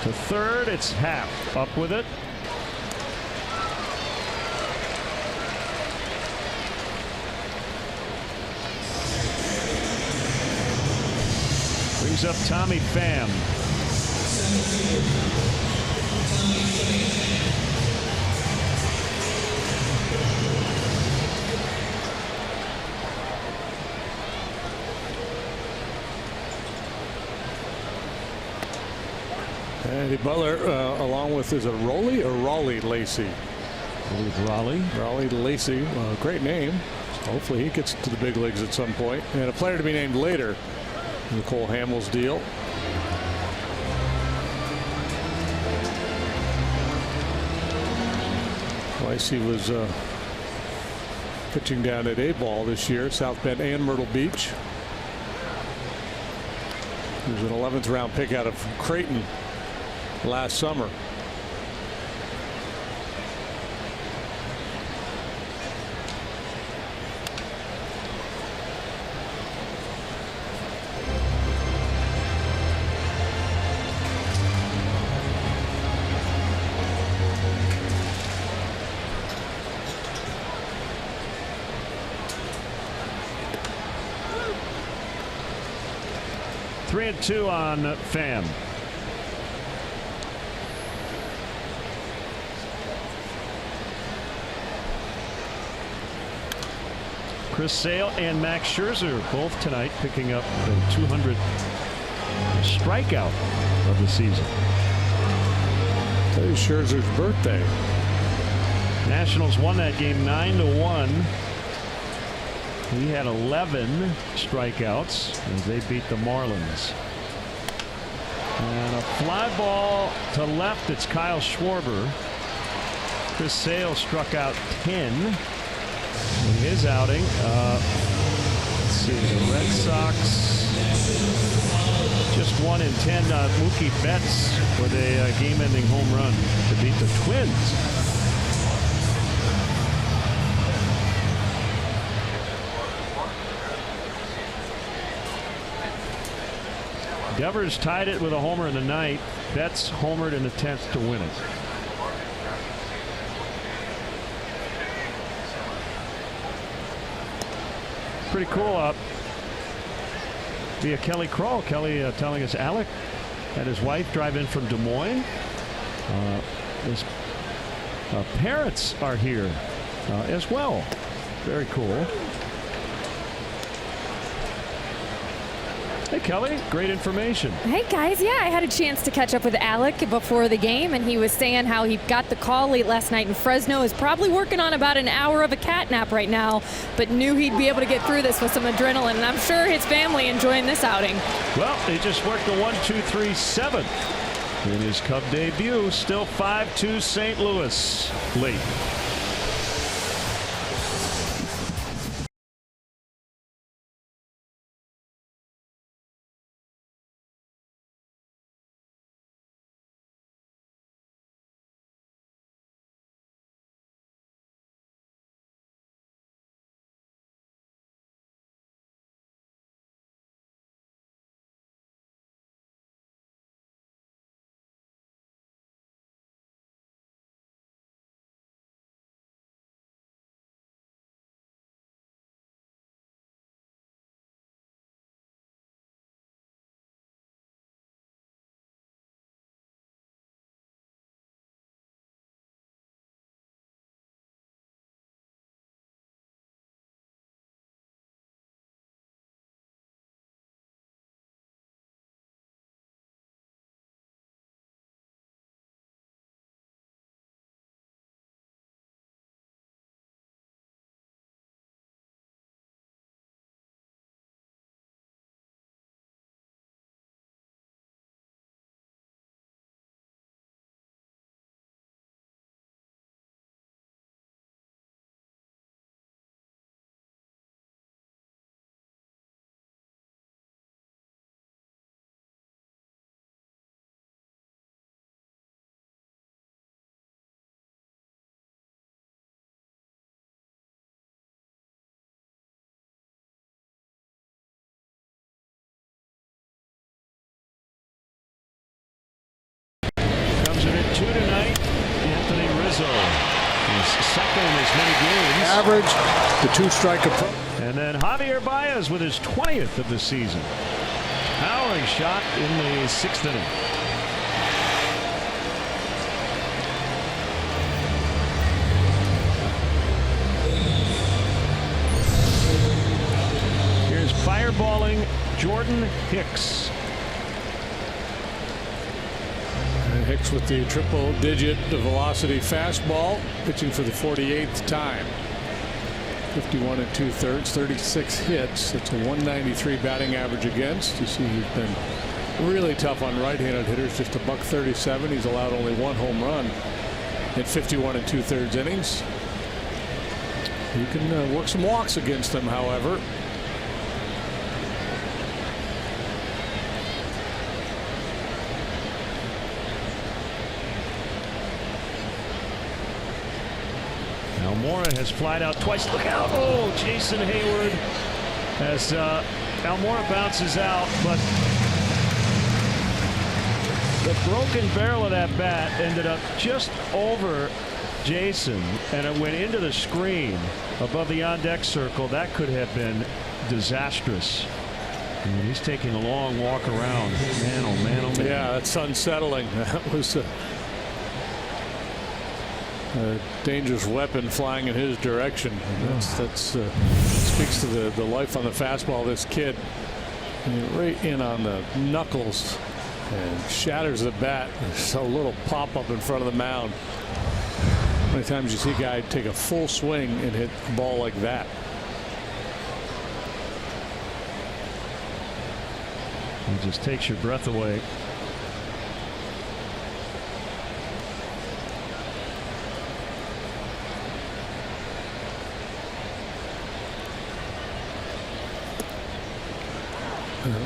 To third, it's Happ up with it. Brings up Tommy Pham. Eddie Butler, along with, is it Rollie or Raleigh Lacey? I believe Raleigh. Raleigh Lacey, great name. Hopefully he gets to the big leagues at some point. And a player to be named later. Nicole Hamill's deal. Lacey was pitching down at A-ball this year, South Bend and Myrtle Beach. He was an 11th round pick out of Creighton last summer. Three and 2 on Pham. Chris Sale and Max Scherzer both tonight picking up the 200th strikeout of the season. Today's Scherzer's birthday. Nationals won that game 9-1. He had 11 strikeouts as they beat the Marlins. And a fly ball to left. It's Kyle Schwarber. Chris Sale struck out 10 in his outing. Let's see, the Red Sox just 1 in 10. Mookie Betts with a game-ending home run to beat the Twins. Devers tied it with a homer in the 9th. Betts homered in the 10th to win it. Pretty cool up via Kelly Kroll. Kelly telling us Alec and his wife drive in from Des Moines. His parents are here as well. Very cool. Hey, Kelly, great information. Hey, guys. Yeah, I had a chance to catch up with Alec before the game, and he was saying how he got the call late last night in Fresno, is probably working on about an hour of a cat nap right now, but knew he'd be able to get through this with some adrenaline, and I'm sure his family enjoying this outing. Well, he just worked a 1-2-3-7 in his Cub debut. Still 5-2 St. Louis late. Comes in at 2 tonight. Anthony Rizzo. He's second in as many games. Average, the two-strike approach. And then Javier Baez with his 20th of the season. Powering shot in the 6th inning. Here's fireballing Jordan Hicks. Hicks with the triple-digit velocity fastball, pitching for the 48th time. 51 2/3, 36 hits. It's a 193 batting average against. You see, he's been really tough on right-handed hitters. Just a $137. He's allowed only 1 home run in 51 2/3 innings. You can work some walks against him, however. Almora has flied out twice. Look out. Oh, Jason Hayward as Almora bounces out, but the broken barrel of that bat ended up just over Jason, and it went into the screen above the on-deck circle. That could have been disastrous. And he's taking a long walk around. Man, oh man, oh man. Yeah, that's unsettling. That was a dangerous weapon flying in his direction. That speaks to the life on the fastball. This kid right in on the knuckles and shatters the bat. There's a little pop up in front of the mound. How many times you see a guy take a full swing and hit a ball like that? It just takes your breath away.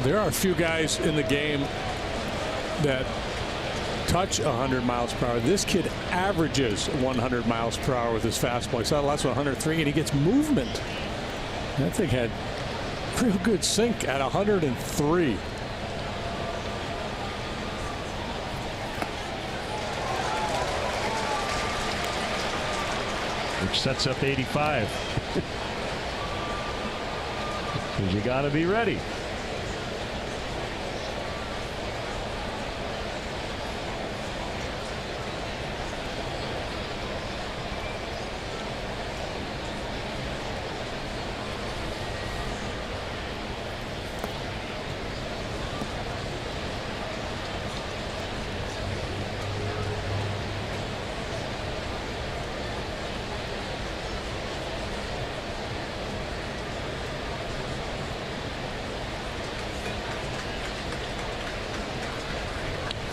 There are a few guys in the game that touch 100 miles per hour. This kid averages 100 miles per hour with his fastball. He saw the last one 103, and he gets movement. That thing had real good sink at 103. Which sets up 85. Because you got to be ready.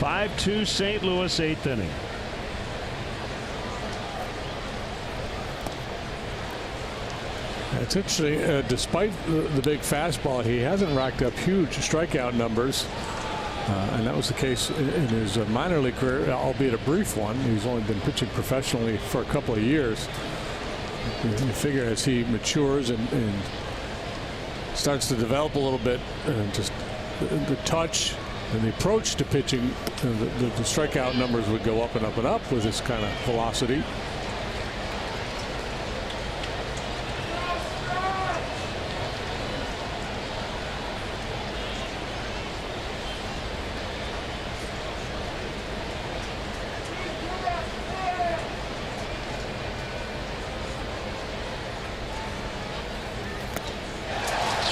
5-2 St. Louis, 8th inning. It's interesting, despite the big fastball, he hasn't racked up huge strikeout numbers. And that was the case in his minor league career, albeit a brief one. He's only been pitching professionally for a couple of years. You figure as he matures and starts to develop a little bit, just the touch and the approach to pitching, the strikeout numbers would go up and up and up with this kind of velocity.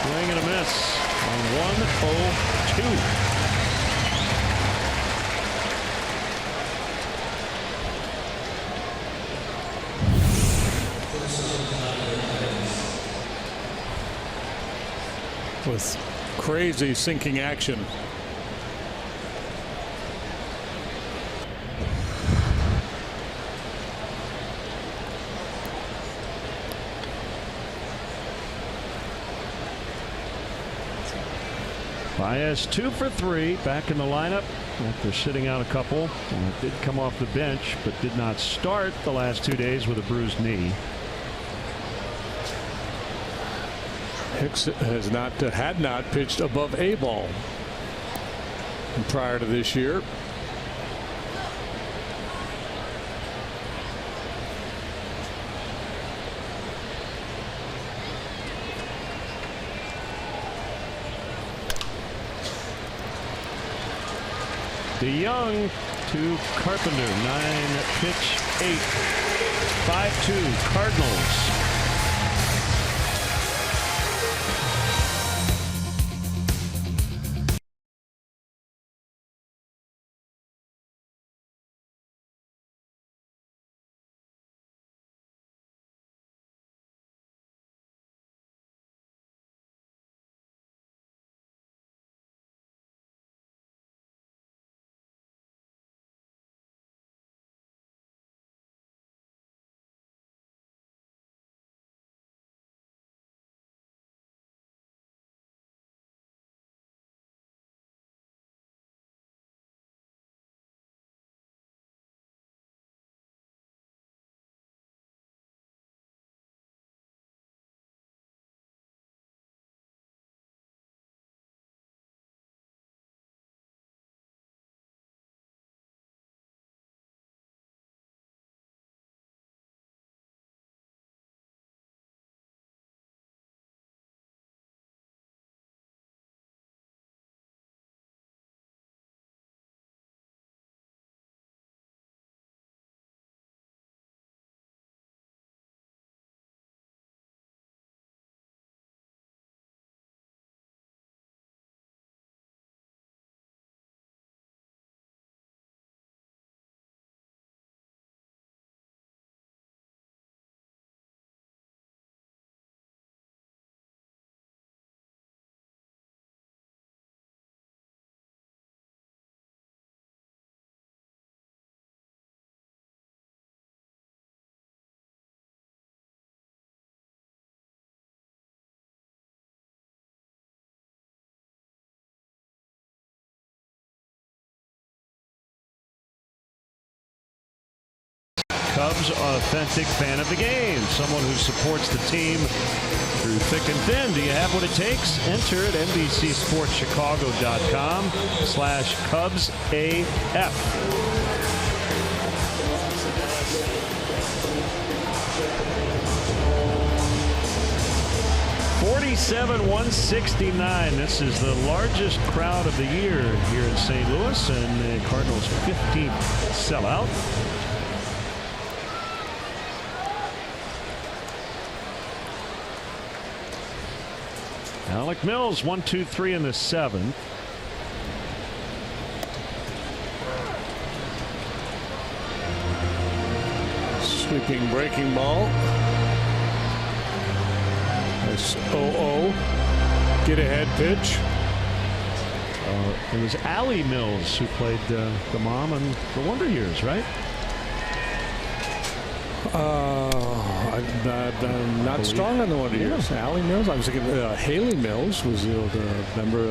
Swing and a miss on 1-0-2. With crazy sinking action. Baez 2 for 3 back in the lineup after sitting out a couple. And did come off the bench but did not start the last 2 days with a bruised knee. Hicks has had not pitched above A ball prior to this year. DeYoung to Carpenter, 9-pitch 8, 5-2 Cardinals. Cubs authentic fan of the game, someone who supports the team through thick and thin. Do you have what it takes? Enter at NBCSportsChicago.com/CubsAF. 47,169. This is the largest crowd of the year here in St. Louis, and the Cardinals' 15th sellout. Alec Mills, 1-2-3 in the 7th. Sweeping breaking ball. Nice 0-0. Get ahead pitch. It was Allie Mills who played the mom in the Wonder Years, right? I'm not strong on the Wonder Years. Allie Mills. I was thinking Haley Mills was the old, remember,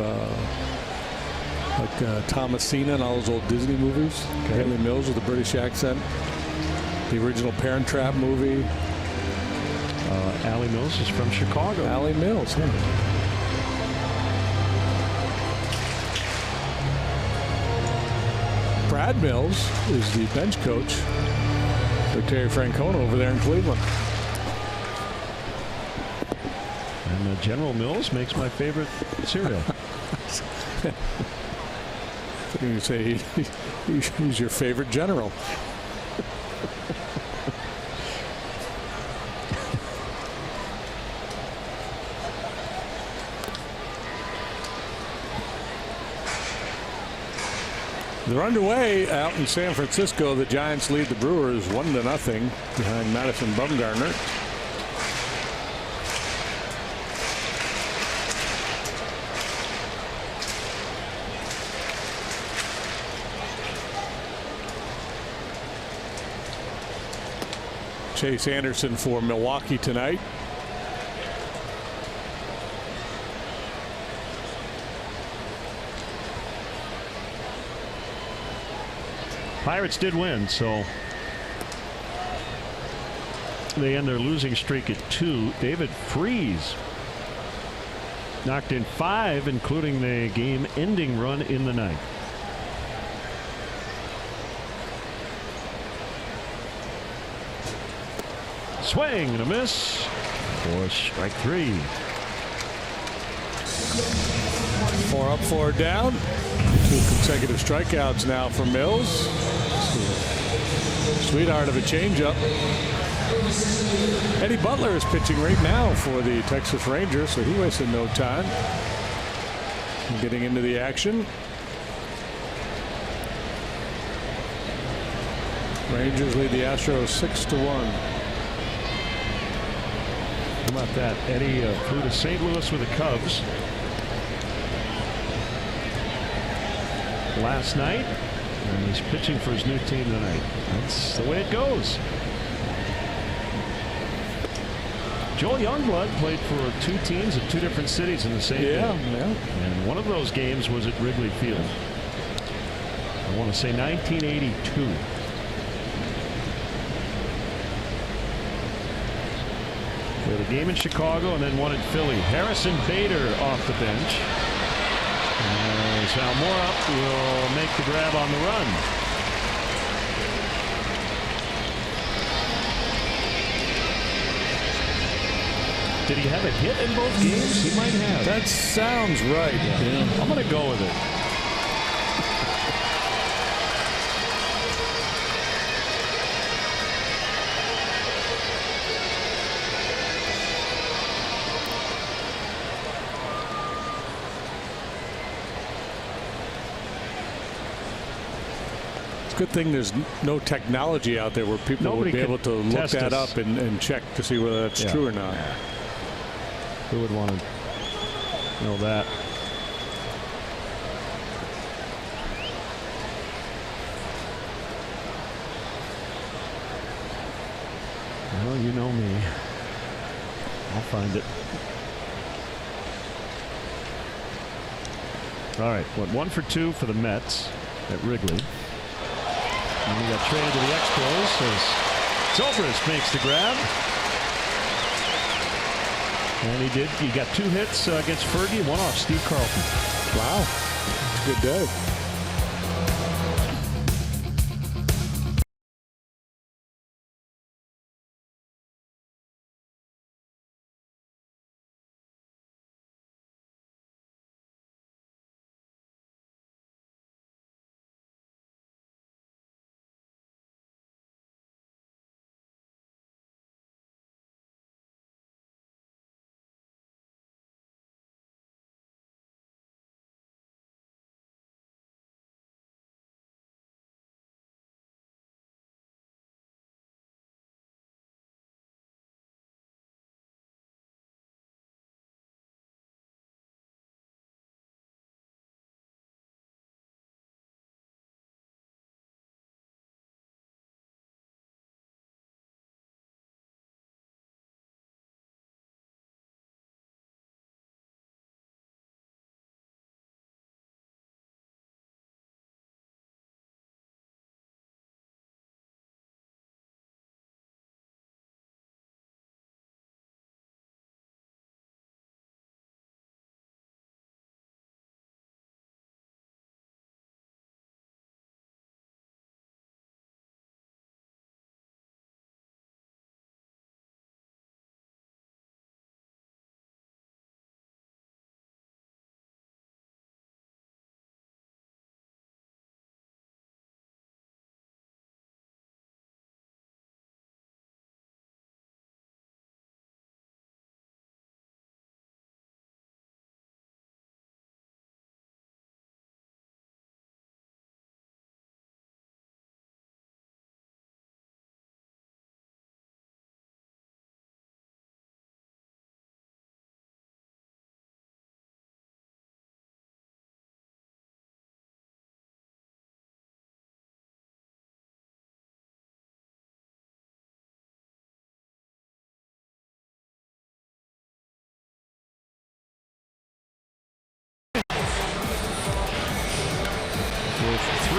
like Thomasina and all those old Disney movies. Okay. Haley Mills with a British accent. The original Parent Trap movie. Allie Mills is from Chicago. Allie Mills, huh? Brad Mills is the bench coach for Terry Francona over there in Cleveland. And General Mills makes my favorite cereal. You say he's your favorite general. They're underway out in San Francisco. The Giants lead the Brewers 1-0 behind Madison Bumgarner. Chase Anderson for Milwaukee tonight. Pirates did win, so they end their losing streak at 2. David Freese knocked in 5, including the game-ending run in the ninth. Swing and a miss for strike 3. 4 up, 4 down. 2 consecutive strikeouts now for Mills. Sweetheart of a changeup. Eddie Butler is pitching right now for the Texas Rangers, so he wasted no time getting into the action. Rangers lead the Astros 6-1. How about that? Eddie flew to St. Louis with the Cubs last night, and he's pitching for his new team tonight. That's the way it goes. Joel Youngblood played for 2 teams in 2 different cities in the same game. And one of those games was at Wrigley Field. I want to say 1982. We had a game in Chicago and then one in Philly. Harrison Bader off the bench. As Almora will make the grab on the run. Did he have a hit in both games? He might have. That sounds right. Yeah. I'm going to go with it. Good thing there's no technology out there where people would be able to look that up and check to see whether that's true or not. Who would want to know that? Well, you know me. I'll find it. All right, what, 1 for 2 for the Mets at Wrigley. And he got traded to the Expos as Zobrist makes the grab. And he did. He got 2 hits against Fergie, 1 off Steve Carlton. Wow. It's a good day.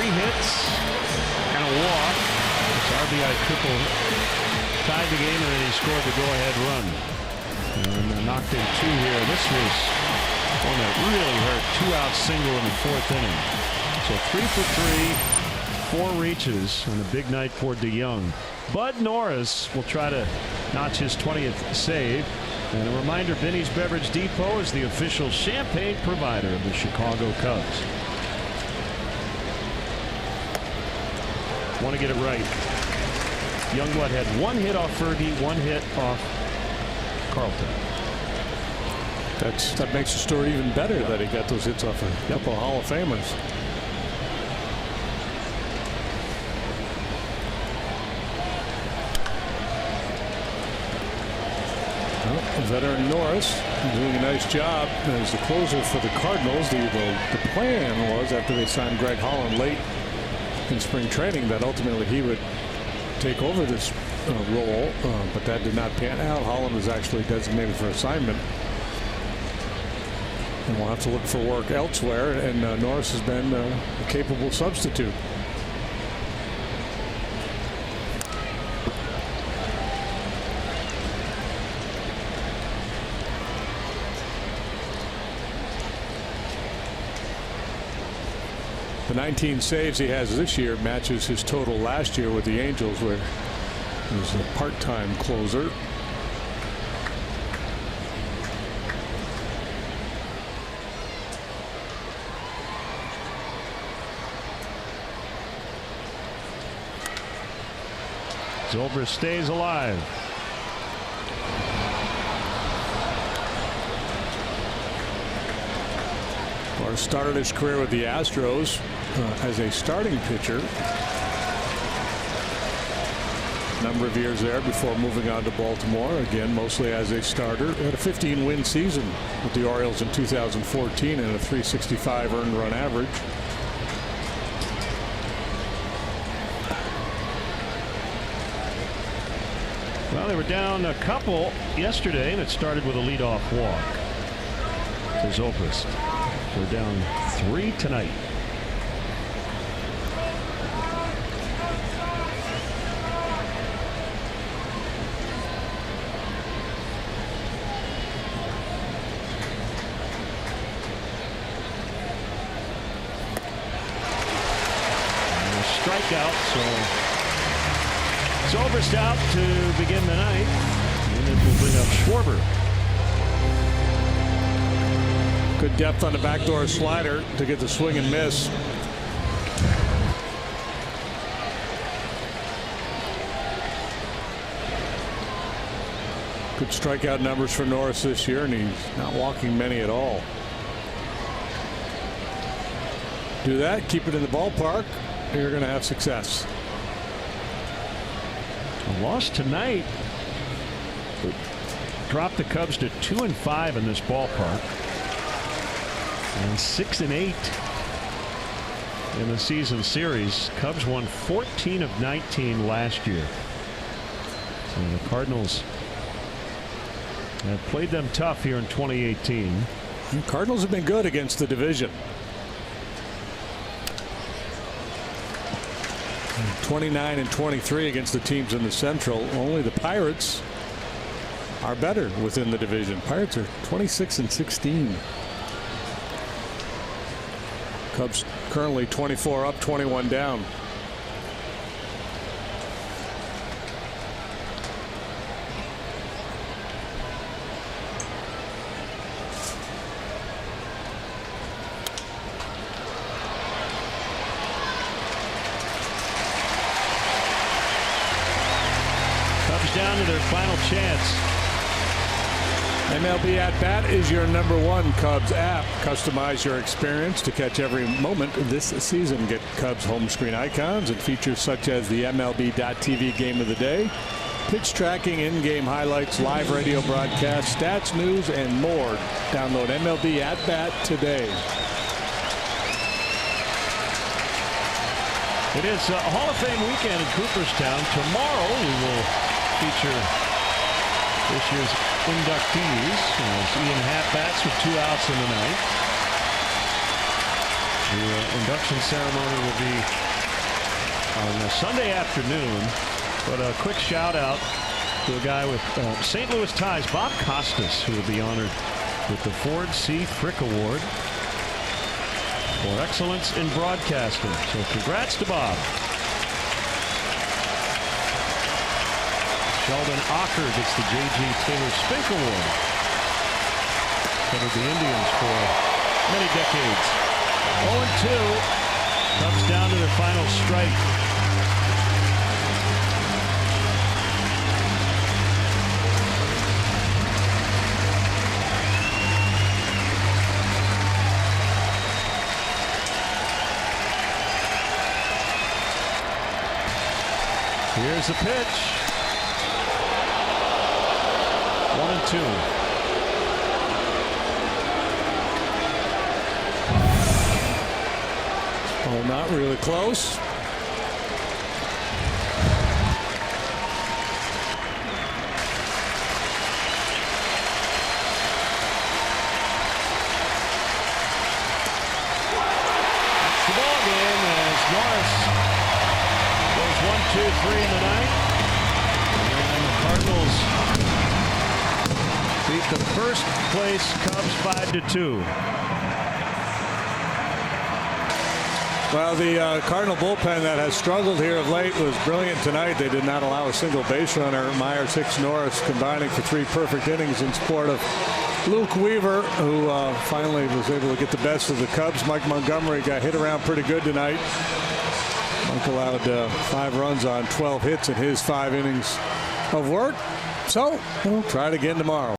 3 hits and a walk. His RBI triple tied the game, and then he scored the go-ahead run. And knocked in 2 here. This was one that really hurt. 2-out single in the 4th inning. So 3 for 3, 4 reaches on a big night for DeYoung. Bud Norris will try to notch his 20th save. And a reminder, Benny's Beverage Depot is the official champagne provider of the Chicago Cubs. Want to get it right. Youngblood had 1 hit off Fergie, 1 hit off Carlton. That makes the story even better that he got those hits off a couple of Hall of Famers. Veteran Norris doing a nice job as the closer for the Cardinals. The plan was, after they signed Greg Holland late in spring training, that ultimately he would take over this role, but that did not pan out. Holland was actually designated for assignment, and we'll have to look for work elsewhere, and Norris has been a capable substitute. The 19 saves he has this year matches his total last year with the Angels, where he was a part-time closer. Zobrist stays alive. Or started his career with the Astros as a starting pitcher. A number of years there before moving on to Baltimore, again mostly as a starter. Had a 15-win season with the Orioles in 2014 and a .365 earned run average. Well, they were down a couple yesterday, and it started with a leadoff walk to Zobrist. They're down 3 tonight. And a strikeout, so Zobrist out to begin the night, and it will bring up Schwarber. Good depth on the backdoor slider to get the swing and miss. Good strikeout numbers for Norris this year, and he's not walking many at all. Do that, keep it in the ballpark, you're going to have success. A loss tonight dropped the Cubs to 2-5 in this ballpark. And 6-8 in the season series. Cubs won 14 of 19 last year. And the Cardinals have played them tough here in 2018. The Cardinals have been good against the division. 29 and 23 against the teams in the Central. Only the Pirates are better within the division. Pirates are 26 and 16. Cubs currently 24 up, 21 down. Cubs down to their final chance. MLB At Bat is your #1 Cubs app. Customize your experience to catch every moment this season. Get Cubs home screen icons and features such as the MLB.TV Game of the Day, pitch tracking, in-game highlights, live radio broadcasts, stats, news, and more. Download MLB At Bat today. It is a Hall of Fame weekend in Cooperstown. Tomorrow we will feature this year's inductees. Ian Hatt bats with 2 outs in the night. The induction ceremony will be on Sunday afternoon. But a quick shout out to a guy with St. Louis ties, Bob Costas, who will be honored with the Ford C. Frick Award for excellence in broadcasting. So congrats to Bob. Sheldon Ocker gets the J.G. Taylor Spink Award. Covered the Indians for many decades. 0-2. Cubs down to their final strike. Here's the pitch. 1-2. Oh, not really close. The ball game as Norris goes 1-2-3 in the ninth. And the Cardinals beat the first place Cubs 5-2. Well, the Cardinal bullpen that has struggled here of late was brilliant tonight. They did not allow a single base runner. Myers, Hicks, Norris combining for 3 perfect innings in support of Luke Weaver, who finally was able to get the best of the Cubs. Mike Montgomery got hit around pretty good tonight. Mike allowed 5 runs on 12 hits in his 5 innings of work. So we'll try it again tomorrow.